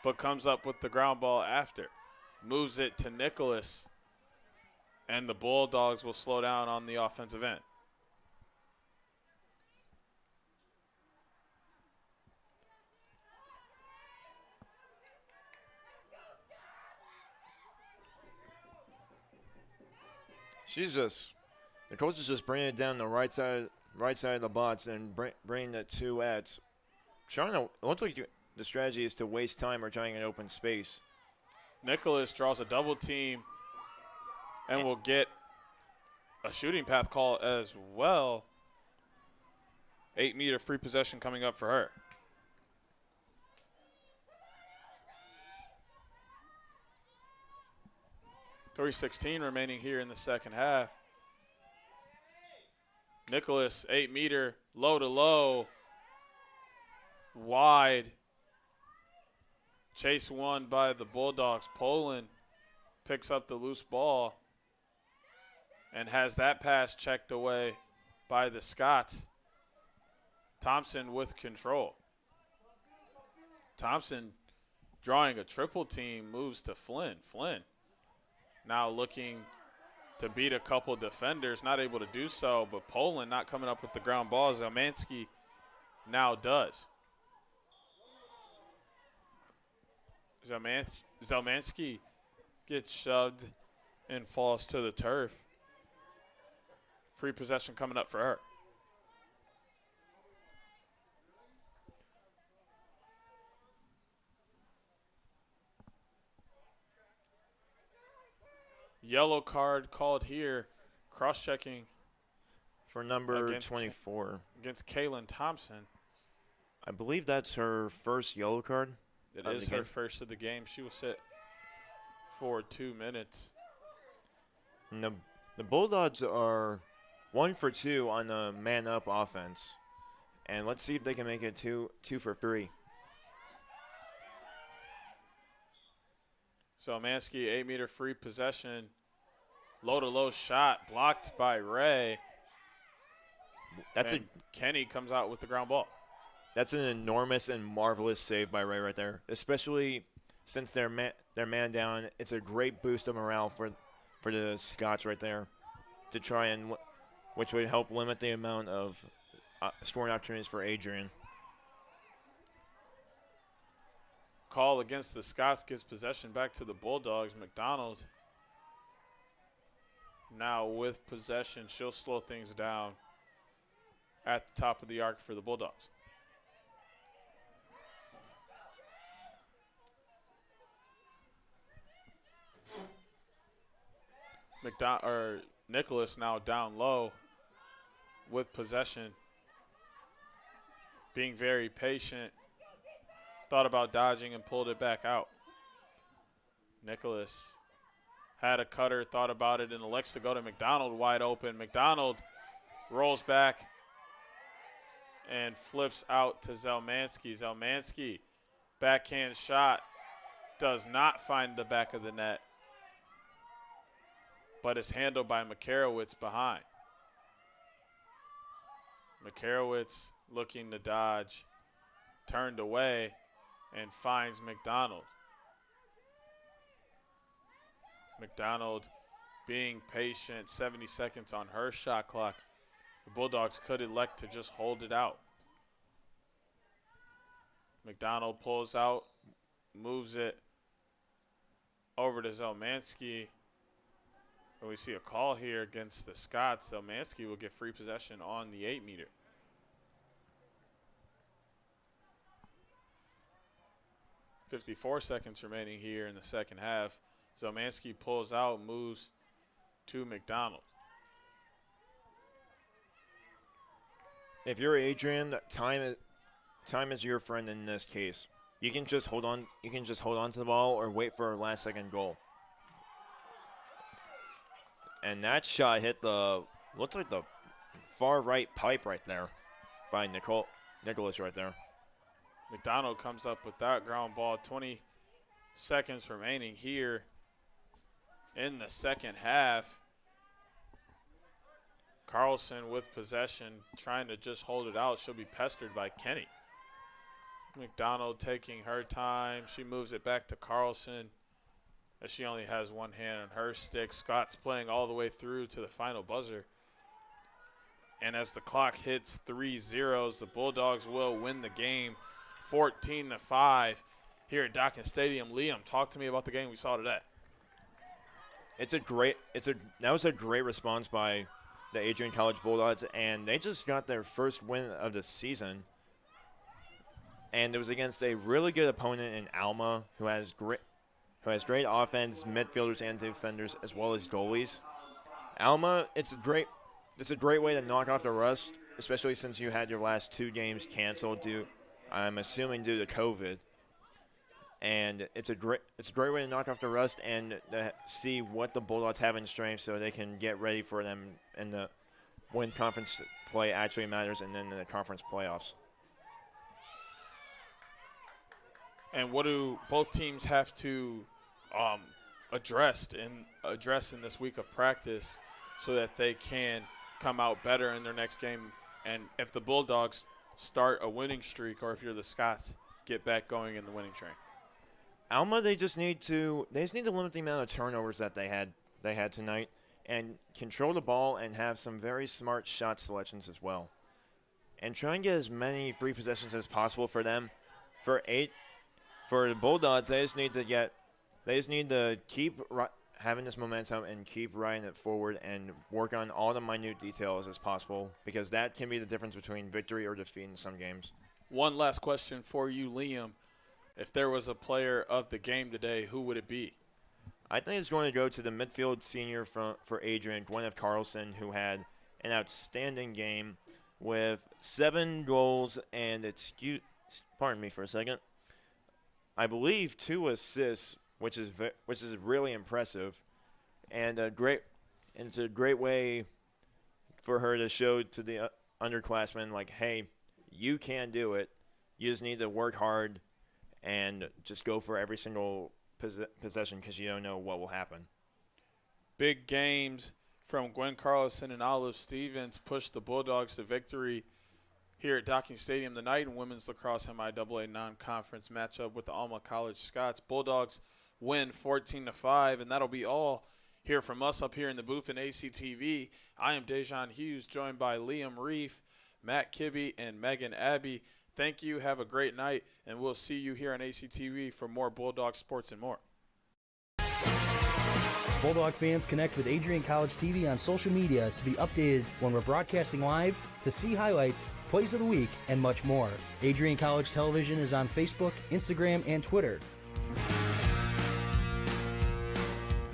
but comes up with the ground ball after. Moves it to Nicholas, and the Bulldogs will slow down on the offensive end. The coach is just bringing it down the right side of the box and bringing it to Eds. It looks like the strategy is to waste time or trying an open space. Nicholas draws a double team and will get a shooting path call as well. 8-meter free possession coming up for her. .316 remaining here in the second half. Nicholas, 8-meter, low to low, wide. Chase won by the Bulldogs. Poland picks up the loose ball and has that pass checked away by the Scots. Thompson with control. Thompson drawing a triple team, moves to Flynn. Flynn now looking to beat a couple defenders, not able to do so, but Poland not coming up with the ground ball. Zelmansky now does. Zelmansky gets shoved and falls to the turf. Free possession coming up for her. Yellow card called here. Cross-checking. For number 24. Against Kaylin Thompson. I believe that's her first yellow card. It is her first of the game. She will sit for 2 minutes. And the Bulldogs are 1 for 2 on the man-up offense. And let's see if they can make it 2 for 3. So Mansky, 8-meter free possession. Low-to-low shot blocked by Ray. Kenny comes out with the ground ball. that's an enormous and marvelous save by Ray right there, especially since they're man down. It's a great boost of morale for the Scots right there to try and which would help limit the amount of scoring opportunities for Adrian. Call against the Scots gives possession back to the Bulldogs. McDonald now with possession. She'll slow things down at the top of the arc for the Bulldogs. Nicholas now down low with possession, being very patient. Thought about dodging and pulled it back out. Nicholas had a cutter, thought about it, and elects to go to McDonald wide open. McDonald rolls back and flips out to Zelmansky. Zelmansky, backhand shot, does not find the back of the net, but is handled by Makarowicz behind. Makarowicz looking to dodge, turned away, and finds McDonald. McDonald being patient, 70 seconds on her shot clock. The Bulldogs could elect to just hold it out. McDonald pulls out, moves it over to Zelmansky. And we see a call here against the Scots. Zelmansky will get free possession on the 8-meter. .54 seconds remaining here in the second half. Zelmansky pulls out, moves to McDonald. If you're Adrian, time is your friend in this case. You can just hold on. You can just hold on to the ball or wait for a last-second goal. And that shot hit looked like the far right pipe right there by Nicholas right there. McDonald comes up with that ground ball. 20 seconds remaining here in the second half. Carlson with possession, trying to just hold it out. She'll be pestered by Kenny. McDonald taking her time. She moves it back to Carlson, as she only has one hand on her stick. Scott's playing all the way through to the final buzzer. And as the clock hits 3 zeros, the Bulldogs will win the game 14-5 here at Dawkins Stadium. Liam, talk to me about the game we saw today. That was a great response by the Adrian College Bulldogs, and they just got their first win of the season. And it was against a really good opponent in Alma, who has great offense, midfielders and defenders, as well as goalies. Alma, it's a great way to knock off the rust, especially since you had your last 2 games canceled I'm assuming due to COVID. And it's a great way to knock off the rust and to see what the Bulldogs have in strength so they can get ready for them when conference play actually matters and then the conference playoffs. And what do both teams have to address in this week of practice so that they can come out better in their next game? And if the Bulldogs start a winning streak, or if you're the Scots, get back going in the winning train? Alma, they just need to limit the amount of turnovers that they had tonight and control the ball and have some very smart shot selections as well. And try and get as many free possessions as possible for them. For the Bulldogs, they just need to keep having this momentum and keep riding it forward and work on all the minute details as possible, because that can be the difference between victory or defeat in some games. One last question for you, Liam. If there was a player of the game today, who would it be? I think it's going to go to the midfield senior for Adrian, Gwyneth Carlson, who had an outstanding game with 7 goals and pardon me for a second, I believe 2 assists, which is really impressive, and it's a great way for her to show to the underclassmen, like, hey, you can do it. You just need to work hard and just go for every single possession, because you don't know what will happen. Big games from Gwen Carlson and Olive Stevens pushed the Bulldogs to victory here at Docking Stadium tonight in women's lacrosse MIAA non-conference matchup with the Alma College Scots. Bulldogs win 14-5, and that'll be all here from us up here in the booth in ACTV. I am Dejan Hughes, joined by Liam Reef, Matt Kibbe, and Megan Abbey. Thank you. Have a great night, and we'll see you here on ACTV for more Bulldog sports and more. Bulldog fans, connect with Adrian College TV on social media to be updated when we're broadcasting live, to see highlights, plays of the week, and much more. Adrian College Television is on Facebook, Instagram, and Twitter.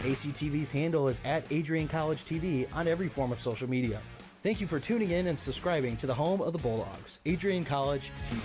ACTV's handle is at Adrian College TV on every form of social media. Thank you for tuning in and subscribing to the home of the Bulldogs, Adrian College TV.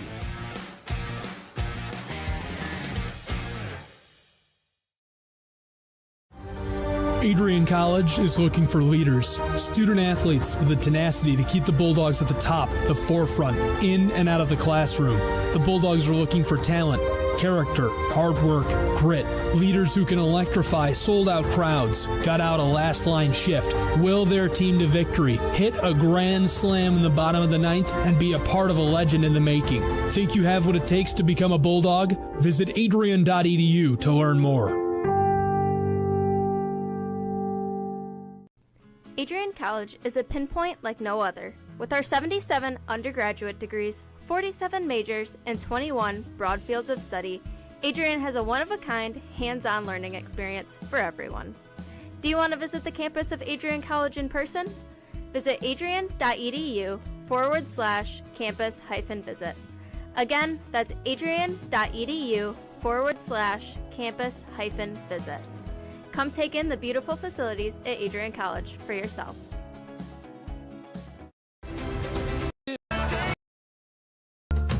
Adrian College is looking for leaders, student athletes with the tenacity to keep the Bulldogs at the top, the forefront, in and out of the classroom. The Bulldogs are looking for talent, character, hard work, grit, leaders who can electrify sold-out crowds, gut out a last-line shift, will their team to victory, hit a grand slam in the bottom of the ninth, and be a part of a legend in the making. Think you have what it takes to become a Bulldog? Visit adrian.edu to learn more. Adrian College is a pinpoint like no other. With our 77 undergraduate degrees, 47 majors, and 21 broad fields of study, Adrian has a one-of-a-kind, hands-on learning experience for everyone. Do you want to visit the campus of Adrian College in person? Visit adrian.edu/campus-visit. Again, that's adrian.edu/campus-visit. Come take in the beautiful facilities at Adrian College for yourself.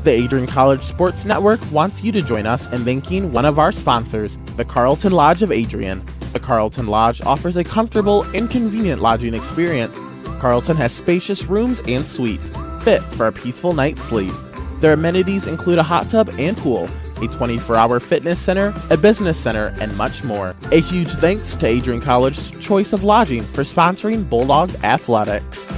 The Adrian College Sports Network wants you to join us in thanking one of our sponsors, the Carlton Lodge of Adrian. The Carlton Lodge offers a comfortable and convenient lodging experience. Carlton has spacious rooms and suites, fit for a peaceful night's sleep. Their amenities include a hot tub and pool, a 24-hour fitness center, a business center, and much more. A huge thanks to Adrian College's choice of lodging for sponsoring Bulldog Athletics.